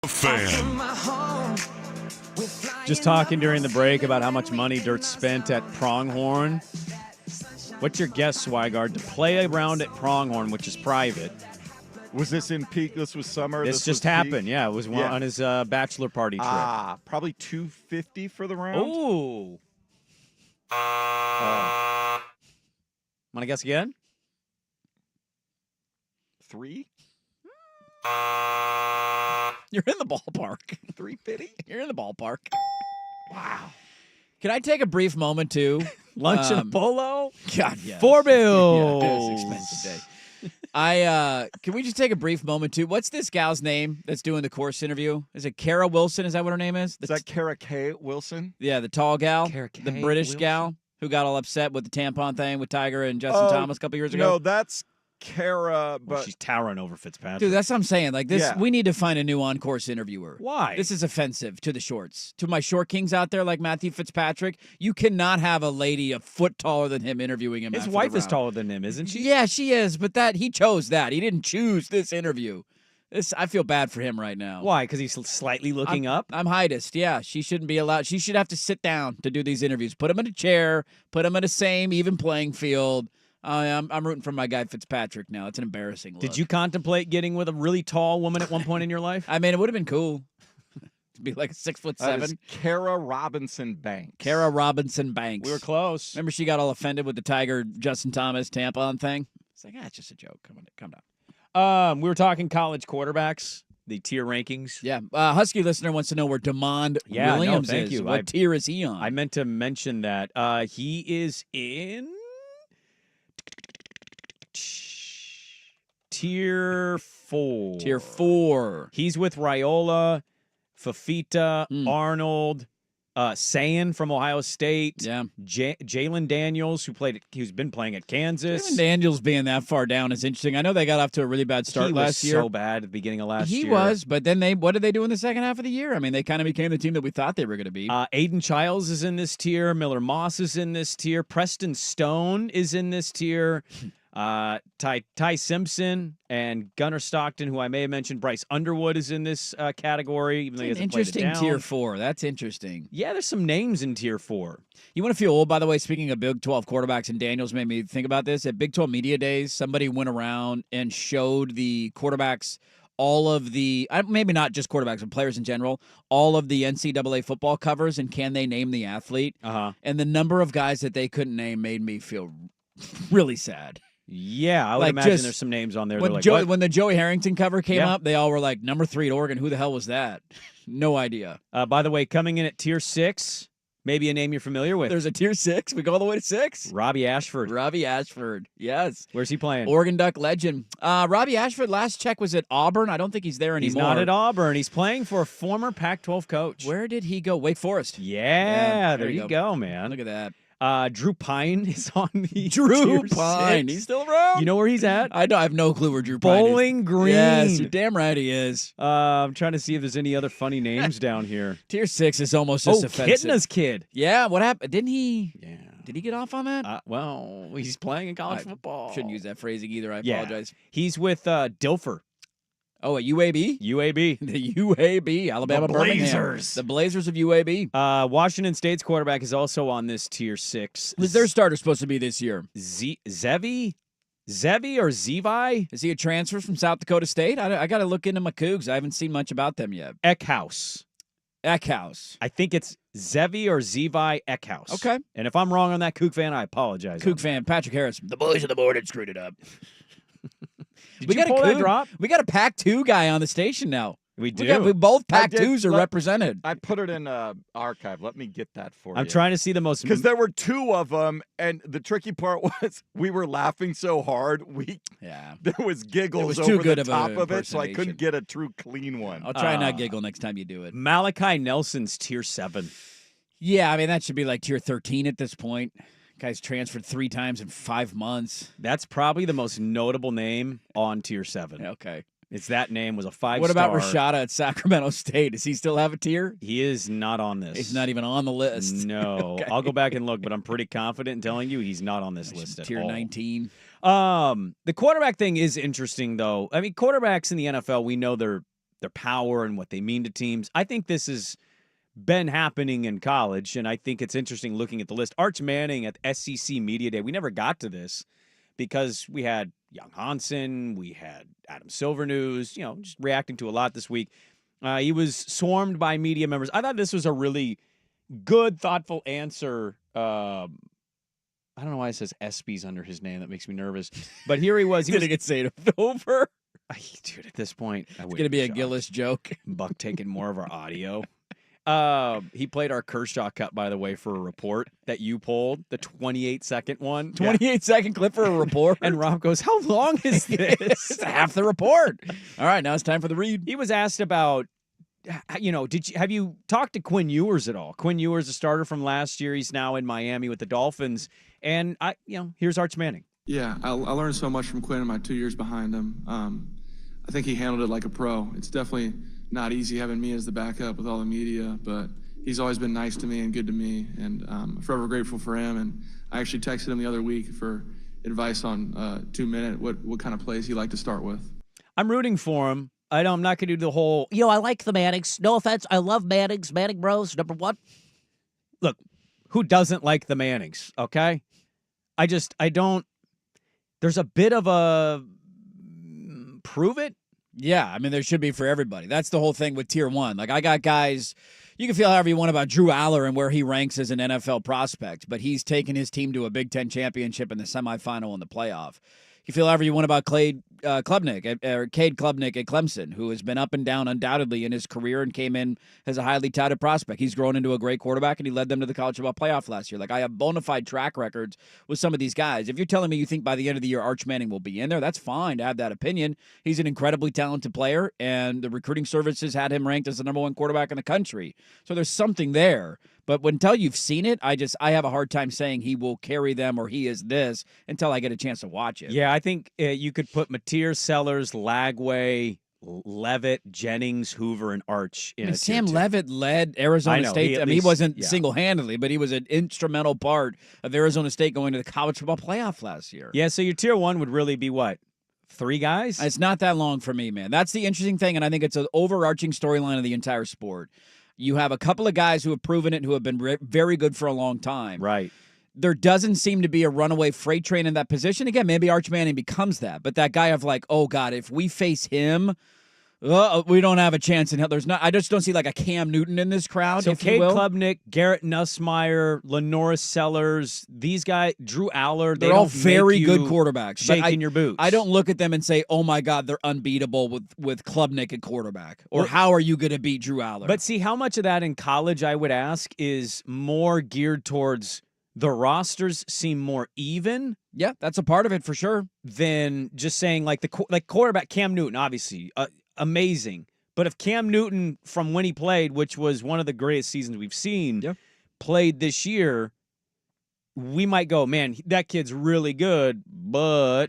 Fan. Just talking during the break about how much money Dirt spent at Pronghorn. What's your guess, Swigard, to play around at Pronghorn, which is private? Was this in peak? This was summer? This just happened. Peak? Yeah, it was on his bachelor party trip. Probably $250 for the round. Ooh. Want to guess again? 3? You're in the ballpark. 350? You're in the ballpark. Wow. Can I take a brief moment, too? Lunch and a polo? God, yes. $4 bills. Yeah, it was an expensive day. Can we just take a brief moment, too? What's this gal's name that's doing the course interview? Is it Kara Wilson? Is that what her name is? Is that Kara K. Wilson? Yeah, the tall gal. Kara K. The British Wilson? gal who got all upset with the tampon thing with Tiger and Justin Thomas a couple years ago. No, that's Kara, but she's towering over Fitzpatrick. Dude, that's what I'm saying. Like this, Yeah. we need to find a new on-course interviewer. Why? This is offensive to the shorts. To my short kings out there like Matthew Fitzpatrick, you cannot have a lady a foot taller than him interviewing him. His after wife the is round. taller than him, isn't she? Yeah, she is, but he chose that. He didn't choose this interview. I feel bad for him right now. Why? Because he's slightly looking up? I'm heightest. Yeah, she shouldn't be allowed. She should have to sit down to do these interviews. Put him in a chair. Put him in the same even playing field. I'm rooting for my guy Fitzpatrick now. It's an embarrassing look. Did you contemplate getting with a really tall woman at one point in your life? I mean, it would have been cool to be like 6'7". That is Kara Robinson Banks. Kara Robinson Banks. We were close. Remember she got all offended with the Tiger Justin Thomas tampon thing? It's like, it's just a joke. Come down. We were talking college quarterbacks, the tier rankings. Yeah. Husky listener wants to know where DeMond Williams thank is. you. What tier is he on? I meant to mention that. He is in Tier 4. Tier 4. He's with Raiola, Fafita, Arnold, Sayan from Ohio State. Yeah. Jalen Daniels, who's been playing at Kansas. Jalen Daniels being that far down is interesting. I know they got off to a really bad start last year. He was so bad at the beginning of last year. He was, but then what did they do in the second half of the year? I mean, they kind of became the team that we thought they were going to be. Aiden Childs is in this tier. Miller Moss is in this tier. Preston Stone is in this tier. Ty Simpson and Gunnar Stockton, who I may have mentioned. Bryce Underwood is in this category, even though he hasn't played it down. Interesting tier 4. That's interesting. Yeah, there's some names in tier 4. You want to feel old, by the way, speaking of Big 12 quarterbacks, and Daniels made me think about this. At Big 12 Media Days, somebody went around and showed the quarterbacks all of the, maybe not just quarterbacks, but players in general, all of the NCAA football covers, and can they name the athlete? And the number of guys that they couldn't name made me feel really sad. Yeah, I would imagine there's some names on there. When, when the Joey Harrington cover came up, they all were like, number 3 at Oregon. Who the hell was that? No idea. By the way, coming in at tier 6, maybe a name you're familiar with. There's a tier 6. We go all the way to 6. Robbie Ashford. Robbie Ashford. Yes. Where's he playing? Oregon Duck legend. Robbie Ashford, last check was at Auburn. I don't think he's there anymore. He's not at Auburn. He's playing for a former Pac-12 coach. Where did he go? Wake Forest. Yeah, there you go, man. Look at that. Drew Pine is on the Drew tier Pine. 6. He's still around. You know where he's at? I have no clue where Drew Pine is. Bowling Green. Yes, you're damn right he is. I'm trying to see if there's any other funny names down here. Tier 6 is almost just offensive. Kitna's kid. Yeah, what happened? Didn't he? Yeah. Did he get off on that? Well, he's playing in college football. Shouldn't use that phrasing either. I apologize. He's with Dilfer. Oh, at UAB? UAB. The UAB, Alabama Blazers. The Blazers of UAB. Washington State's quarterback is also on this tier 6. Who's their starter supposed to be this year? Zevi? Zevi or Zevi? Is he a transfer from South Dakota State? I got to look into my Cougs. I haven't seen much about them yet. Eckhouse. I think it's Zevi or Zevi Eckhouse. Okay. And if I'm wrong on that, Coug fan, I apologize. Coug fan, Patrick Harris. The boys of the board had screwed it up. Did you pull that drop? We got a Pac-2 guy on the station now. We do. We both Pac-2s are represented. I put it in archive. Let me get that for you. I'm trying to see the most. Because there were 2 of them, and the tricky part was we were laughing so hard, there was giggles over the top of it, so I couldn't get a true clean one. I'll try not giggle next time you do it. Malachi Nelson's tier 7. Yeah, I mean, that should be like tier 13 at this point. Guy's transferred 3 times in 5 months. That's probably the most notable name on tier 7. Okay. It's that name was a 5-star. What about Rashada at Sacramento State? Does he still have a tier? He is not on this. He's not even on the list. No. Okay. I'll go back and look, but I'm pretty confident in telling you he's not on this list at tier all. 19. The quarterback thing is interesting, though. I mean, quarterbacks in the NFL, we know they're their power and what they mean to teams. I think this has been happening in college, and I think it's interesting looking at the list. Arch Manning at SEC Media Day, we never got to this because we had Young Hansen, we had Adam Silver News, just reacting to a lot this week. He was swarmed by media members. I thought this was a really good, thoughtful answer. I don't know why it says ESPYs under his name. That makes me nervous. But here he was. He Did it say over? Dude, at this point, it's going to be a Gillis joke. Buck taking more of our audio. He played our Kershaw cut, by the way, for a report that you pulled, the 28-second one. 28-second clip for a report. And Rob goes, how long is this? It's half the report. All right, now it's time for the read. He was asked about, have you talked to Quinn Ewers at all? Quinn Ewers, a starter from last year. He's now in Miami with the Dolphins. And, here's Arch Manning. Yeah, I learned so much from Quinn in my 2 years behind him. I think he handled it like a pro. It's definitely not easy having me as the backup with all the media, but he's always been nice to me and good to me, and I'm forever grateful for him. And I actually texted him the other week for advice on 2 minute, what kind of plays he liked to start with. I'm rooting for him. I'm not going to do the whole, I like the Mannings. No offense. I love Mannings. Manning Bros, number one. Look, who doesn't like the Mannings, okay? I don't. There's a bit of a prove it. Yeah, I mean, there should be for everybody. That's the whole thing with Tier 1. Like, I got guys, you can feel however you want about Drew Aller and where he ranks as an NFL prospect, but he's taken his team to a Big Ten championship in the semifinal and the playoff. You feel however you want about Cade Klubnik at Clemson, who has been up and down undoubtedly in his career and came in as a highly touted prospect. He's grown into a great quarterback, and he led them to the college football playoff last year. Like, I have bona fide track records with some of these guys. If you're telling me you think by the end of the year Arch Manning will be in there, that's fine to have that opinion. He's an incredibly talented player, and the recruiting services had him ranked as the number one quarterback in the country. So there's something there. But until you've seen it, I have a hard time saying he will carry them or he is this until I get a chance to watch it. Yeah, I think you could put Mateer, Sellers, Lagway, Levitt, Jennings, Hoover, and Arch in Sam Levitt led Arizona State. He wasn't single-handedly, but he was an instrumental part of Arizona State going to the college football playoff last year. Yeah, so your Tier 1 would really be what? 3 guys? It's not that long for me, man. That's the interesting thing, and I think it's an overarching storyline of the entire sport. You have a couple of guys who have proven it, who have been very good for a long time. Right. There doesn't seem to be a runaway freight train in that position. Again, maybe Arch Manning becomes that, but that guy of like, oh God, if we face him, we don't have a chance in hell. I just don't see like a Cam Newton in this crowd. So Cade Klubnik, Garrett Nussmeier, Lenoris Sellers, these guys, Drew Aller, they're all very good quarterbacks. Shaking your boots. I don't look at them and say, oh my God, they're unbeatable with Klubnik at quarterback. Or how are you going to beat Drew Aller? But see, how much of that in college, I would ask, is more geared towards the rosters seem more even. Yeah, that's a part of it for sure. Than just saying like quarterback Cam Newton, obviously. Amazing. But if Cam Newton, from when he played, which was one of the greatest seasons we've seen, played this year, we might go, man, that kid's really good, but...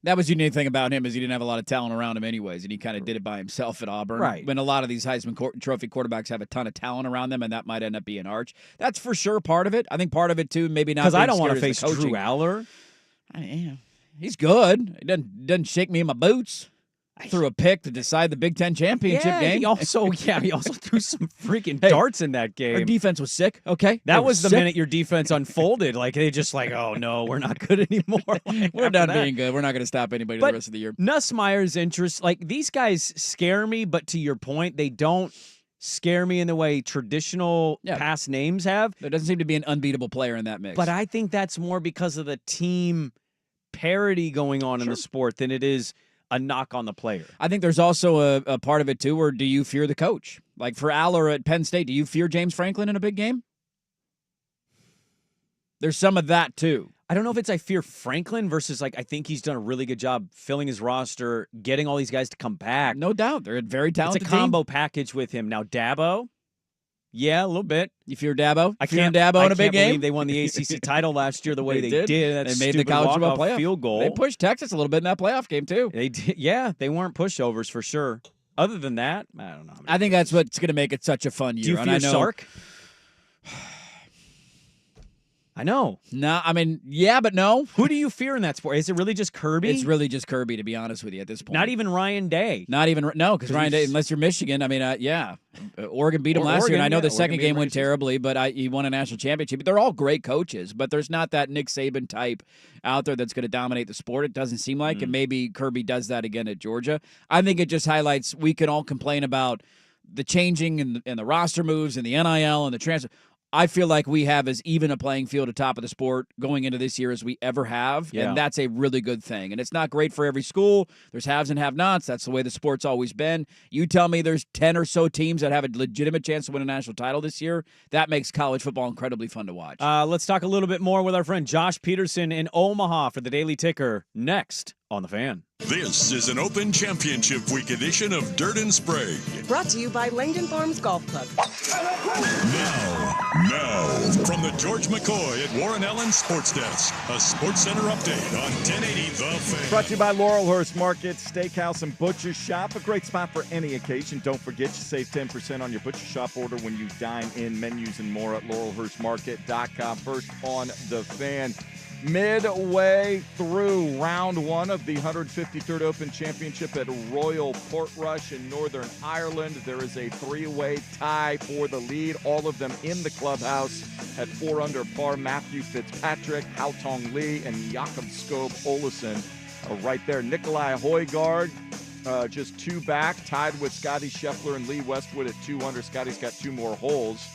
That was the unique thing about him is he didn't have a lot of talent around him anyways, and he kind of did it by himself at Auburn. Right. When a lot of these Heisman Trophy quarterbacks have a ton of talent around them, and that might end up being Arch. That's for sure part of it. I think part of it, too, maybe not because I don't want to face Drew Aller. He's good. He doesn't shake me in my boots. I threw a pick to decide the Big Ten championship game. He also threw some freaking darts in that game. Our defense was sick. Okay, that was the minute your defense unfolded. Like they just like, oh no, we're not good anymore. Like, we're done being good. We're not going to stop anybody the rest of the year. Nussmeier's interest, like these guys scare me, but to your point, they don't scare me in the way traditional past names have. There doesn't seem to be an unbeatable player in that mix. But I think that's more because of the team parity going on in the sport than it is a knock on the player. I think there's also a part of it, too, where do you fear the coach? Like for Aller at Penn State, do you fear James Franklin in a big game? There's some of that, too. I don't know if it's I fear Franklin versus, like, I think he's done a really good job filling his roster, getting all these guys to come back. No doubt. They're a very talented It's a combo package with him. Now, Dabo, yeah, a little bit. You fear Dabo? I can't Dabo in a big game? I can't believe they won the ACC title last year the way they did. They made the college football playoff field goal. They pushed Texas a little bit in that playoff game, too. They did. Yeah, they weren't pushovers for sure. Other than that, I don't know. I think that's what's going to make it such a fun year. Do you fear Sark? I know. No, I mean, yeah, but no. Who do you fear in that sport? Is it really just Kirby? It's really just Kirby, to be honest with you, at this point. Not even Ryan Day. Not even because Ryan Day, unless you're Michigan. I mean, Oregon beat him last year, and I know the second game went terribly, but he won a national championship. They're all great coaches, but there's not that Nick Saban type out there that's going to dominate the sport. It doesn't seem like, and maybe Kirby does that again at Georgia. I think it just highlights we can all complain about the changing and the roster moves and the NIL and the transfer. I feel like we have as even a playing field atop of the sport going into this year as we ever have, and that's a really good thing. And it's not great for every school. There's haves and have-nots. That's the way the sport's always been. You tell me there's 10 or so teams that have a legitimate chance to win a national title this year. That makes college football incredibly fun to watch. Let's talk a little bit more with our friend Josh Peterson in Omaha for the Daily Ticker next on The Fan. This is an Open Championship Week edition of Dirt and Sprague. Brought to you by Langdon Farms Golf Club. Now, from the George McCoy at Warren Allen Sports Desk, a Sports Center update on 1080 The Fan. Brought to you by Laurelhurst Market, Steakhouse, and Butcher Shop. A great spot for any occasion. Don't forget, you save 10% on your Butcher Shop order when you dine in. Menus and more at laurelhurstmarket.com. First on The Fan. Midway through round one of the 153rd Open Championship at Royal Portrush in Northern Ireland, there is a three-way tie for the lead. All of them in the clubhouse at 4 under par. Matthew Fitzpatrick, Haotong Lee, and Jakob Skov Olesen right there. Nikolai Højgaard just 2 back, tied with Scotty Scheffler and Lee Westwood at 2 under. Scotty's got 2 more holes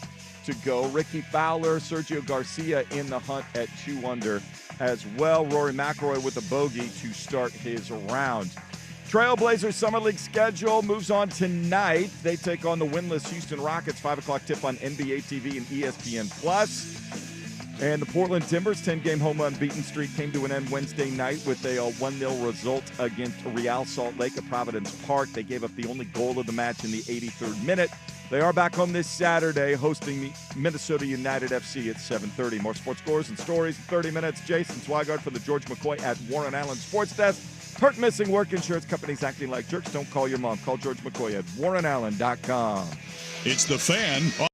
to go. Ricky Fowler, Sergio Garcia in the hunt at 2 under as well. Rory McIlroy with a bogey to start his round. Trailblazers Summer League schedule moves on tonight. They take on the winless Houston Rockets. 5 o'clock tip on NBA TV and ESPN+. And the Portland Timbers 10-game home unbeaten streak came to an end Wednesday night with a 1-0 result against Real Salt Lake at Providence Park. They gave up the only goal of the match in the 83rd minute. They are back home this Saturday hosting the Minnesota United FC at 7:30. More sports scores and stories in 30 minutes. Jason Swigard from the George McCoy at Warren Allen Sports Desk. Hurt, missing work, insurance companies acting like jerks. Don't call your mom. Call George McCoy at warrenallen.com. It's The Fan.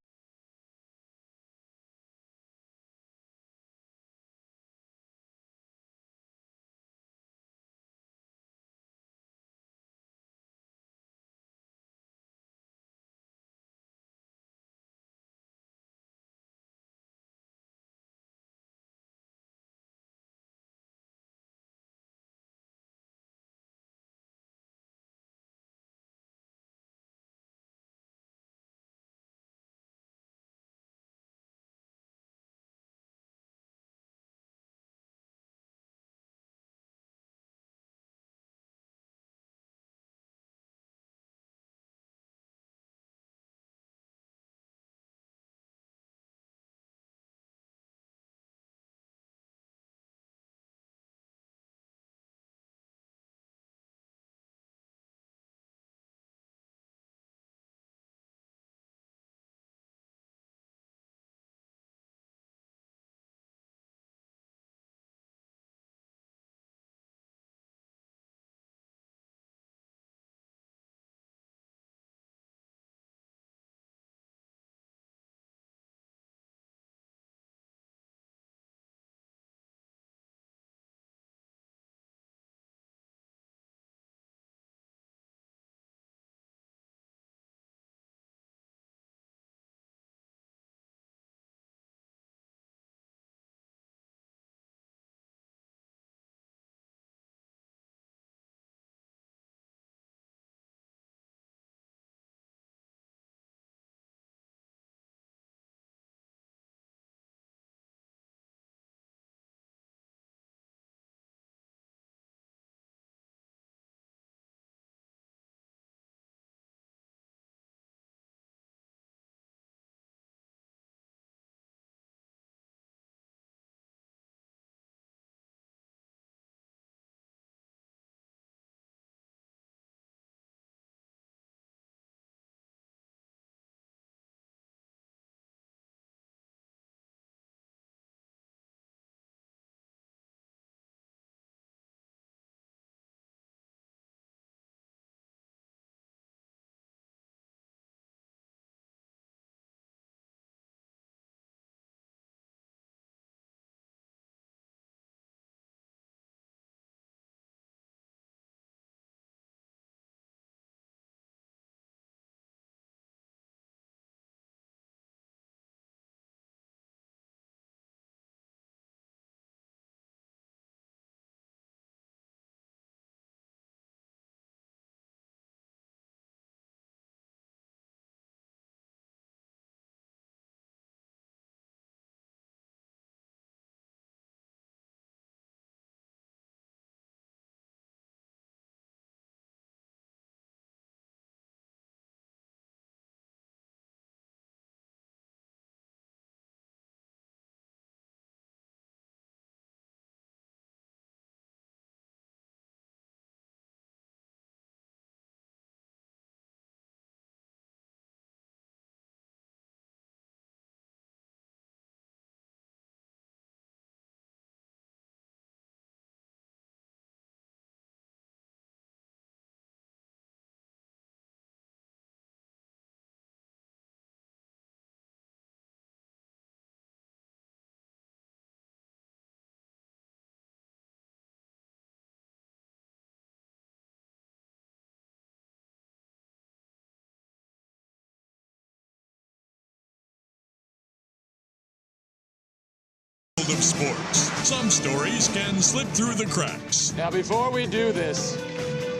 world of sports, some stories can slip through the cracks. Now, before we do this,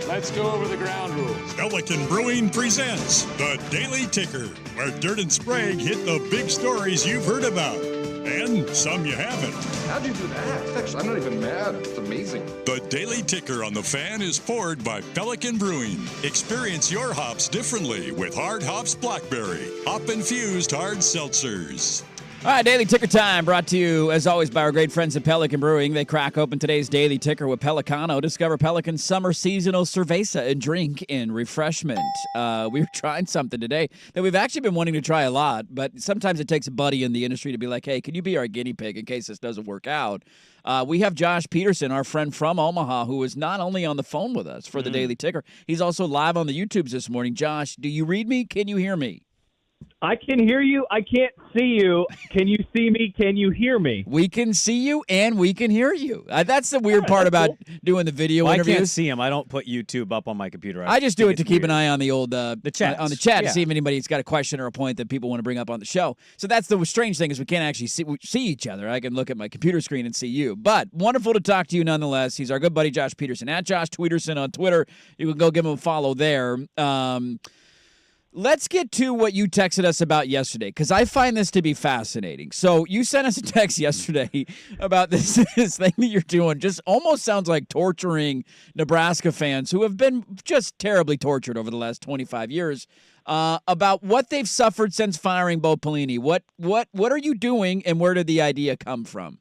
let's go over the ground rules. Pelican Brewing presents The Daily Ticker, where Dirt and Sprague hit the big stories you've heard about, and some you haven't. How'd you do that? Actually, I'm not even mad. It's amazing. The Daily Ticker on The Fan is poured by Pelican Brewing. Experience your hops differently with Hard Hops Blackberry, hop-infused hard seltzers. All right, Daily Ticker time, brought to you, as always, by our great friends at Pelican Brewing. They crack open today's Daily Ticker with Pelicano. Discover Pelican's summer seasonal cerveza and drink in refreshment. We were trying something today that we've actually been wanting to try a lot, but sometimes it takes a buddy in the industry to be like, hey, can you be our guinea pig in case this doesn't work out? We have Josh Peterson, our friend from Omaha, who is not only on the phone with us for the Daily Ticker, he's also live on the YouTubes this morning. Josh, do you read me? Can you hear me? I can hear you. I can't see you. Can you see me? Can you hear me? We can see you and we can hear you. That's the weird part about doing the video interviews. I can't see him. I don't put YouTube up on my computer. I just do it to keep an eye on the old the chat on the chat to see if anybody's got a question or a point that people want to bring up on the show. So that's the strange thing is we can't actually see each other. I can look at my computer screen and see you. But wonderful to talk to you nonetheless. He's our good buddy Josh Peterson at Josh Tweederson on Twitter. You can go give him a follow there. Let's get to what you texted us about yesterday, because I find this to be fascinating. So you sent us a text yesterday about this thing that you're doing. Just almost sounds like torturing Nebraska fans who have been just terribly tortured over the last 25 years about what they've suffered since firing Bo Pelini. What are you doing, and where did the idea come from?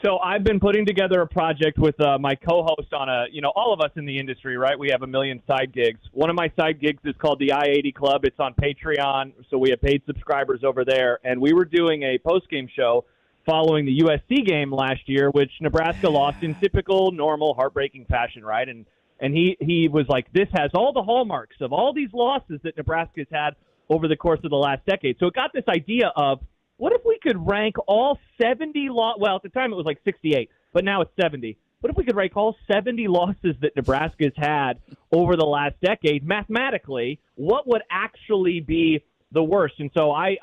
So I've been putting together a project with my co-host on all of us in the industry, right? We have a million side gigs. One of my side gigs is called the I-80 Club. It's on Patreon, so we have paid subscribers over there. And we were doing a post-game show following the USC game last year, which Nebraska lost in typical, normal, heartbreaking fashion, right? And he was like, this has all the hallmarks of all these losses that Nebraska's had over the course of the last decade. So it got this idea of, what if we could rank all 70 well, at the time it was like 68, but now it's 70. What if we could rank all 70 losses that Nebraska's had over the last decade mathematically? What would actually be the worst? And so I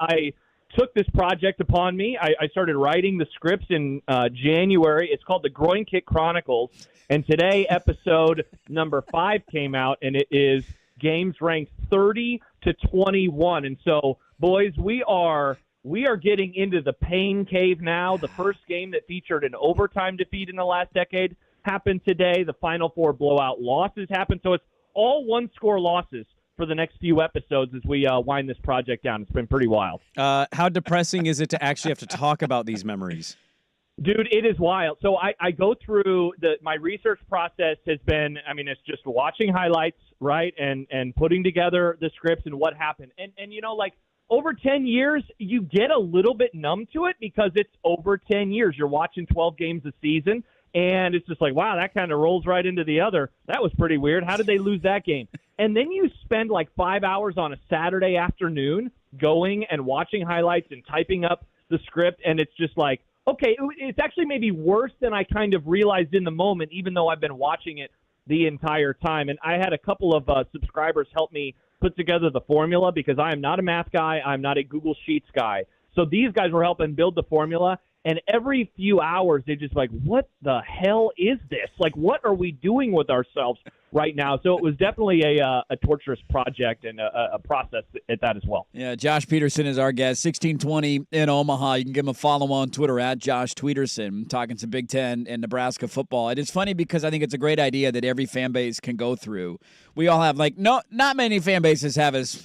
took this project upon me. I started writing the scripts in January. It's called the Groin Kick Chronicles. And today, episode number 5 came out, and it is games ranked 30 to 21. And so, boys, we are getting into the pain cave now. The first game that featured an overtime defeat in the last decade happened today. The Final Four blowout losses happened. So it's all one-score losses for the next few episodes as we wind this project down. It's been pretty wild. How depressing is it to actually have to talk about these memories? Dude, it is wild. So I go through my research process has been, it's just watching highlights, right, and putting together the scripts and what happened. And over 10 years, you get a little bit numb to it because it's over 10 years. You're watching 12 games a season, and it's just like, wow, that kind of rolls right into the other. That was pretty weird. How did they lose that game? And then you spend like 5 hours on a Saturday afternoon going and watching highlights and typing up the script, and it's just like, okay, it's actually maybe worse than I kind of realized in the moment, even though I've been watching it the entire time. And I had a couple of subscribers help me put together the formula because I am not a math guy. I'm not a Google Sheets guy. So these guys were helping build the formula. And every few hours, they just like, what the hell is this? Like, what are we doing with ourselves right now? So it was definitely a torturous project and a process at that as well. Yeah, Josh Peterson is our guest, 1620 in Omaha. You can give him a follow on Twitter at Josh Tweederson, talking some Big Ten and Nebraska football. It is funny because I think it's a great idea that every fan base can go through. We all have, not many fan bases have as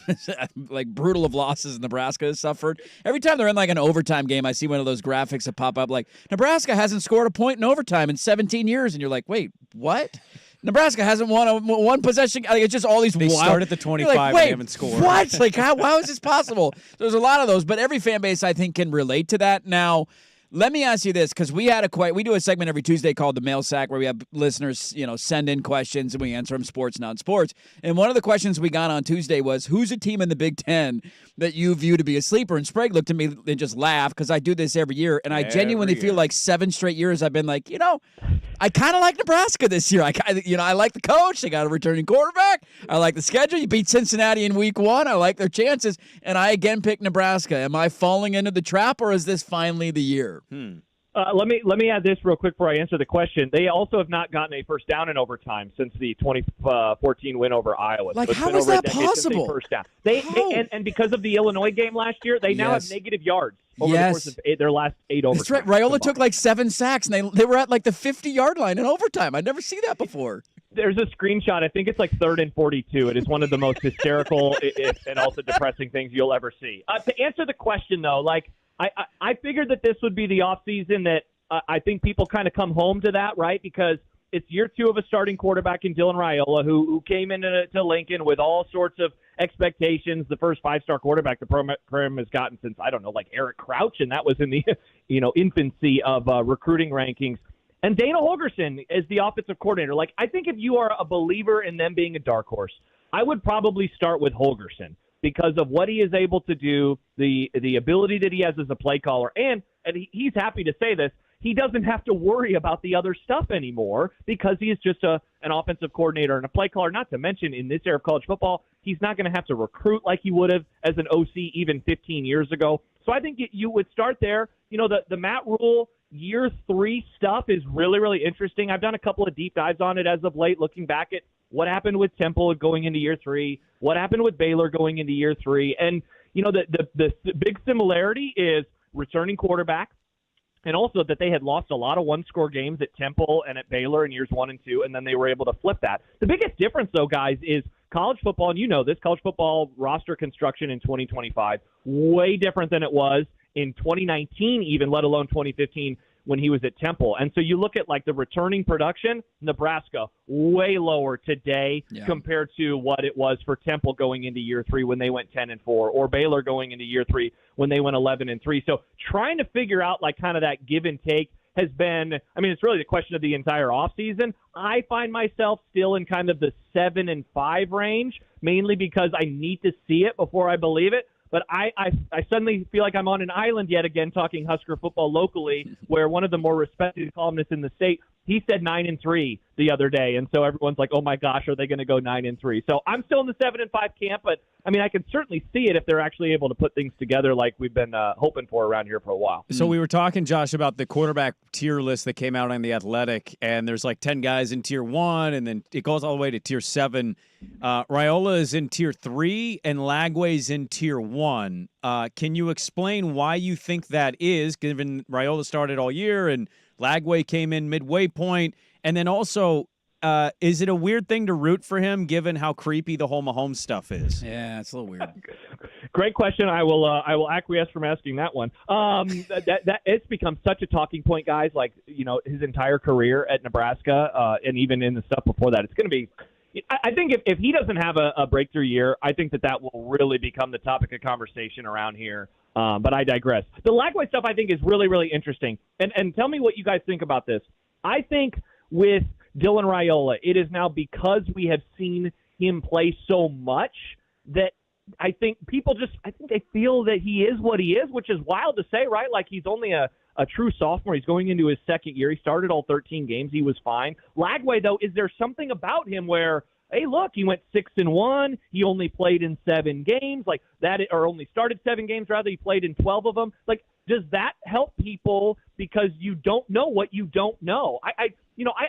brutal of losses Nebraska has suffered. Every time they're in an overtime game, I see one of those graphics that pop up like, Nebraska hasn't scored a point in overtime in 17 years. And you're like, wait, what? Nebraska hasn't won one possession. It's just all these They wild. start at the 25 and they haven't scored. What? How is this possible? There's a lot of those, but every fan base, I think, can relate to that. Now, let me ask you this, because we do a segment every Tuesday called the Mail Sack where we have listeners, send in questions and we answer them sports, non-sports. And one of the questions we got on Tuesday was, who's a team in the Big Ten that you view to be a sleeper? And Sprague looked at me and just laughed because I do this every year. And I genuinely feel like 7 straight years I've been like, I kind of like Nebraska this year. I like the coach. They got a returning quarterback. I like the schedule. You beat Cincinnati in week 1. I like their chances. And I again pick Nebraska. Am I falling into the trap, or is this finally the year? Let me add this real quick before I answer the question. They also have not gotten a first down in overtime since the 2014 win over Iowa. Like, so it's how been is over a that decade since possible? First down. And because of the Illinois game last year, they now have negative yards over the course of their last 8 overtimes. That's right. Raiola took like 7 sacks, and they were at like the 50-yard line in overtime. I'd never seen that before. There's a screenshot. I think it's like 3rd and 42. It is one of the most hysterical and also depressing things you'll ever see. To answer the question, though, like I figured that this would be the offseason that I think people kind of come home to that, right? Because it's year 2 of a starting quarterback in Dylan Raiola, who came into Lincoln with all sorts of expectations. The first 5-star quarterback the program has gotten since, I don't know, like Eric Crouch, and that was in the infancy of recruiting rankings. And Dana Holgorsen is the offensive coordinator. Like, I think if you are a believer in them being a dark horse, I would probably start with Holgorsen because of what he is able to do, the ability that he has as a play caller, and he's happy to say this, he doesn't have to worry about the other stuff anymore because he is just an offensive coordinator and a play caller. Not to mention, in this era of college football, he's not going to have to recruit like he would have as an OC even 15 years ago. So I think you would start there. The Matt Rule year 3 stuff is really, really interesting. I've done a couple of deep dives on it as of late, looking back at what happened with Temple going into year 3, what happened with Baylor going into year 3. And, the big similarity is returning quarterback, and also that they had lost a lot of one-score games at Temple and at Baylor in years 1 and 2, and then they were able to flip that. The biggest difference, though, guys, is college football, and this college football roster construction in 2025, way different than it was in 2019 even, let alone 2015 when he was at Temple. And so you look at, like, the returning production, Nebraska, way lower today compared to what it was for Temple going into year 3 when they went 10-4, or Baylor going into year 3 when they went 11-3. So trying to figure out, like, kind of that give and take has been, it's really the question of the entire offseason. I find myself still in kind of the 7-5 range, mainly because I need to see it before I believe it. But I suddenly feel like I'm on an island yet again talking Husker football locally, where one of the more respected columnists in the state, he said 9-3 the other day. And so everyone's like, oh, my gosh, are they going to go 9-3? So I'm still in the 7-5 camp, but, I can certainly see it if they're actually able to put things together like we've been hoping for around here for a while. So we were talking, Josh, about the quarterback tier list that came out on The Athletic, and there's like 10 guys in tier 1, and then it goes all the way to tier 7. Raiola is in tier 3, and Lagway's in tier 1. Can you explain why you think that is, given Raiola started all year and Lagway came in midway point? And then also, is it a weird thing to root for him given how creepy the whole Mahomes stuff is? Yeah, it's a little weird. Great question. I will acquiesce from asking that one. That it's become such a talking point, guys. Like, his entire career at Nebraska, and even in the stuff before that, it's going to be. I think if he doesn't have a breakthrough year, I think that will really become the topic of conversation around here. But I digress. The Lagway stuff I think is really, really interesting. And tell me what you guys think about this. I think with Dylan Raiola, it is now because we have seen him play so much that I think they feel that he is what he is, which is wild to say, right? Like, he's only a true sophomore. He's going into his 2nd year. He started all 13 games. He was fine. Lagway, though, is there something about him where, hey, look, he went 6-1. He only played in 7 games, like that, or only started 7 games, rather. He played in 12 of them. Like, does that help people because you don't know what you don't know? I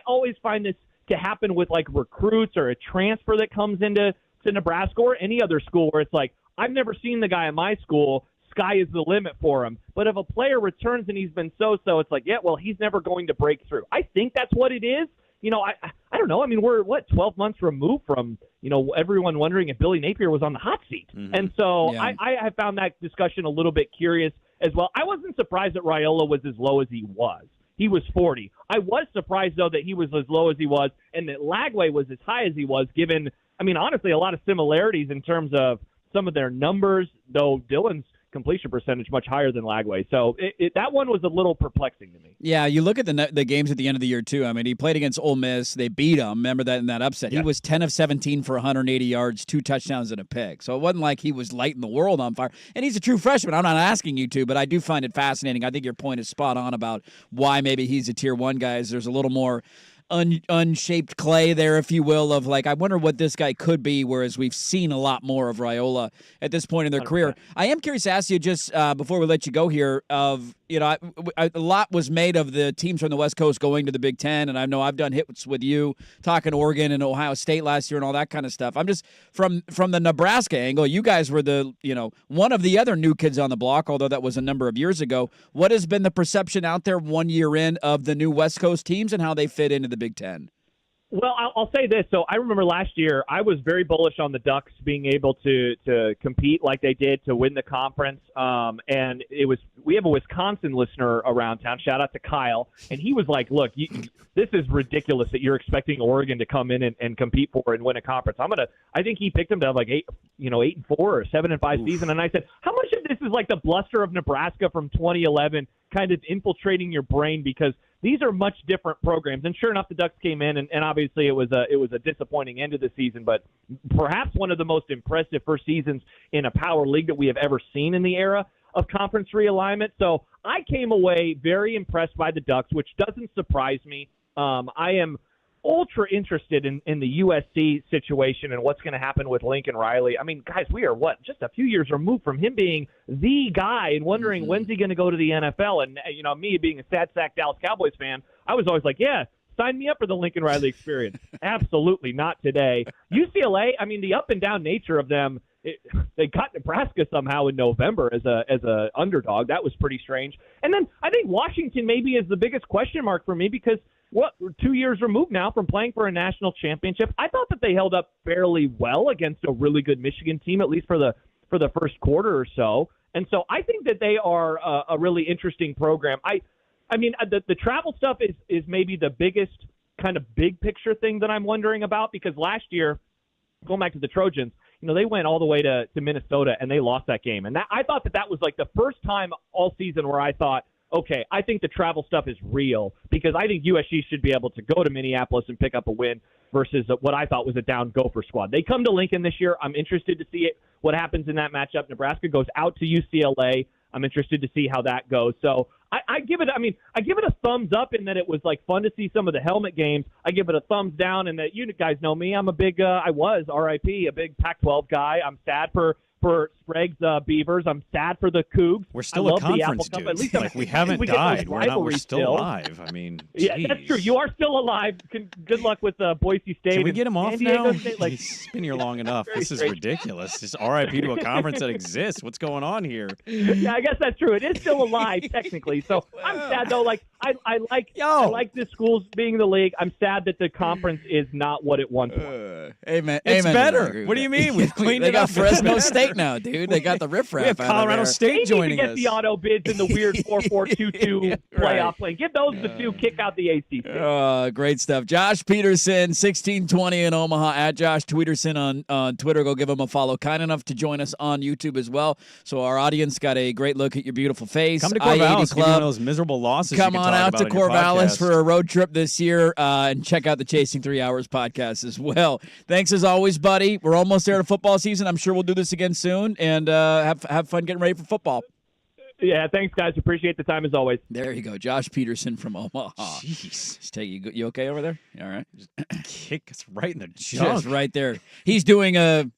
always find this to happen with, like, recruits or a transfer that comes into Nebraska or any other school where it's like, I've never seen the guy at my school. Sky is the limit for him. But if a player returns and he's been so-so, it's like, yeah, well, he's never going to break through. I think that's what it is. I don't know. We're, 12 months removed from, everyone wondering if Billy Napier was on the hot seat. Mm-hmm. And so yeah. I have found that discussion a little bit curious as well. I wasn't surprised that Raiola was as low as he was. He was 40. I was surprised, though, that he was as low as he was and that Lagway was as high as he was, given, honestly, a lot of similarities in terms of some of their numbers, though Dylan's completion percentage much higher than Lagway. So that one was a little perplexing to me. Yeah, you look at the games at the end of the year, too. He played against Ole Miss. They beat him. Remember that in that upset? Yeah. He was 10 of 17 for 180 yards, 2 touchdowns and a pick. So it wasn't like he was lighting the world on fire. And he's a true freshman. I'm not asking you to, but I do find it fascinating. I think your point is spot on about why maybe he's a tier 1 guy. There's a little more unshaped clay there, if you will, of like, I wonder what this guy could be, whereas we've seen a lot more of Raiola at this point in their 100%. Career. I am curious to ask you just before we let you go here of a lot was made of the teams from the West Coast going to the Big Ten, and I know I've done hits with you talking Oregon and Ohio State last year and all that kind of stuff. I'm just from the Nebraska angle. You guys were one of the other new kids on the block, although that was a number of years ago. What has been the perception out there 1 year in of the new West Coast teams and how they fit into the Big Ten? Well, I'll say this. So I remember last year I was very bullish on the Ducks being able to compete like they did to win the conference. And we have a Wisconsin listener around town. Shout out to Kyle. And he was like, look, this is ridiculous that you're expecting Oregon to come in and compete for and win a conference. I think he picked them to have like 8-4 or 7-5 season. And I said, how much of this is like the bluster of Nebraska from 2011 kind of infiltrating your brain? Because these are much different programs. And sure enough, the Ducks came in, and obviously it was a disappointing end of the season, but perhaps one of the most impressive first seasons in a power league that we have ever seen in the era of conference realignment. So I came away very impressed by the Ducks, which doesn't surprise me. I am ultra interested in the USC situation and what's going to happen with Lincoln Riley. I mean, guys, we are just a few years removed from him being the guy and wondering when's he going to go to the NFL. And, me being a sad sack Dallas Cowboys fan, I was always like, yeah, sign me up for the Lincoln Riley experience. Absolutely not today. UCLA, I mean, the up and down nature of them, they got Nebraska somehow in November as a underdog. That was pretty strange. And then I think Washington maybe is the biggest question mark for me because we're 2 years removed now from playing for a national championship. I thought that they held up fairly well against a really good Michigan team, at least for the first quarter or so. And so I think that they are a really interesting program. I mean, the travel stuff is maybe the biggest kind of big picture thing that I'm wondering about, because last year, going back to the Trojans, they went all the way to Minnesota and they lost that game. And I thought that was like the first time all season where I thought, okay, I think the travel stuff is real, because I think USC should be able to go to Minneapolis and pick up a win versus what I thought was a down Gopher squad. They come to Lincoln this year. I'm interested to see what happens in that matchup. Nebraska goes out to UCLA. I'm interested to see how that goes. So I give it a thumbs up in that it was like fun to see some of the helmet games. I give it a thumbs down in that you guys know me. I'm a big, I was RIP, a big Pac-12 guy. I'm sad for Sprague's Beavers. I'm sad for the Cougs. We're still a conference, dude. At least we haven't died. We're still alive. I mean, yeah, that's true. You are still alive. Good luck with Boise State. Can we get him off now? State, He's been here long enough. This is ridiculous. Just RIP to a conference that exists. What's going on here? Yeah, I guess that's true. It is still alive technically. So I'm sad though. Like I like the schools being in the league. I'm sad that the conference is not what it once was. Amen. It's Amen. better. What do you mean? We've cleaned it up. They got Fresno State now, dude. They got the riffraff. We have Colorado State joining us. Get the auto bids in the weird 4-4-2-2 playoff play. Give those the two. Kick out the ACC. Great stuff. Josh Peterson, 1620 in Omaha, at Josh Tweederson on Twitter. Go give him a follow. Kind enough to join us on YouTube as well. So our audience got a great look at your beautiful face. Come to Corvallis. Give you one of those miserable losses. Come on out to Corvallis for a road trip this year and check out the Chasing 3 Hours podcast as well. Thanks as always, buddy. We're almost there to football season. I'm sure we'll do this again soon and have fun getting ready for football. Yeah, thanks, guys. Appreciate the time as always. There you go. Josh Peterson from Omaha. Jeez. You okay over there? You all right? Kick us right in the junk. Just right there. He's doing a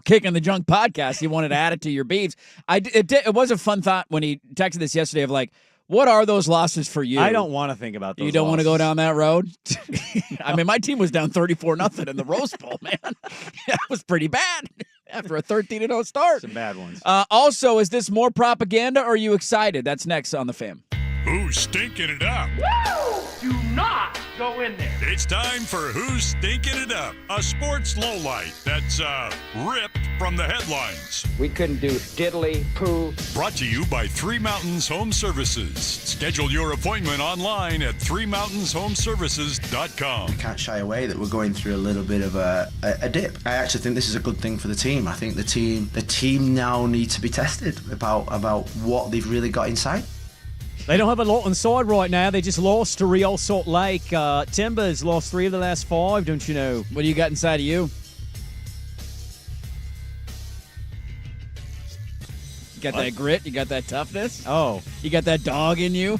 Kick in the Junk podcast. He wanted to add it to your beefs. It was a fun thought when he texted this yesterday of like, what are those losses for you? I don't want to think about those. You don't want to go down that road? I mean, my team was down 34-0 in the Rose Bowl, man. That was pretty bad after a 13-0 start. Some bad ones. Also, is this more propaganda or are you excited? That's next on The Fam. Who's stinking it up? Woo! Do not go in there. It's time for Who's Stinking It Up, a sports lowlight that's ripped from the headlines. We couldn't do diddly poo. Brought to you by Three Mountains Home Services. Schedule your appointment online at threemountainshomservices.com. We can't shy away that we're going through a little bit of a dip. I actually think this is a good thing for the team. I think the team now need to be tested about what they've really got inside. They don't have a lot inside right now. They just lost to Real Salt Lake. Timbers lost 3 of the last 5, don't you know? What do you got inside of you? You got that grit? You got that toughness? Oh. You got that dog in you?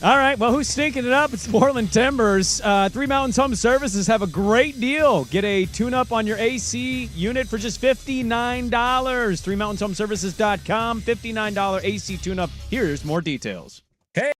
All right, well, who's stinking it up? It's the Portland Timbers. Three Mountains Home Services have a great deal. Get a tune-up on your AC unit for just $59. 3mountainshomeservices.com, $59 AC tune-up. Here's more details. Hey.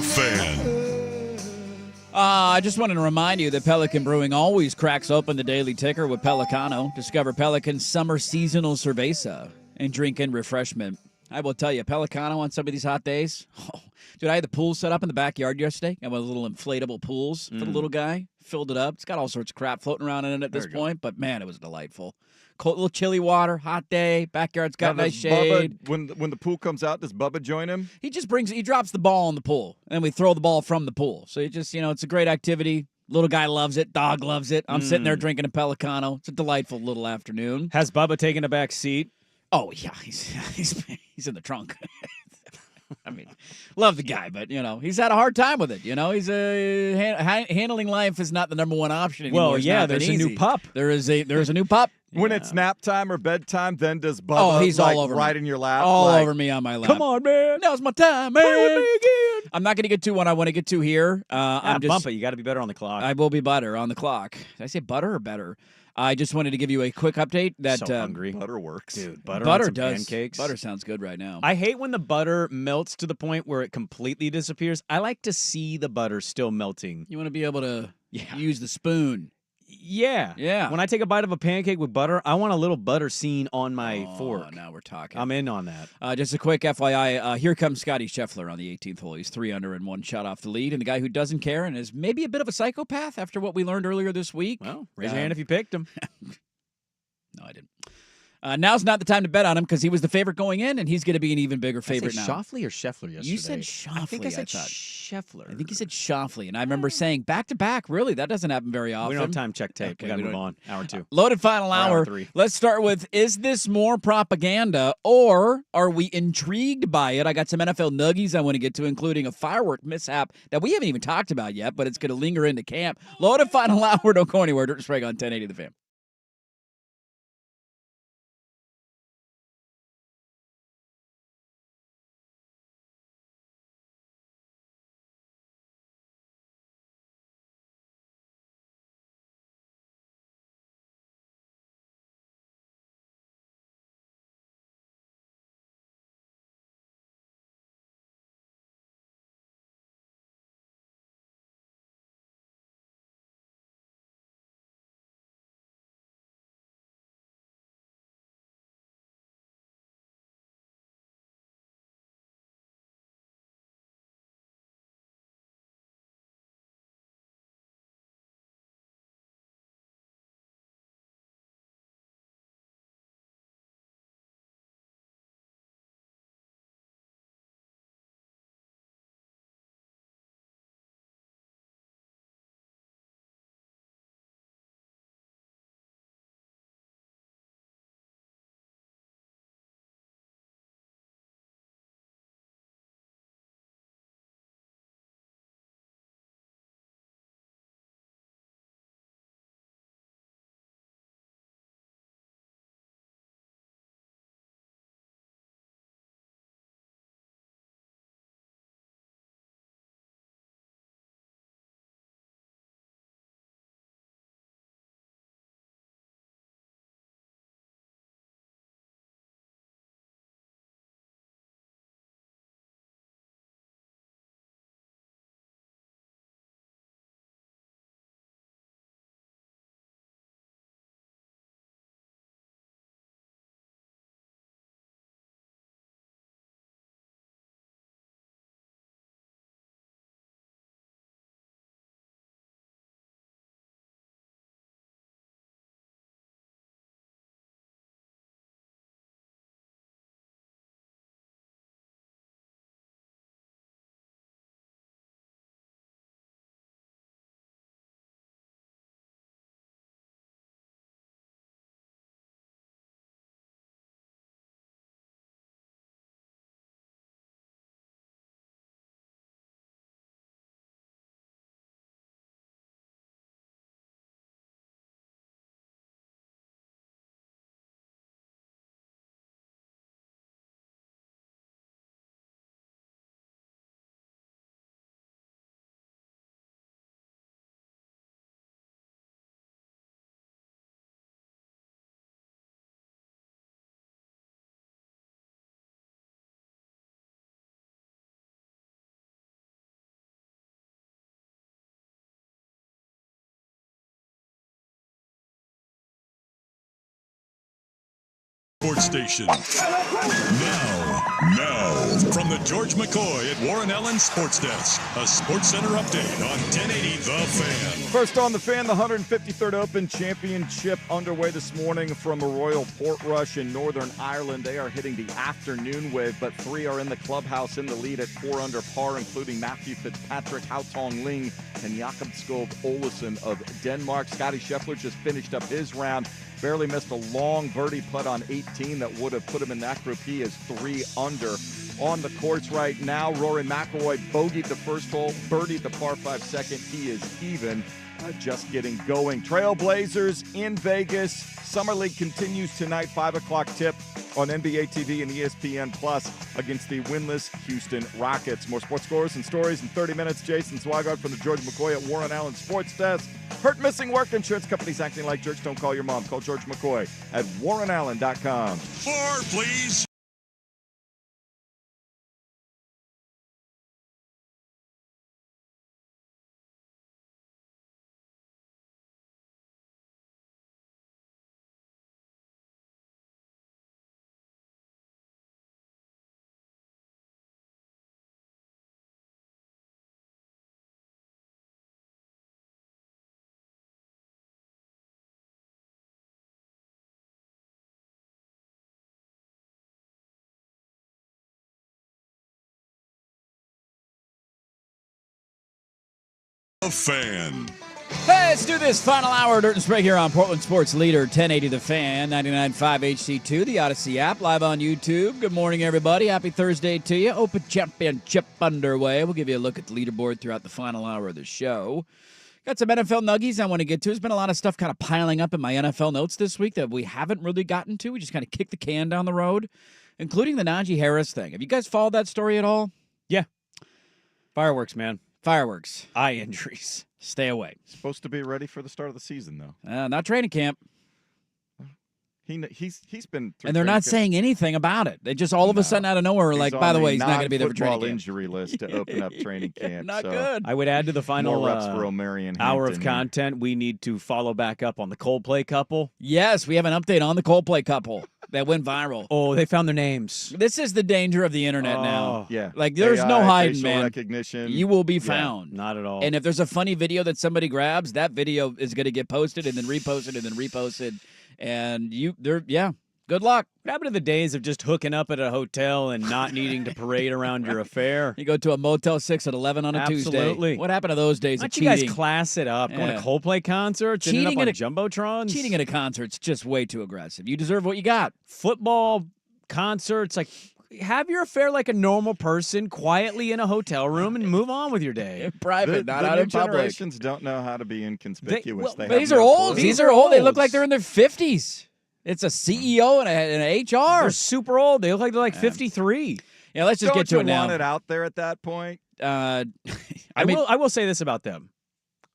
Fan. I just wanted to remind you that Pelican Brewing always cracks open the daily ticker with Pelicano. Discover Pelican's summer seasonal cerveza and drink in refreshment. I will tell you, Pelicano on some of these hot days. Oh, dude, I had the pool set up in the backyard yesterday. I had little inflatable pools for the little guy. Filled it up. It's got all sorts of crap floating around in it at this point, but man, it was delightful. Cold, little chilly water, hot day, backyard's got nice shade. Bubba, when the pool comes out, does Bubba join him? He drops the ball in the pool, and we throw the ball from the pool. So it's a great activity. Little guy loves it. Dog loves it. I'm sitting there drinking a Pelicano. It's a delightful little afternoon. Has Bubba taken a back seat? Oh, yeah. He's in the trunk. I mean, love the guy, but, he's had a hard time with it. He's handling life is not the number one option anymore. Well, yeah, there's a new pup. There is a new pup. When it's nap time or bedtime, then does Bubba he's all over right me. in your lap? All over me on my lap. Come on, man. Now's my time, man. Play with me again. I'm not going to get to what I want to get to here. Bump it. You got to be better on the clock. I will be better on the clock. Did I say butter or better? I just wanted to give you a quick update that so hungry. Butter works. Dude, butter does. pancakes. Butter sounds good right now. I hate when the butter melts to the point where it completely disappears. I like to see the butter still melting. You want to be able to use the spoon. Yeah. When I take a bite of a pancake with butter, I want a little butter scene on my fork. Now we're talking. I'm in on that. Just a quick FYI, here comes Scotty Scheffler on the 18th hole. He's 3 under and 1 shot off the lead. And the guy who doesn't care and is maybe a bit of a psychopath after what we learned earlier this week. Well, raise your hand if you picked him. No, I didn't. Now's not the time to bet on him because he was the favorite going in, and he's going to be an even bigger favorite now. Schauffele or Scheffler yesterday? You said Schauffele. I think I said thought. Scheffler. I think you said Schauffele, and I remember saying back-to-back. Really, that doesn't happen very often. We don't have time to check tape. Okay, we got to move on. Hour 2. Loaded final hour. 3. Let's start with, is this more propaganda, or are we intrigued by it? I got some NFL nuggies I want to get to, including a firework mishap that we haven't even talked about yet, but it's going to linger into camp. Loaded final hour. Don't go anywhere. Dirt Sprague on 1080 The Fan. Sports station. Now, from the George McCoy at Warren Allen Sports Desk, a Sports Center update on 1080 The Fan. First on The Fan, the 153rd Open Championship underway this morning from a Royal Portrush in Northern Ireland. They are hitting the afternoon wave, but 3 are in the clubhouse in the lead at 4 under par, including Matthew Fitzpatrick, Hao Tong Ling, and Jakob Skov Olesen of Denmark. Scotty Scheffler just finished up his round. Barely missed a long birdie putt on 18 that would have put him in that group. He is 3 under. On the course right now, Rory McIlroy bogeyed the first hole, birdied the par 5 second. He is even, just getting going. Trailblazers in Vegas. Summer League continues tonight, 5 o'clock tip on NBA TV and ESPN Plus against the winless Houston Rockets. More sports scores and stories in 30 minutes. Jason Swigart from the George McCoy at Warren Allen Sports Desk. Hurt, missing work, insurance companies acting like jerks. Don't call your mom. Call George McCoy at warrenallen.com. 4, please. The Fan. Hey, let's do this final hour. Dirt and Sprague here on Portland Sports Leader 1080 The Fan, 99.5 HC2, the Odyssey app, live on YouTube. Good morning, everybody. Happy Thursday to you. Open Championship underway. We'll give you a look at the leaderboard throughout the final hour of the show. Got some NFL nuggies I want to get to. There's been a lot of stuff kind of piling up in my NFL notes this week that we haven't really gotten to. We just kind of kicked the can down the road, including the Najee Harris thing. Have you guys followed that story at all? Yeah. Fireworks, man. Fireworks. Eye injuries. Stay away. Supposed to be ready for the start of the season, though. Not training camp. He's been through and they're not saying anything about it. They just all of a sudden out of nowhere are like, by the way, he's not going to be there for training camp. Injury list to open up training camp. Not good. I would add to the final more reps for O'Marion hour of content. We need to follow back up on the Coldplay couple. Yes, we have an update on the Coldplay couple that went viral. Oh, they found their names. This is the danger of the internet now. Yeah. Like, there's AI, no hiding, facial man. recognition. You will be found. Not at all. And if there's a funny video that somebody grabs, that video is going to get posted and then reposted and then reposted. And good luck. What happened to the days of just hooking up at a hotel and not needing to parade around your affair? You go to a Motel 6 at 11 on a Tuesday. Absolutely. What happened to those days Why of don't you cheating? guys class it up? Going to Coldplay concerts? Cheating at at Jumbotrons? Cheating at a concert's just way too aggressive. You deserve what you got. Football concerts, like, have your affair like a normal person, quietly in a hotel room, and move on with your day. In private, not out in public. Generations don't know how to be inconspicuous. These are old. These are old. They look like they're in their 50s. It's a CEO and an HR. They're super old. They look like they're like 53. Yeah, let's just get to it now. Want it out there at that point? I will say this about them.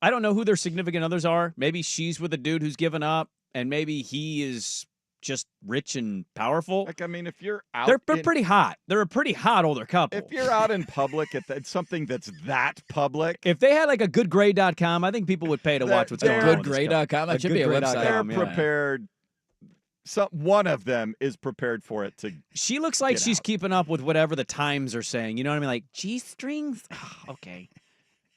I don't know who their significant others are. Maybe she's with a dude who's given up, and maybe he is just rich and powerful. Like, I mean, if you're out, they're pretty hot. They're a pretty hot older couple. If you're out in public at something that's that public, if they had like a goodgrade.com, I think people would pay to watch what's going on. Goodgrade.com. That should be a website. They're prepared. One of them is prepared for it to. She looks like she's keeping up with whatever the Times are saying. You know what I mean? Like G-strings. Oh, okay.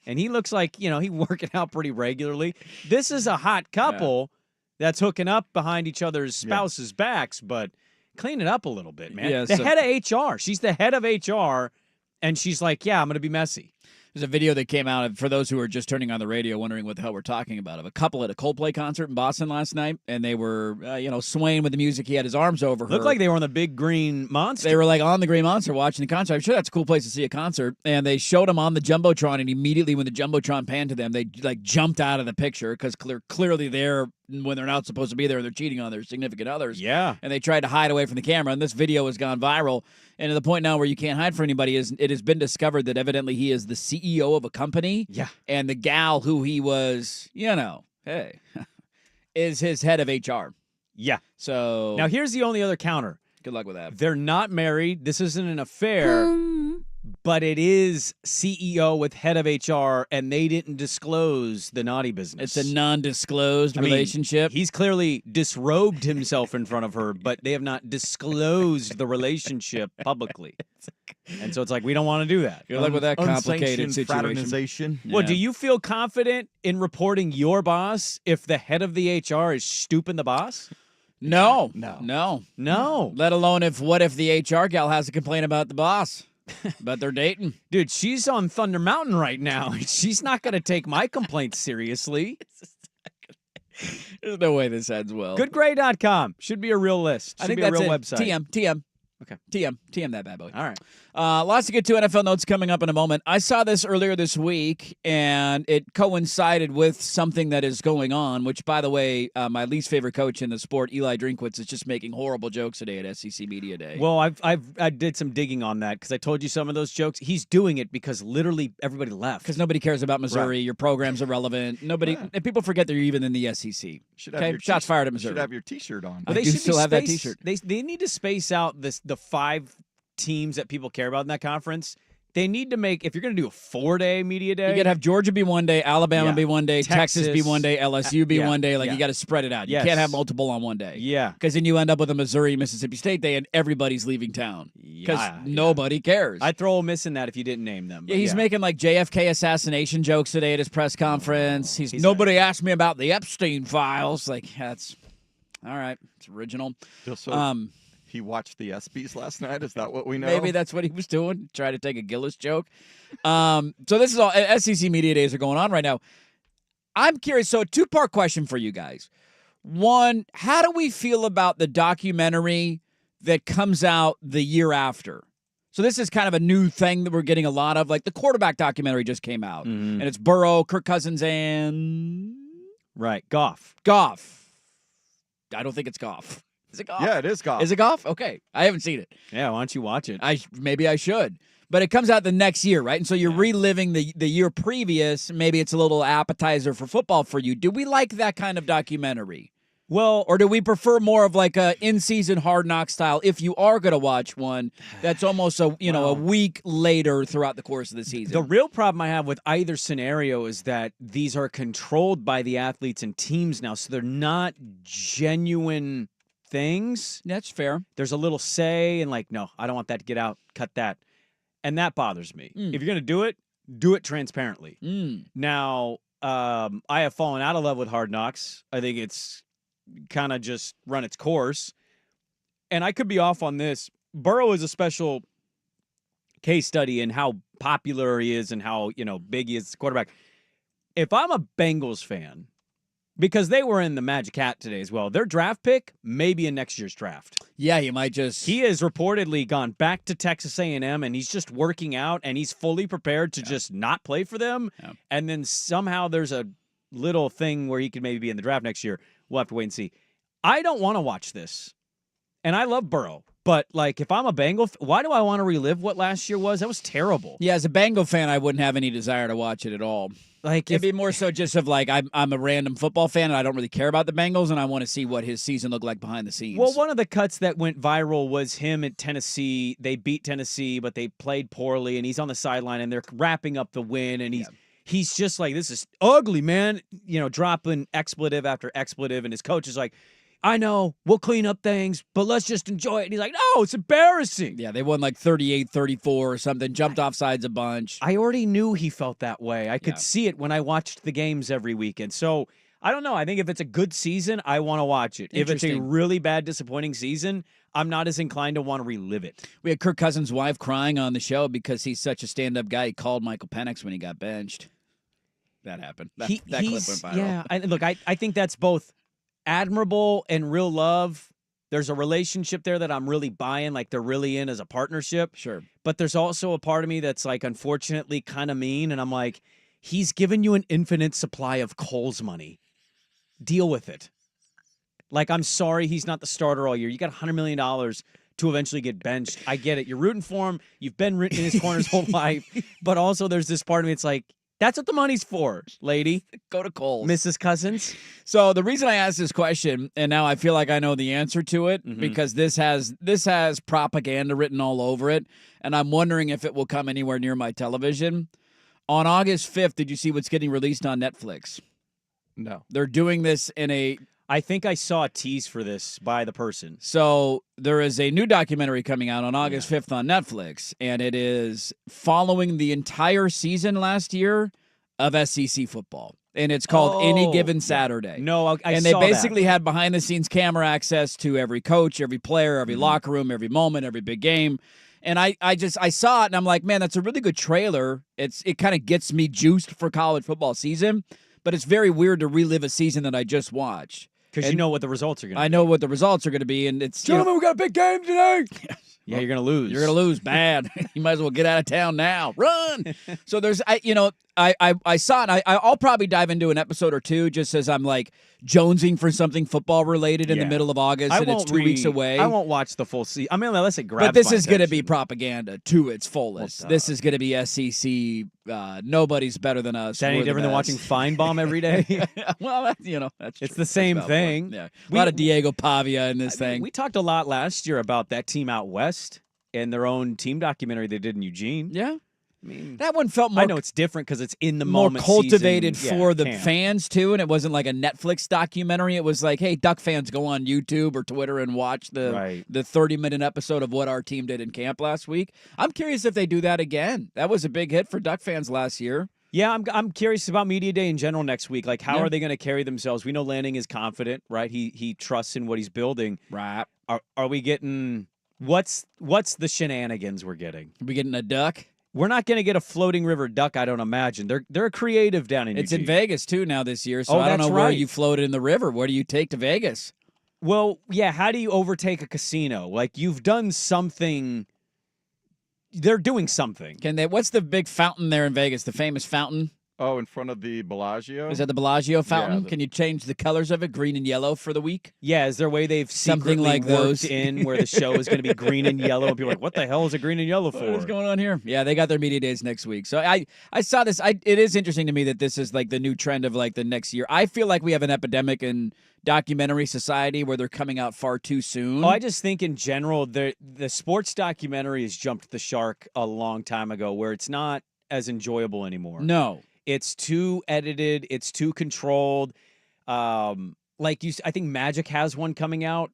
And he looks like, he's working out pretty regularly. This is a hot couple that's hooking up behind each other's spouses' backs, but clean it up a little bit, man. Yeah, the head of HR. She's the head of HR, and she's like, I'm going to be messy. There's a video that came out, for those who are just turning on the radio wondering what the hell we're talking about, of a couple at a Coldplay concert in Boston last night, and they were, swaying with the music. He had his arms over her. Looked like they were on the big green monster. They were like on the green monster watching the concert. I'm sure that's a cool place to see a concert. And they showed him on the Jumbotron, and immediately when the Jumbotron panned to them, they jumped out of the picture because clearly they're when they're not supposed to be there and they're cheating on their significant others. Yeah. And they tried to hide away from the camera, and this video has gone viral. And to the point now where you can't hide for anybody is it has been discovered that evidently he is the CEO of a company. Yeah. And the gal who he was, is his head of HR. Yeah. So now here's the only other counter. Good luck with that. They're not married. This isn't an affair. But it is CEO with head of HR, and they didn't disclose the naughty business. It's a non-disclosed relationship. He's clearly disrobed himself in front of her, but they have not disclosed the relationship publicly. And so it's like, we don't want to do that. Good luck with that complicated situation. Well, do you feel confident in reporting your boss if the head of the HR is stooping the boss? No. Let alone what if the HR gal has a complaint about the boss? But they're dating. Dude, she's on Thunder Mountain right now. She's not going to take my complaints seriously. There's no way this ends well. Goodgrade.com. Should be a real list. Should I think be that's a real it. website. TM. Okay. TM that bad boy. All right. Lots to get to. NFL notes coming up in a moment. I saw this earlier this week, and it coincided with something that is going on, which, by the way, my least favorite coach in the sport, Eli Drinkwitz, is just making horrible jokes today at SEC Media Day. Well, I did some digging on that because I told you some of those jokes. He's doing it because literally everybody left. Because nobody cares about Missouri. Right. Your program's irrelevant. And people forget they're even in the SEC. Shots fired at Missouri. Should have your T-shirt on. Well, they should still have that T-shirt. They need to space out the 5 teams that people care about in that conference. They need to make, if you're going to do a 4-day media day, you got to have Georgia be one day, Alabama be one day, Texas be one day, LSU be one day. Like, you got to spread it out. You can't have multiple on one day. Yeah. Because then you end up with a Missouri-Mississippi State day and everybody's leaving town. Because nobody cares. I'd throw a miss in that if you didn't name them. Yeah, he's making like JFK assassination jokes today at his press conference. Nobody asked me about the Epstein files. Like, that's all right. It's original. he watched the ESPYs last night. Is that what we know? Maybe that's what he was doing, trying to take a Gillis joke. So this is all SEC Media Days are going on right now. I'm curious. So a two-part question for you guys. One, how do we feel about the documentary that comes out the year after? So this is kind of a new thing that we're getting a lot of. Like the quarterback documentary just came out, and it's Burrow, Kirk Cousins, and Goff. I don't think it's Goff. Is it Goff? Yeah, it is Goff. Is it Goff? Okay, I haven't seen it. Yeah, why don't you watch it? Maybe I should. But it comes out the next year, right? And so you're reliving the year previous. Maybe it's a little appetizer for football for you. Do we like that kind of documentary? Well, or do we prefer more of like a in-season Hard Knock style? If you are going to watch one, that's almost a week later throughout the course of the season. The real problem I have with either scenario is that these are controlled by the athletes and teams now, so they're not genuine things. That's fair. There's a little say and like, no, I don't want that to get out. Cut that. And that bothers me. If you're going to do it transparently. Now, I have fallen out of love with Hard Knocks. I think it's kind of just run its course. And I could be off on this. Burrow is a special case study in how popular he is and how, big he is as a quarterback. If I'm a Bengals fan, because they were in the Magic Hat today as well, their draft pick may be in next year's draft. Yeah, you might just... He has reportedly gone back to Texas A&M, and he's just working out, and he's fully prepared to just not play for them. Yeah. And then somehow there's a little thing where he could maybe be in the draft next year. We'll have to wait and see. I don't want to watch this. And I love Burrow. But, if I'm a Bengal, why do I want to relive what last year was? That was terrible. Yeah, as a Bengal fan, I wouldn't have any desire to watch it at all. It'd be more so just of I'm a random football fan and I don't really care about the Bengals and I want to see what his season looked like behind the scenes. Well, one of the cuts that went viral was him at Tennessee. They beat Tennessee, but they played poorly, and he's on the sideline, and they're wrapping up the win, and he's just like, this is ugly, man, dropping expletive after expletive, and his coach is like, I know, we'll clean up things, but let's just enjoy it. And he's like, no, it's embarrassing. Yeah, they won 38-34 or something, jumped off sides a bunch. I already knew he felt that way. I could see it when I watched the games every weekend. So, I don't know. I think if it's a good season, I want to watch it. If it's a really bad, disappointing season, I'm not as inclined to want to relive it. We had Kirk Cousins' wife crying on the show because he's such a stand-up guy. He called Michael Penix when he got benched. That happened. That clip went viral. Yeah, look, I think that's both admirable and real love. There's a relationship there that I'm really buying, like they're really in as a partnership. Sure. But there's also a part of me that's unfortunately kind of mean, and I'm like, he's given you an infinite supply of Kohl's money. Deal with it. I'm sorry he's not the starter all year. You got $100 million to eventually get benched. I get it. You're rooting for him. You've been in his corner his whole life. But also there's this part of me, it's like, that's what the money's for, lady. Go to Kohl's. Mrs. Cousins. So the reason I asked this question, and now I feel like I know the answer to it, because this has propaganda written all over it, and I'm wondering if it will come anywhere near my television. On August 5th, did you see what's getting released on Netflix? No. They're doing this in a... I think I saw a tease for this by the person. So there is a new documentary coming out on August 5th on Netflix, and it is following the entire season last year of SEC football. And it's called Any Given Saturday. No, I and saw they basically that. had behind-the-scenes camera access to every coach, every player, every locker room, every moment, every big game. And I saw it, and I'm like, man, that's a really good trailer. It kind of gets me juiced for college football season, but it's very weird to relive a season that I just watched. Because you know what the results are going to be. I know what the results are going to be, and it's... Gentlemen, we got a big game today! Yeah, you're going to lose. You're going to lose bad. You might as well get out of town now. Run! So there's... I saw it. I'll probably dive into an episode or two just as I'm jonesing for something football related in the middle of August, and it's 2 weeks away. I won't watch the full season. I mean, unless it grabs. But this my is going to attention. be propaganda to its fullest. This is going to be SEC. Nobody's better than us. Is that any different than watching Feinbaum every day? Well, that's it's the same thing. Yeah, a lot of Diego Pavia in this thing. We talked a lot last year about that team out west and their own team documentary they did in Eugene. Yeah. I mean, that one felt more... I know it's different because it's in the more moment cultivated season. for the fans, too, and it wasn't like a Netflix documentary. It was like, hey, Duck fans, go on YouTube or Twitter and watch the 30-minute episode of what our team did in camp last week. I'm curious if they do that again. That was a big hit for Duck fans last year. Yeah, I'm curious about Media Day in general next week. Like, how Yeah. are they going to carry themselves? We know Lanning is confident, right? He trusts in what he's building. Right. Are we getting what's the shenanigans we're getting? Are we getting a duck? We're not going to get a floating river duck, I don't imagine. They're creative down in It's Eugene. in Vegas too now this year, so Oh, I don't that's know where right. you floated in the river. Where do you take to Vegas? Well, yeah, how do you overtake a casino? Like, you've done something. They're doing something. What's the big fountain there in Vegas? The famous fountain? Oh, in front of the Bellagio? Is that the Bellagio fountain? Yeah, Can you change the colors of it, green and yellow, for the week? Yeah, is there a way they've Something secretly like worked those. in where the show is going to be green and yellow, and people are like, what the hell is it green and yellow for? What's going on here? Yeah, they got their media days next week. So I saw this. It is interesting to me that this is like the new trend of like the next year. I feel like we have an epidemic in documentary society where they're coming out far too soon. Oh, I just think in general, the sports documentary has jumped the shark a long time ago where it's not as enjoyable anymore. No. It's too edited. It's too controlled. I think Magic has one coming out.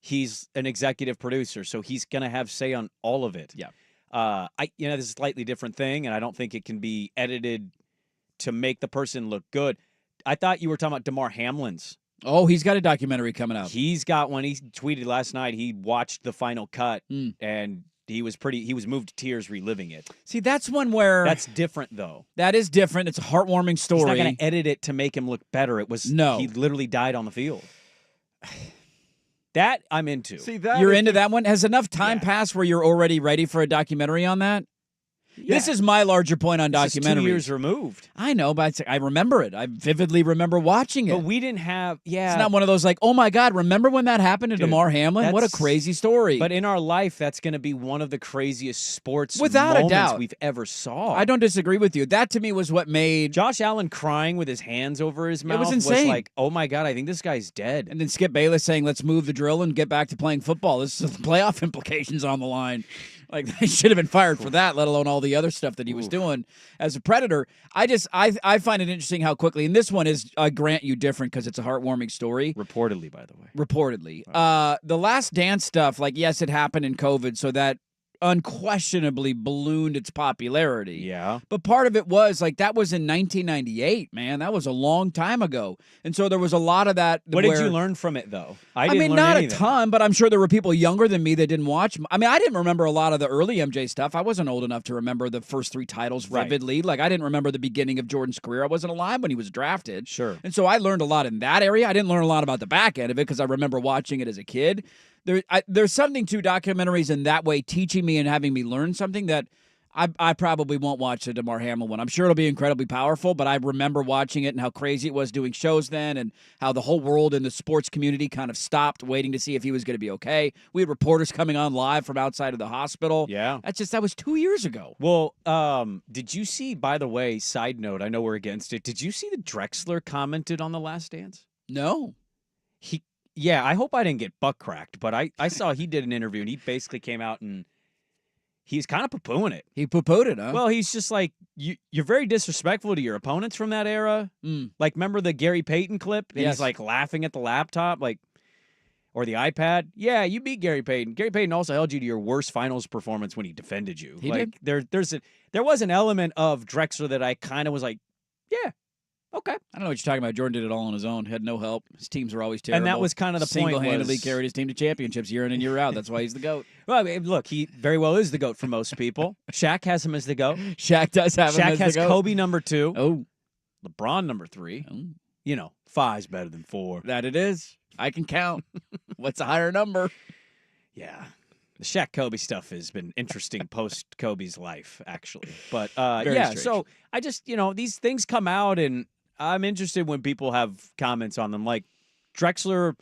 He's an executive producer, so he's going to have say on all of it. Yeah. This is a slightly different thing, and I don't think it can be edited to make the person look good. I thought you were talking about Damar Hamlin's. Oh, he's got a documentary coming out. He's got one. He tweeted last night. He watched the final cut, and he was moved to tears reliving it. See, that's one where That's different, though. that is different. It's a heartwarming story. He's not going to edit it to make him look better. It was He literally died on the field. That I'm into. See that You're into that one? Has enough time passed where you're already ready for a documentary on that? This is my larger point on This is documentaries. 2 years removed. I know, but I remember it. I vividly remember watching it. But we didn't have, It's not one of those like, oh my God, remember when that happened to Damar Hamlin? What a crazy story. But in our life, that's going to be one of the craziest sports Without a moments doubt. we've ever saw. I don't disagree with you. That to me was what made Josh Allen crying with his hands over his mouth was insane. like, oh my God, I think this guy's dead. And then Skip Bayless saying, let's move the drill and get back to playing football. This is playoff implications on the line. Like, they should have been fired for that, let alone all the other stuff that he was doing as a Predator. I find it interesting how quickly, and this one is, I grant you, different because it's a heartwarming story. Reportedly, by the way. Reportedly. The Last Dance stuff, like, yes, it happened in COVID, so that unquestionably ballooned its popularity. Yeah. But part of it was, like, that was in 1998, man. That was a long time ago. And so there was a lot of that. What did you learn from it, though? I didn't mean, learn not anything. a ton, but I'm sure there were people younger than me that didn't watch. I mean, I didn't remember a lot of the early MJ stuff. I wasn't old enough to remember the first 3 titles vividly. Like, I didn't remember the beginning of Jordan's career. I wasn't alive when he was drafted. Sure. And so I learned a lot in that area. I didn't learn a lot about the back end of it because I remember watching it as a kid. There's something to documentaries in that way, teaching me and having me learn something that I probably won't watch the Damar Hamlin one. I'm sure it'll be incredibly powerful, but I remember watching it and how crazy it was doing shows then and how the whole world in the sports community kind of stopped waiting to see if he was going to be okay. We had reporters coming on live from outside of the hospital. Yeah. That was 2 years ago. Well, did you see, by the way, side note, I know we're against it, did you see that Drexler commented on The Last Dance? No. Yeah, I hope I didn't get butt cracked, but I saw he did an interview, and he basically came out and he's kind of poo-pooing it. He poo-pooed it, huh? Well, he's just like, you're very disrespectful to your opponents from that era. Like, remember the Gary Payton clip? And Yes. he's, like, laughing at the laptop, like, or the iPad. Yeah, you beat Gary Payton. Gary Payton also held you to your worst finals performance when he defended you. He like, did? There was an element of Drexler that I kind of was like, yeah, okay. I don't know what you're talking about. Jordan did it all on his own. Had no help. His teams were always terrible. And that was kind of the point. Single-handedly carried his team to championships year in and year out. That's why he's the GOAT. Well, I mean, look, he very well is the GOAT for most people. Shaq has him as the GOAT. Shaq does have him Shaq as has the GOAT. Kobe number 2. Oh. LeBron number 3. Oh. You know, 5's better than 4. That it is. I can count. What's a higher number? Yeah. The Shaq Kobe stuff has been interesting post Kobe's life, actually. But Very yeah, strange. so I just, these things come out, and I'm interested when people have comments on them. Like, Drexler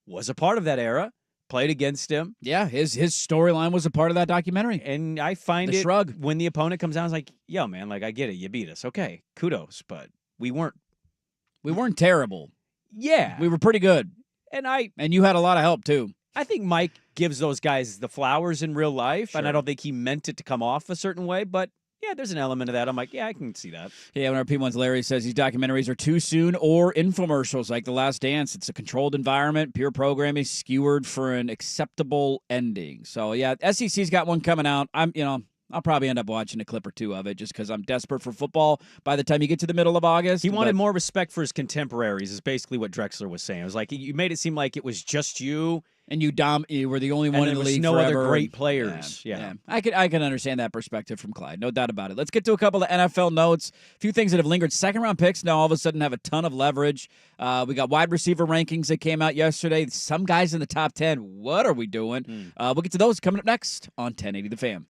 was a part of that era, played against him. Yeah, his storyline was a part of that documentary. And I find The it shrug. when the opponent comes down, it's like, yo, man, like, I get it. You beat us. Okay, kudos. But we weren't. We weren't terrible. Yeah. We were pretty good. And you had a lot of help, too. I think Mike gives those guys the flowers in real life, and I don't think he meant it to come off a certain way, but yeah, there's an element of that. I'm like, yeah, I can see that. Yeah, when our P1's Larry says these documentaries are too soon or infomercials like The Last Dance. It's a controlled environment, pure programming, skewered for an acceptable ending. So, yeah, SEC's got one coming out. I'll probably end up watching a clip or two of it just because I'm desperate for football by the time you get to the middle of August. He wanted more respect for his contemporaries, is basically what Drexler was saying. It was like, you made it seem like it was just you. And you were the only one in the league no forever. other great players. Yeah. I can understand that perspective from Clyde. No doubt about it. Let's get to a couple of NFL notes. A few things that have lingered. Second-round picks now all of a sudden have a ton of leverage. We got wide receiver rankings that came out yesterday. Some guys in the top 10. What are we doing? We'll get to those coming up next on 1080 The Fan.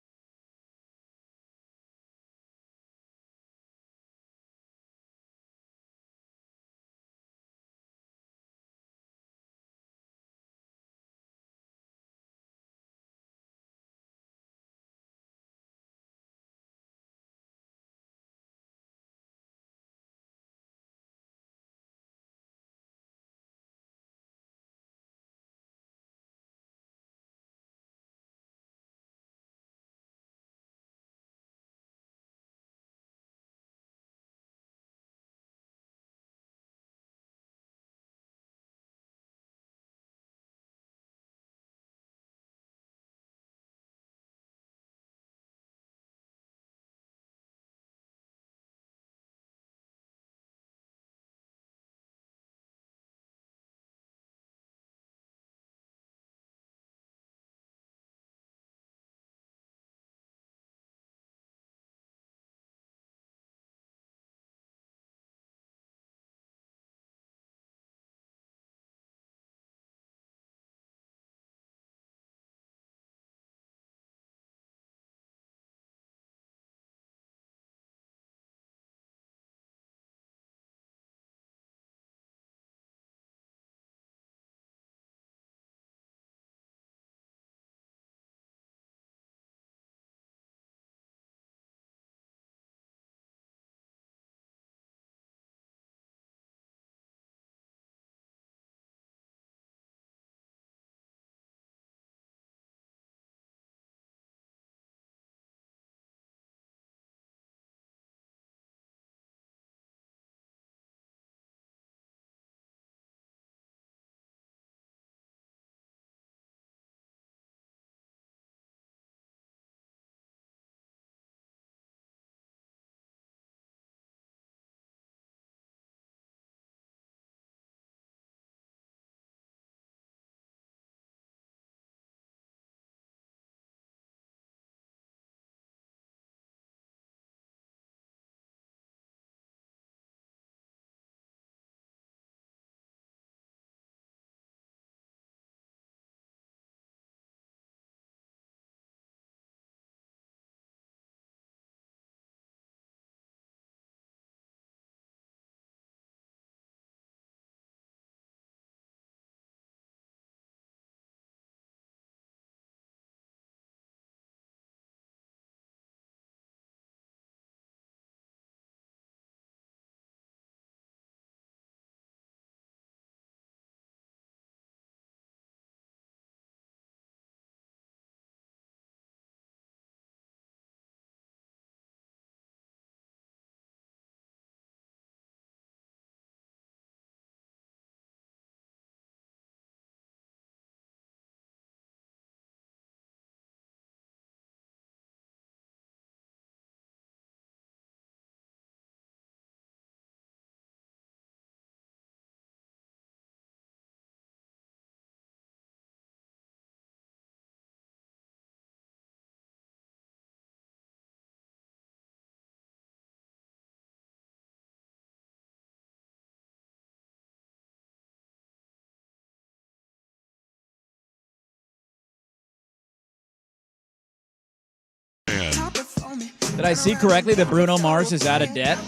Did I see correctly that Bruno Mars is out of debt?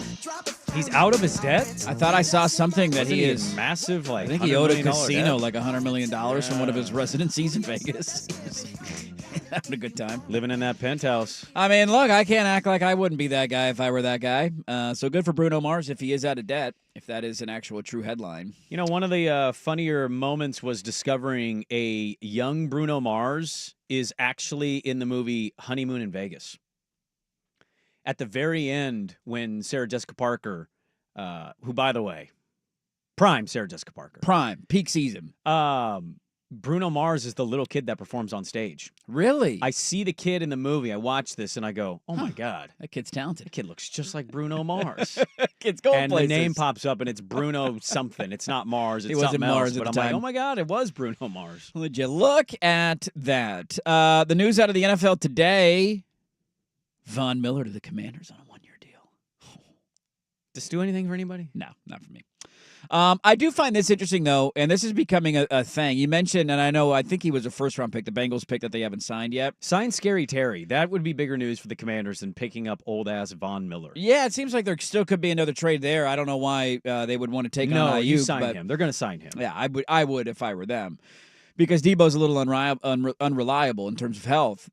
He's out of his debt? I thought I saw something that he is massive. Like, I think he owed a casino like $100 million from one of his residencies in Vegas. Having a good time. Living in that penthouse. I mean, look, I can't act like I wouldn't be that guy if I were that guy. So good for Bruno Mars if he is out of debt, if that is an actual true headline. You know, one of the funnier moments was discovering a young Bruno Mars is actually in the movie Honeymoon in Vegas. At the very end, when Sarah Jessica Parker, who, by the way, prime Sarah Jessica Parker. Prime, peak season. Bruno Mars is the little kid that performs on stage. Really? I see the kid in the movie. I watch this and I go, oh my God. That kid's talented. That kid looks just like Bruno Mars. Kid's going and places. the name pops up and it's Bruno something. It's not Mars. It's It wasn't something Mars else. at But the I'm like, time. oh my God, it was Bruno Mars. Would you look at that? The news out of the NFL today, Von Miller to the Commanders on a one-year deal. Does this do anything for anybody? No, not for me. I do find this interesting, though, and this is becoming a thing. You mentioned, and I think he was a first-round pick, the Bengals pick that they haven't signed yet. Sign Scary Terry. That would be bigger news for the Commanders than picking up old-ass Von Miller. Yeah, it seems like there still could be another trade there. I don't know why they would want to take on No, Ayuk. you sign but him. They're going to sign him. Yeah, I would if I were them, because Debo's a little unreliable in terms of health.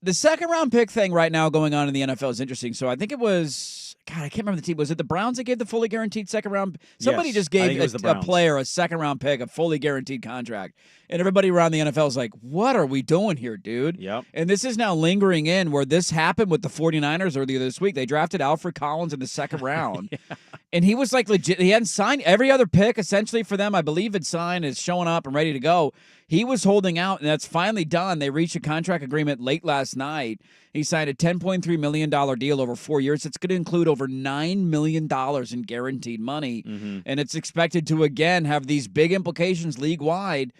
The second-round pick thing right now going on in the NFL is interesting. So I think it was, God, I can't remember the team. Was it the Browns that gave the fully guaranteed second-round? Somebody Yes, just I think gave it was the a Browns. player a second-round pick, a fully guaranteed contract. And everybody around the NFL is like, what are we doing here, dude? Yep. And this is now lingering in where this happened with the 49ers earlier this week. They drafted Alfred Collins in the second round. And he was like legit. He hadn't signed every other pick essentially for them. I believe had signed, is showing up and ready to go. He was holding out, and that's finally done. They reached a contract agreement late last night. He signed a $10.3 million deal over 4 years. It's going to include over $9 million in guaranteed money. And it's expected to, again, have these big implications league-wide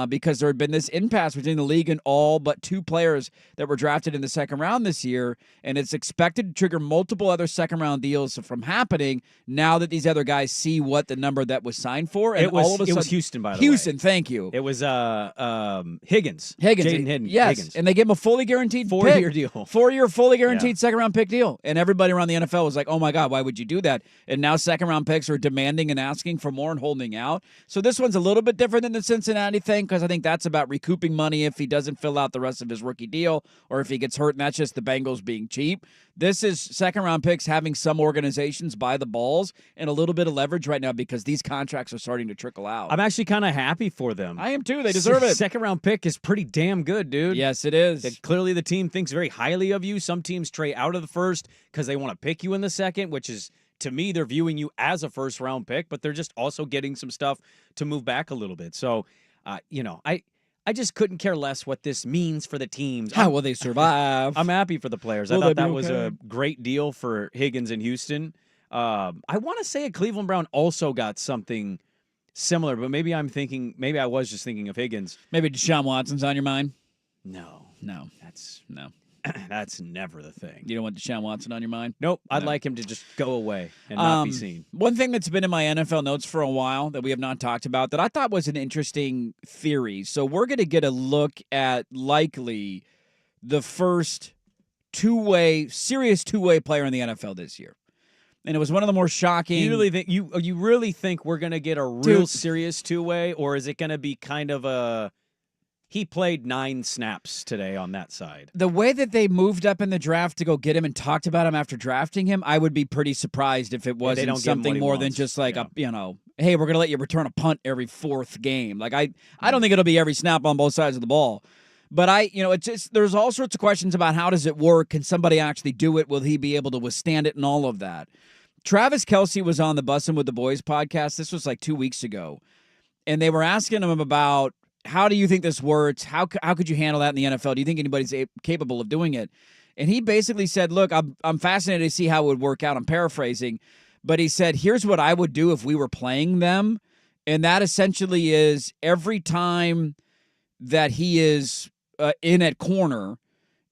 because there had been this impasse between the league and all but two players that were drafted in the second round this year. And it's expected to trigger multiple other second-round deals from happening now that these other guys see what the number that was signed for. And It was, all of a it was sudden, Houston, by the way. Houston, thank you. It was Higgins. Higgins. Jaden Yes. Higgins. And they gave him a fully guaranteed Four-year pick. deal. 4-year fully guaranteed second-round pick deal. And everybody around the NFL was like, oh, my God, why would you do that? And now second-round picks are demanding and asking for more and holding out. So this one's a little bit different than the Cincinnati thing because I think that's about recouping money if he doesn't fill out the rest of his rookie deal or if he gets hurt, and that's just the Bengals being cheap. This is second-round picks having some organizations buy the balls and a little bit of leverage right now because these contracts are starting to trickle out. I'm actually kind of happy for them. I am too. They deserve it. Second-round pick is pretty damn good, dude. Yes, it is. Clearly the team thinks very highly of you. Some teams trade out of the first because they want to pick you in the second, which is, to me, they're viewing you as a first-round pick, but they're just also getting some stuff to move back a little bit. So, I just couldn't care less what this means for the teams. How will they survive? I'm happy for the players. I thought that was a great deal for Higgins in Houston. I want to say a Cleveland Brown also got something similar, but maybe I was just thinking of Higgins. Maybe Deshaun Watson's on your mind? No. That's never the thing. You don't want Deshaun Watson on your mind? Nope. I'd like him to just go away and not be seen. One thing that's been in my NFL notes for a while that we have not talked about that I thought was an interesting theory. So we're going to get a look at likely the first serious two-way player in the NFL this year. And it was one of the more shocking. You really think we're going to get a real serious two-way, or is it going to be kind of a he played 9 snaps today on that side? The way that they moved up in the draft to go get him and talked about him after drafting him, I would be pretty surprised if it wasn't something more than just like hey, we're going to let you return a punt every 4th game. Like I don't think it'll be every snap on both sides of the ball. But it's just there's all sorts of questions about how does it work? Can somebody actually do it? Will he be able to withstand it and all of that? Travis Kelce was on the Bussin' with the Boys podcast. This was like 2 weeks ago. And they were asking him about how do you think this works? How could you handle that in the NFL? Do you think anybody's capable of doing it? And he basically said, look, I'm fascinated to see how it would work out. I'm paraphrasing. But he said, here's what I would do if we were playing them. And that essentially is every time that he is in at corner,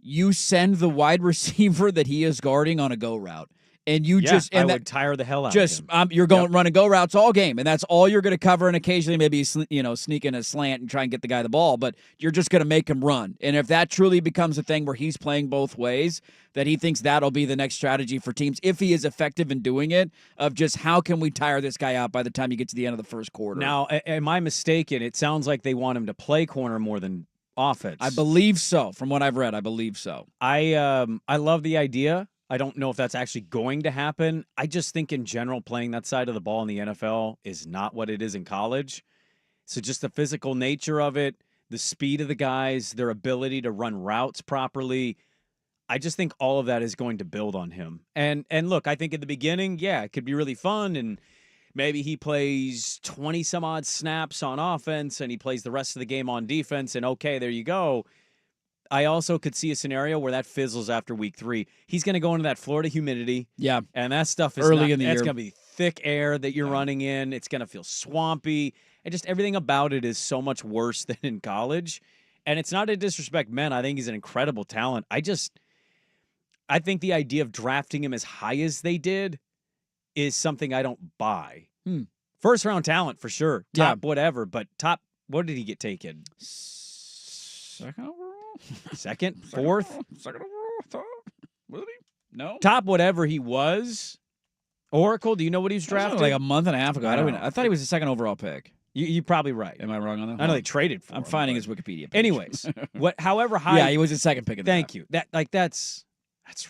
you send the wide receiver that he is guarding on a go route. And you I would tire the hell out of him. You're going run and go routes all game, and that's all you're going to cover. And occasionally, maybe sneak in a slant and try and get the guy the ball, but you're just going to make him run. And if that truly becomes a thing where he's playing both ways, that he thinks that'll be the next strategy for teams if he is effective in doing it. Of just how can we tire this guy out by the time you get to the end of the first quarter? Now, am I mistaken? It sounds like they want him to play corner more than offense. I believe so. From what I've read, I believe so. I love the idea. I don't know if that's actually going to happen. I just think in general playing that side of the ball in the NFL is not what it is in college. So just the physical nature of it, the speed of the guys, their ability to run routes properly, I just think all of that is going to build on him. And look, I think at the beginning, it could be really fun and maybe he plays 20 some odd snaps on offense and he plays the rest of the game on defense, and okay, there you go. I also could see a scenario where that fizzles after week 3. He's going to go into that Florida humidity. Yeah. And that stuff is early in the year. It's going to be thick air that you're running in. It's going to feel swampy. And just everything about it is so much worse than in college. And it's not a disrespect, man. I think he's an incredible talent. I think the idea of drafting him as high as they did is something I don't buy. First round talent for sure. Top whatever, but what did he get taken? Second overall? Second? Fourth? Second overall? Was he? No. Top whatever he was. Oracle, do you know what he was drafted? Like a month and a half ago. I thought he was the second overall pick. You're probably right. Am I wrong on that? I know they traded for him. I'm finding his Wikipedia page. Anyways, however high. Yeah, he was the second pick. Thank you. That's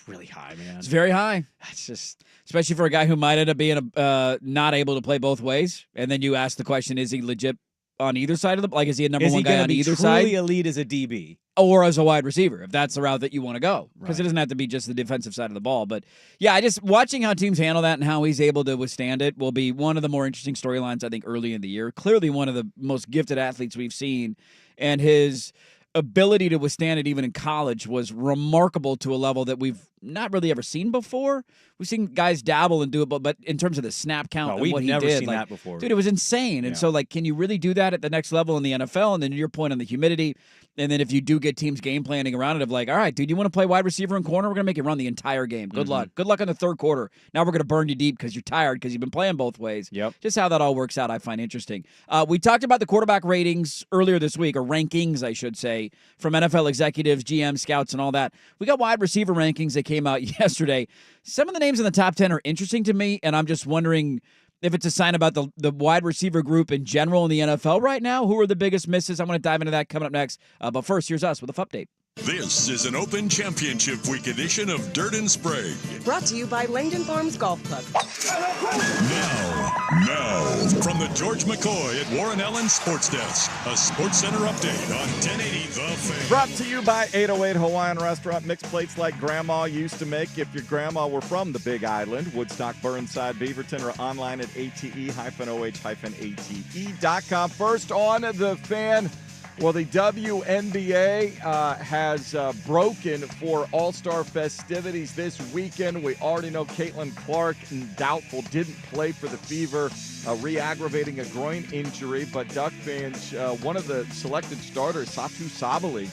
really high, man. It's very high. That's just, especially for a guy who might end up being not able to play both ways. And then you ask the question: is he legit on either side of the? Like, is he a number one guy on either side? Is he truly elite as a DB? Or as a wide receiver, if that's the route that you want to go. Because it doesn't have to be just the defensive side of the ball. But, yeah, I just watching how teams handle that and how he's able to withstand it will be one of the more interesting storylines, I think, early in the year. Clearly one of the most gifted athletes we've seen. And his ability to withstand it even in college was remarkable to a level that we've not really ever seen before. We've seen guys dabble and do it, but in terms of the snap count and what he did. We've never seen that before. Dude, it was insane. And so, can you really do that at the next level in the NFL? And then your point on the humidity. And then if you do get teams game planning around it of like, all right, dude, you want to play wide receiver and corner? We're going to make you run the entire game. Good luck. Good luck in the third quarter. Now we're going to burn you deep because you're tired because you've been playing both ways. Yep. Just how that all works out, I find interesting. We talked about the quarterback ratings earlier this week, or rankings, I should say, from NFL executives, GM, scouts, and all that. We got wide receiver rankings that came out yesterday. Some of the names in the top 10 are interesting to me, and I'm just wondering if it's a sign about the wide receiver group in general in the NFL right now. Who are the biggest misses? I'm going to dive into that coming up next. But first, here's us with a update. This is an Open Championship Week edition of Dirt and Sprague. Brought to you by Langdon Farms Golf Club. Now, from the George McCoy at Warren Allen Sports Desk, a Sports Center update on 1080 The Fan. Brought to you by 808 Hawaiian Restaurant. Mixed plates like Grandma used to make. If your grandma were from the Big Island, Woodstock, Burnside, Beaverton, or online at ate-oh-ate.com. First on The Fan. Well, the WNBA has broken for All-Star festivities this weekend. We already know Caitlin Clark, doubtful, didn't play for the Fever, re-aggravating a groin injury. But Duck fans, one of the selected starters, Satu Sabali,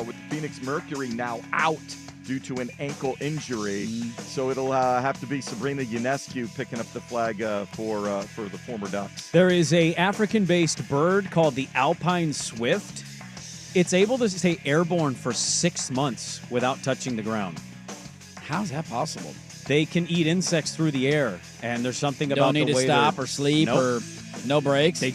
with the Phoenix Mercury, now out due to an ankle injury. So it'll have to be Sabrina Ionescu picking up the flag for the former Ducks. There is a African-based bird called the Alpine Swift. It's able to stay airborne for 6 months without touching the ground. How's that possible? They can eat insects through the air, and there's something about the way don't need to stop or sleep or no breaks. They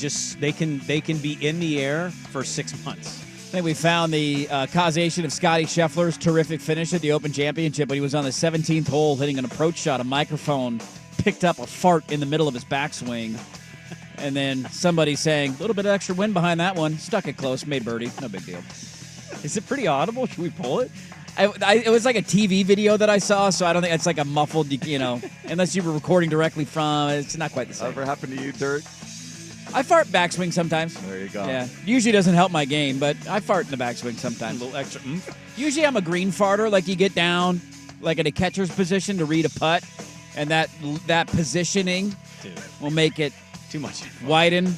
can be in the air for 6 months. I think we found the causation of Scotty Scheffler's terrific finish at the Open Championship when he was on the 17th hole hitting an approach shot. A microphone picked up a fart in the middle of his backswing. And then somebody saying, a little bit of extra wind behind that one. Stuck it close, made birdie. No big deal. Is it pretty audible? Should we pull it? It was like a TV video that I saw, so I don't think it's like a muffled, unless you were recording directly from, it's not quite the same. Ever happened to you, Dirt? I fart backswing sometimes. There you go. Yeah. Usually doesn't help my game, but I fart in the backswing sometimes. A little extra. Usually I'm a green farter, like you get down, like in a catcher's position to read a putt, and that positioning will make it too much. Widen,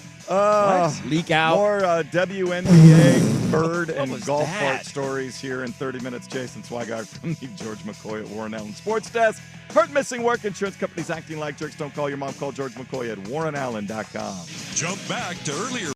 leak out. More WNBA, bird, and golf cart stories here in 30 minutes. Jason Swigart from the George McCoy at Warren Allen Sports Desk. Heard missing work. Insurance companies acting like jerks. Don't call your mom. Call George McCoy at warrenallen.com. Jump back to earlier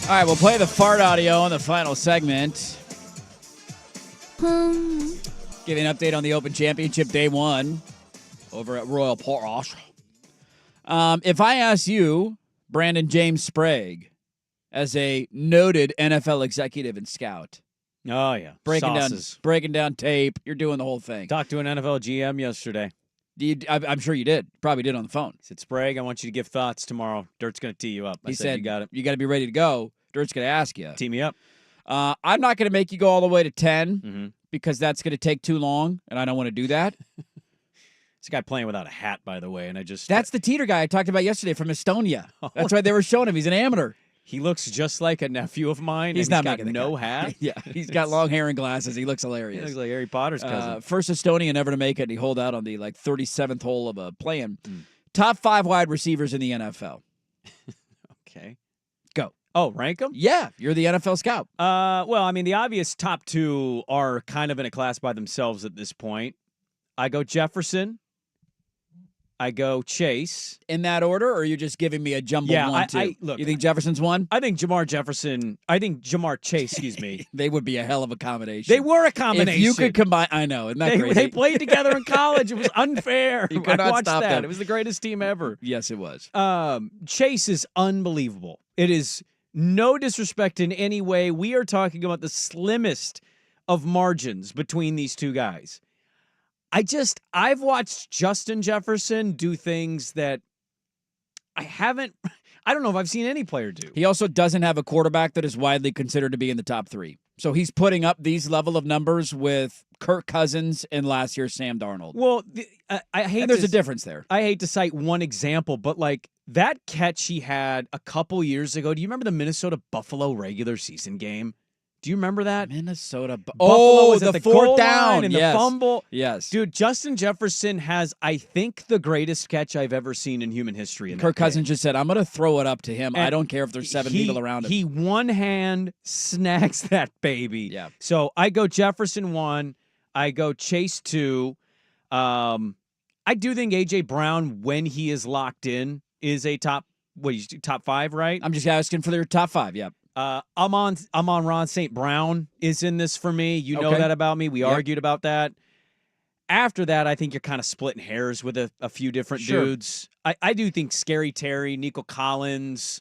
All right, we'll play the fart audio in the final segment. Giving an update on the Open Championship Day 1 over at Royal Portage. If I ask you, Brandon James Sprague, as a noted NFL executive and scout. Oh, yeah. Breaking down tape. You're doing the whole thing. Talked to an NFL GM yesterday. I'm sure you did. Probably did on the phone. He said, Sprague, I want you to give thoughts tomorrow. Dirt's going to tee you up. He said, you got it. You got to be ready to go. Dirt's going to ask you. Tee me up. I'm not going to make you go all the way to 10 because that's going to take too long, and I don't want to do that. This guy playing without a hat, by the way, and That's the teeter guy I talked about yesterday from Estonia. That's why they were showing him. He's an amateur. He looks just like a nephew of mine. He's got making no hat. Yeah, he's got long hair and glasses. He looks hilarious. He looks like Harry Potter's cousin. First Estonian ever to make it, and he holed out on the 37th hole of a play-in. Top 5 wide receivers in the NFL. Okay. Go. Oh, rank them? Yeah, you're the NFL scout. Well, I mean, the obvious top 2 are kind of in a class by themselves at this point. I go Jefferson. I go Chase. In that order, or are you just giving me a jumbled 1, 2? Look, you think Jefferson's 1? I think Jamar Chase, excuse me. They would be a hell of a combination. They were a combination. If you could combine, I know, isn't that crazy? They played together in college. It was unfair. You could not watched stop that. them. It was the greatest team ever. Yes, it was. Chase is unbelievable. It is no disrespect in any way. We are talking about the slimmest of margins between these two guys. I've watched Justin Jefferson do things that I don't know if I've seen any player do. He also doesn't have a quarterback that is widely considered to be in the top 3. So he's putting up these level of numbers with Kirk Cousins and last year's Sam Darnold. Well, I hate and there's a difference there. I hate to cite one example, but like that catch he had a couple years ago. Do you remember the Minnesota Buffalo regular season game? Do you remember that? Buffalo was the at the 4th goal down line and yes. the fumble. Yes. Dude, Justin Jefferson has, I think, the greatest catch I've ever seen in human history. Kirk Cousins just said, I'm going to throw it up to him. I don't care if there's 7 people around him. He one hand snags that baby. Yeah. So I go Jefferson 1. I go Chase 2. I do think A.J. Brown, when he is locked in, is a top 5, right? I'm just asking for their top 5, yeah. I'm on Ron St. Brown is in this for me. You know that about me. We argued about that. After that, I think you're kind of splitting hairs with a few different dudes. I do think Scary Terry, Nico Collins,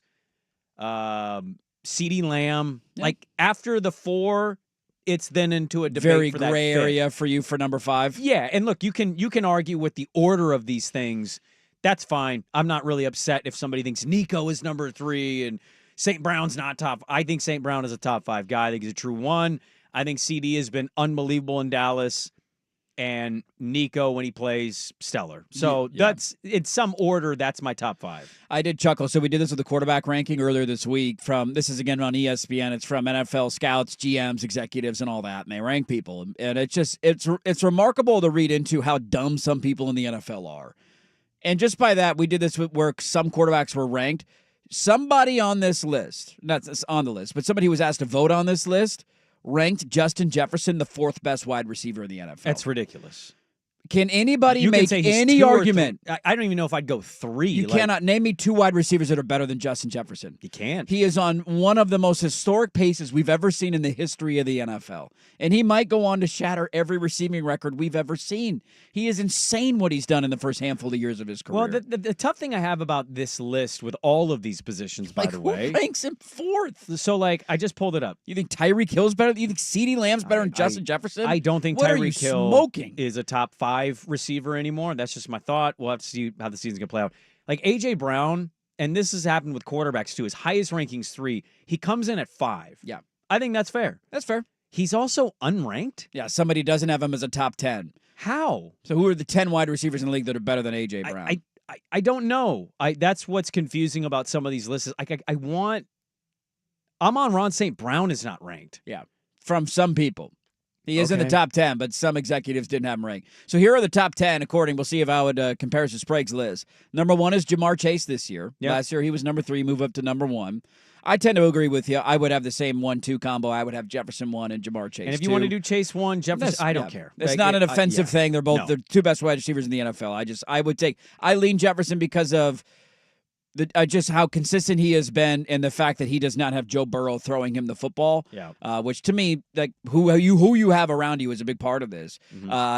CeeDee Lamb. Yeah. Like after the 4, it's then into a debate very for that gray area for you for number 5. Yeah, and look, you can argue with the order of these things. That's fine. I'm not really upset if somebody thinks Nico is number 3 and St. Brown's not top. I think St. Brown is a top 5 guy. I think he's a true 1. I think CD has been unbelievable in Dallas, and Nico, when he plays, stellar. So that's in some order. That's my top 5. I did chuckle. So we did this with the quarterback ranking earlier this week. This is again on ESPN. It's from NFL scouts, GMs, executives, and all that, and they rank people. And it's remarkable to read into how dumb some people in the NFL are. And just by that, we did this where some quarterbacks were ranked. Somebody on this list, not on the list, but somebody who was asked to vote on this list ranked Justin Jefferson the 4th best wide receiver in the NFL. That's ridiculous. Can anybody make any argument? I don't even know if I'd go 3. You cannot name me 2 wide receivers that are better than Justin Jefferson. You can't. He is on one of the most historic paces we've ever seen in the history of the NFL. And he might go on to shatter every receiving record we've ever seen. He is insane what he's done in the first handful of years of his career. Well, the tough thing I have about this list with all of these positions, by the way. Who ranks him 4th? So, I just pulled it up. You think Tyreek Hill's better? You think CeeDee Lamb's better than Justin Jefferson? I don't think what Tyreek Hill smoking? Is a top 5 receiver anymore. That's just my thought. We'll have to see how the season's going to play out. Like A.J. Brown, and this has happened with quarterbacks too, his highest ranking's 3. He comes in at 5. Yeah. I think that's fair. That's fair. He's also unranked. Yeah, somebody doesn't have him as a top 10. How? So who are the 10 wide receivers in the league that are better than A.J. Brown? I don't know. That's what's confusing about some of these lists. I'm on Ron St. Brown is not ranked. Yeah, from some people. He is in the top 10, but some executives didn't have him ranked. So here are the top 10, we'll see if how it compares to Sprague's list. Number 1 is Jamar Chase this year. Yep. Last year he was number 3, move up to number 1. I tend to agree with you. I would have the same 1-2 combo. I would have Jefferson 1 and Jamar Chase 2. And if you want to do Chase 1, Jefferson, I don't care. It's not an offensive thing. They're both the 2 best wide receivers in the NFL. I lean Jefferson because of just how consistent he has been, and the fact that he does not have Joe Burrow throwing him the football. Yeah. Which to me, like who you have around you is a big part of this.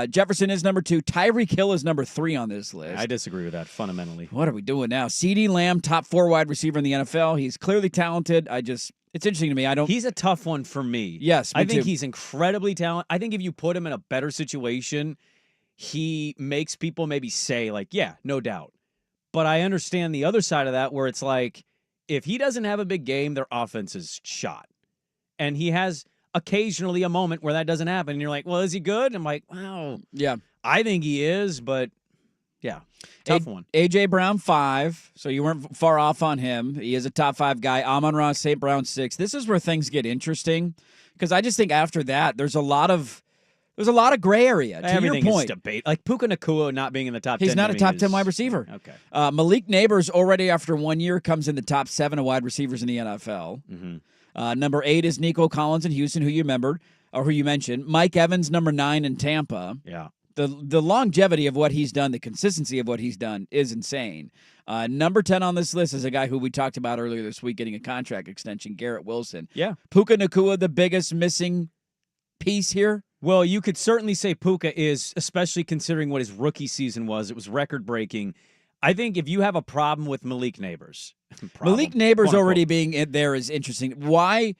Jefferson is number 2. Tyreek Hill is number 3 on this list. I disagree with that fundamentally. What are we doing now? CeeDee Lamb, top 4 wide receiver in the NFL. He's clearly talented. It's interesting to me. He's a tough one for me. Yes, me I think too. he's incredibly talented. I think if you put him in a better situation, he makes people maybe say, like, yeah, no doubt. But I understand the other side of that where it's like, if he doesn't have a big game, their offense is shot. And he has occasionally a moment where that doesn't happen. And you're like, well, is he good? I'm like, wow. Yeah. I think he is, but yeah, tough one. A.J. Brown, 5. So you weren't far off on him. He is a top 5 guy. Amon-Ra St. Brown, 6. This is where things get interesting because I just think after that, there's a lot of gray area. To Everything your point, is debate. Like Puka Nakua not being in the top 10. he's not a top 10 wide receiver. Okay. Malik Neighbors already after 1 year comes in the top 7 of wide receivers in the NFL. Number 8 is Nico Collins in Houston, who you mentioned. Mike Evans, number 9 in Tampa. Yeah. The longevity of what he's done, the consistency of what he's done is insane. Number 10 on this list is a guy who we talked about earlier this week getting a contract extension, Garrett Wilson. Yeah. Puka Nakua, the biggest missing piece here. Well, you could certainly say Puka is, especially considering what his rookie season was. It was record-breaking. I think if you have a problem with Malik Neighbors. Malik Neighbors already being in there is interesting. Why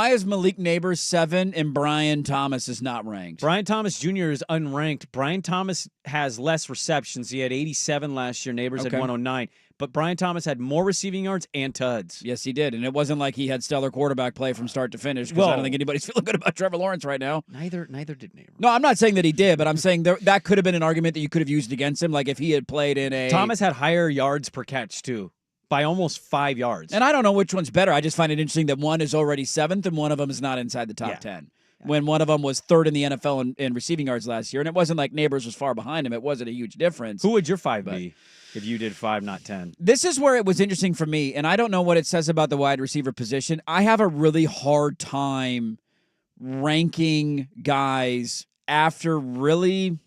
is Malik Neighbors 7 and Brian Thomas is not ranked? Brian Thomas Jr. is unranked. Brian Thomas has less receptions. He had 87 last year. Neighbors had 109. But Brian Thomas had more receiving yards and tuds. Yes, he did. And it wasn't like he had stellar quarterback play from start to finish because I don't think anybody's feeling good about Trevor Lawrence right now. Neither did Neighbors. No, I'm not saying that he did, but I'm saying that could have been an argument that you could have used against him, like if he had played in a... Thomas had higher yards per catch, too, by almost 5 yards. And I don't know which one's better. I just find it interesting that one is already 7th and one of them is not inside the top 10. When one of them was 3rd in the NFL in receiving yards last year. And it wasn't like Neighbors was far behind him. It wasn't a huge difference. Who would your 5 be if you did 5, not 10? This is where it was interesting for me, and I don't know what it says about the wide receiver position. I have a really hard time ranking guys after really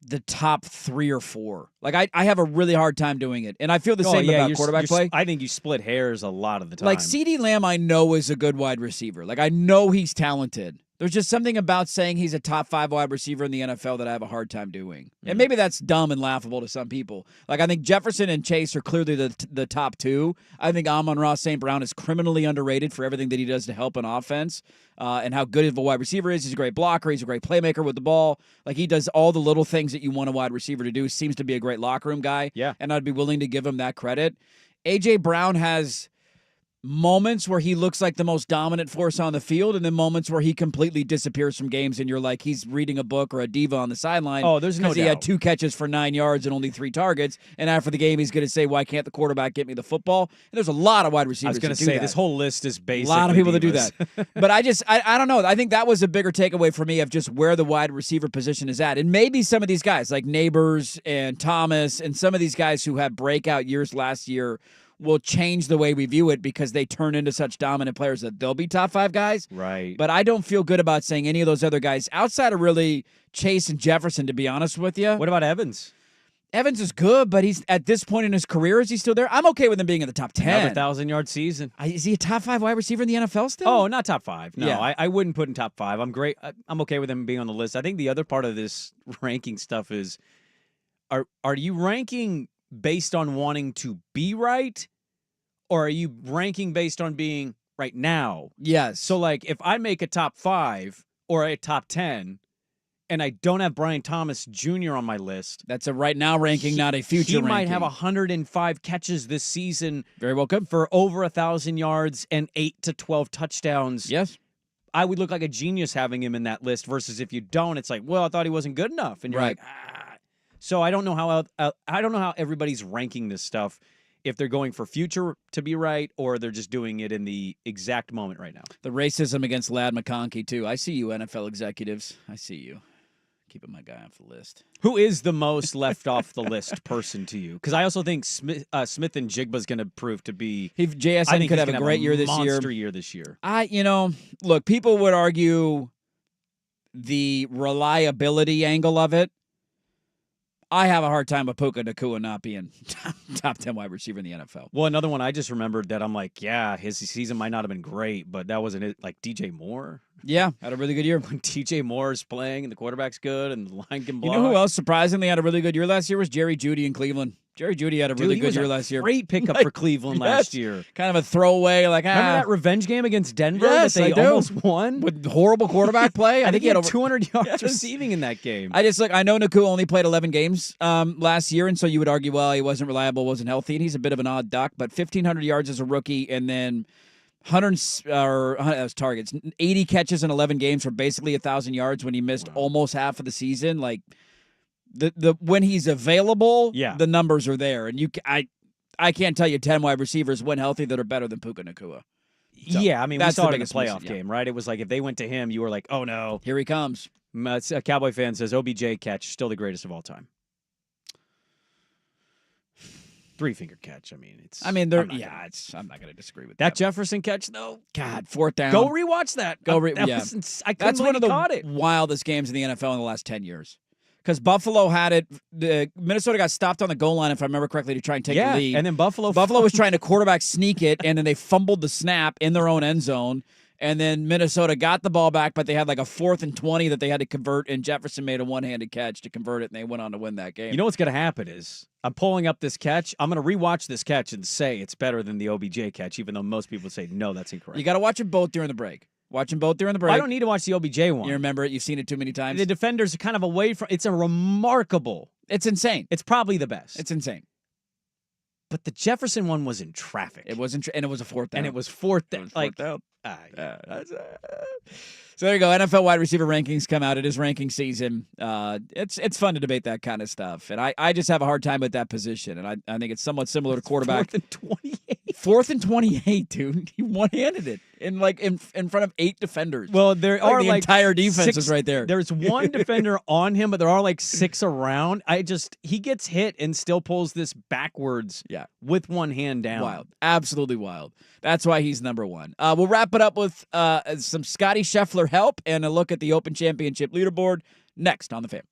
the top 3 or 4. Like, I have a really hard time doing it. And I feel the same about quarterback play. I think you split hairs a lot of the time. Like, CeeDee Lamb, I know is a good wide receiver. Like, I know he's talented. There's just something about saying he's a top 5 wide receiver in the NFL that I have a hard time doing. And maybe that's dumb and laughable to some people. Like, I think Jefferson and Chase are clearly the top 2. I think Amon-Ra St. Brown is criminally underrated for everything that he does to help an offense and how good of a wide receiver is. He's a great blocker. He's a great playmaker with the ball. Like, he does all the little things that you want a wide receiver to do. Seems to be a great locker room guy. Yeah. And I'd be willing to give him that credit. A.J. Brown has moments where he looks like the most dominant force on the field and then moments where he completely disappears from games and you're like he's reading a book or a diva on the sideline. Oh, there's no doubt. Because he had 2 catches for 9 yards and only 3 targets. And after the game, he's going to say, why can't the quarterback get me the football? And there's a lot of wide receivers I was going to to say, this whole list is basically a lot of people divas. that do that. But I don't know. I think that was a bigger takeaway for me of just where the wide receiver position is at. And maybe some of these guys like Neighbors and Thomas and some of these guys who had breakout years last year will change the way we view it because they turn into such dominant players that they'll be top 5 guys. Right. But I don't feel good about saying any of those other guys outside of really Chase and Jefferson, to be honest with you. What about Evans? Evans is good, but he's at this point in his career, is he still there? I'm okay with him being in the top 10. Another 1,000-yard season. Is he a top 5 wide receiver in the NFL still? Oh, not top 5. No, Yeah. I wouldn't put in top 5. I'm great. I'm okay with him being on the list. I think the other part of this ranking stuff is, are you ranking based on wanting to be right? Or are you ranking based on being right now? Yes. So, like, if I make a top 5 or a top 10 and I don't have Brian Thomas Jr. on my list. That's a right now ranking, not a future ranking. He might have 105 catches this season. Very well good. For over 1,000 yards and 8 to 12 touchdowns. Yes. I would look like a genius having him in that list versus if you don't, it's like, well, I thought he wasn't good enough. And you're Right. like, So I don't know how everybody's ranking this stuff. If they're going for future to be right or they're just doing it in the exact moment right now. The racism against Ladd McConkey, too. I see you, NFL executives. I see you. Keeping my guy off the list. Who is the most left off the list person to you? Because I also think Smith and Jigba's going to prove to be. JSN could have a great year this year. Monster year this year. Look, people would argue the reliability angle of it. I have a hard time with Puka Nacua not being top 10 wide receiver in the NFL. Well, another one I just remembered that I'm like, yeah, his season might not have been great, but that wasn't it. Like DJ Moore. Yeah, had a really good year. When DJ Moore is playing and the quarterback's good and the line can block. You know who else surprisingly had a really good year last year was Jerry Jeudy in Cleveland. Jerry Jeudy had a really good year last year. Great pickup for Cleveland last year. Kind of a throwaway. Remember that revenge game against Denver Yes, that they I do. almost won? With horrible quarterback play? I think he had over 200 yards receiving in that game. I know Nacua only played 11 games last year, and so you would argue, well, he wasn't reliable, wasn't healthy, and he's a bit of an odd duck, but 1,500 yards as a rookie, and then 100 targets, 80 catches in 11 games for basically 1,000 yards when he missed almost half of the season. Like, the when he's available, the numbers are there, and I can't tell you 10 wide receivers when healthy that are better than Puka Nacua. So yeah, I mean, we saw it in the playoff missing, game, right? It was like if they went to him, you were like, oh no, here he comes. A Cowboy fan says OBJ catch still the greatest of all time. 3-finger catch. I mean, it's. I'm not going to disagree with that. That Jefferson catch, though. God, 4th down. Go rewatch that. I couldn't That's one of caught it. the wildest games in the NFL in the last 10 years. Because Buffalo had it. Minnesota got stopped on the goal line, if I remember correctly, to try and take the lead. And then Buffalo was trying to quarterback sneak it, and then they fumbled the snap in their own end zone. And then Minnesota got the ball back, but they had like a 4th and 20 that they had to convert, and Jefferson made a one-handed catch to convert it, and they went on to win that game. You know what's going to happen is I'm pulling up this catch. I'm going to rewatch this catch and say it's better than the OBJ catch, even though most people say, no, that's incorrect. You got to watch them both during the break. Watch them both during the break. I don't need to watch the OBJ one. You remember it? You've seen it too many times. The defenders are kind of away from. It's a remarkable. It's insane. It's probably the best. It's insane. But the Jefferson one was in traffic. It wasn't, and it was a 4th down. And it was 4th down. So there you go. NFL wide receiver rankings come out. It is ranking season. It's fun to debate that kind of stuff, and I just have a hard time with that position. And I think it's somewhat similar to quarterback. 4th and 28. 4th and 28, dude. He one-handed it in front of 8 defenders. Well, there are the entire defense is right there. There's one defender on him, but there are like 6 around. He gets hit and still pulls this backwards. With one hand down. Wild, absolutely wild. That's why he's number 1. We'll wrap it up with some Scotty Scheffler help and a look at the Open Championship leaderboard next on The Fan.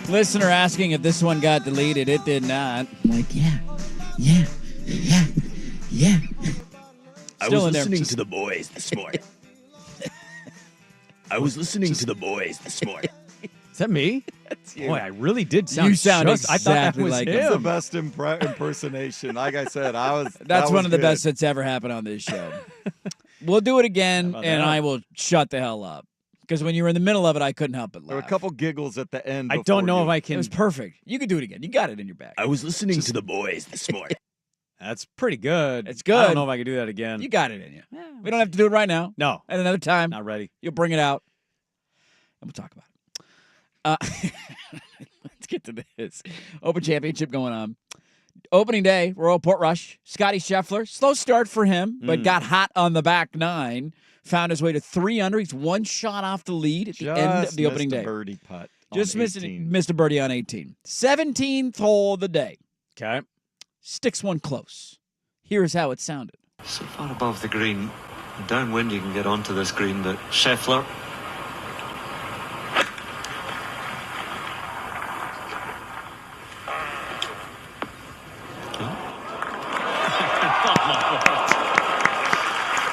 Listener asking if this one got deleted. It did not. I'm like, yeah. I was listening to the boys this morning. Is that me? Boy, I really did sound. You sound just, I thought that exactly was like him. him. It's the best impersonation. Like I said, That's one of the best that's ever happened on this show. We'll do it again, and I will shut the hell up. Because when you were in the middle of it, I couldn't help but laugh. There were a couple giggles at the end. I don't know if I can. It was perfect. You could do it again. You got it in your bag. I was listening to the boys this morning. That's pretty good. It's good. I don't know if I can do that again. You got it in you. We don't have to do it right now. No. At another time. Not ready. You'll bring it out, and we'll talk about it. Let's get to this. Open Championship going on. Opening day, Royal Portrush. Scotty Scheffler, slow start for him, but got hot on the back nine. Found his way to 3 under. He's one shot off the lead at the end of the opening day. Birdie putt. Just missed a birdie on 18. 17th hole of the day. Okay. Sticks one close. Here's how it sounded. So far above the green, downwind you can get onto this green, but Scheffler.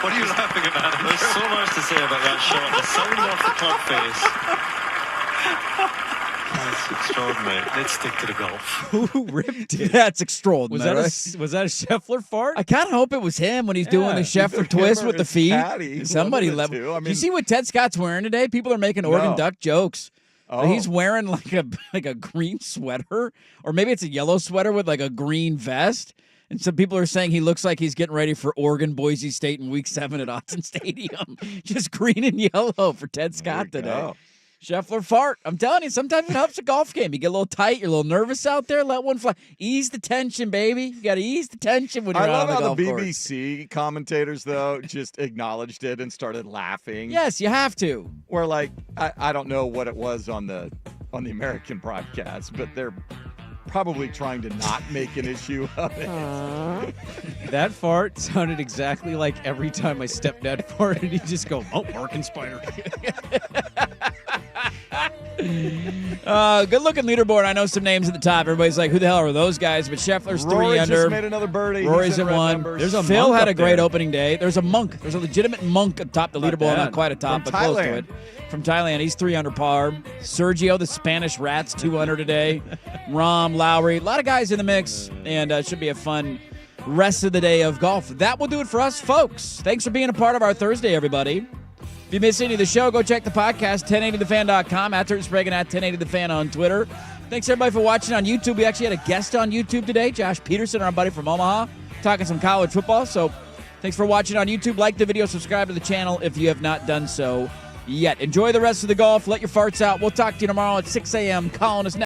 What are you laughing about? There's so much to say about that shot. The sound off the club face. That's extraordinary. Let's stick to the golf. Who ripped it? That's extraordinary. Was that a Scheffler fart? I kind of hope it was him when he's doing the Scheffler twist with the feet. Caddy, Somebody left. Do you see what Ted Scott's wearing today? People are making Oregon Duck jokes. Oh. He's wearing like a green sweater, or maybe it's a yellow sweater with like a green vest. And some people are saying he looks like he's getting ready for Oregon, Boise State in Week 7 at Autzen Stadium. Just green and yellow for Ted Scott today. Go. Scheffler fart. I'm telling you, sometimes it helps a golf game. You get a little tight, you're a little nervous out there, let one fly. Ease the tension, baby. You got to ease the tension when you're out on the golf course. I love how the BBC commentators, though, just acknowledged it and started laughing. Yes, you have to. Where, like, I don't know what it was on the American broadcast, but they're probably trying to not make an issue of it. That fart sounded exactly like every time my stepdad farted. He'd just go, "Oh, Markin Spider." Good looking leaderboard. I know some names at the top. Everybody's like, who the hell are those guys? But Scheffler's Rory 3 under. Just made another birdie. Rory's at 1. There's a Phil monk had up a great there. opening day. There's a monk. There's a legitimate monk atop the leaderboard. Not quite atop, From but close to Thailand. it. From Thailand. He's 3 under par. Sergio, the Spanish Rats, 2 under today. Rom, Lowry. A lot of guys in the mix. And it should be a fun rest of the day of golf. That will do it for us, folks. Thanks for being a part of our Thursday, everybody. If you missed any of the show, go check the podcast, 1080thefan.com, at Sprague and at 1080thefan on Twitter. Thanks, everybody, for watching on YouTube. We actually had a guest on YouTube today, Josh Peterson, our buddy from Omaha, talking some college football. So thanks for watching on YouTube. Like the video, subscribe to the channel if you have not done so yet. Enjoy the rest of the golf. Let your farts out. We'll talk to you tomorrow at 6 a.m. Calling us next.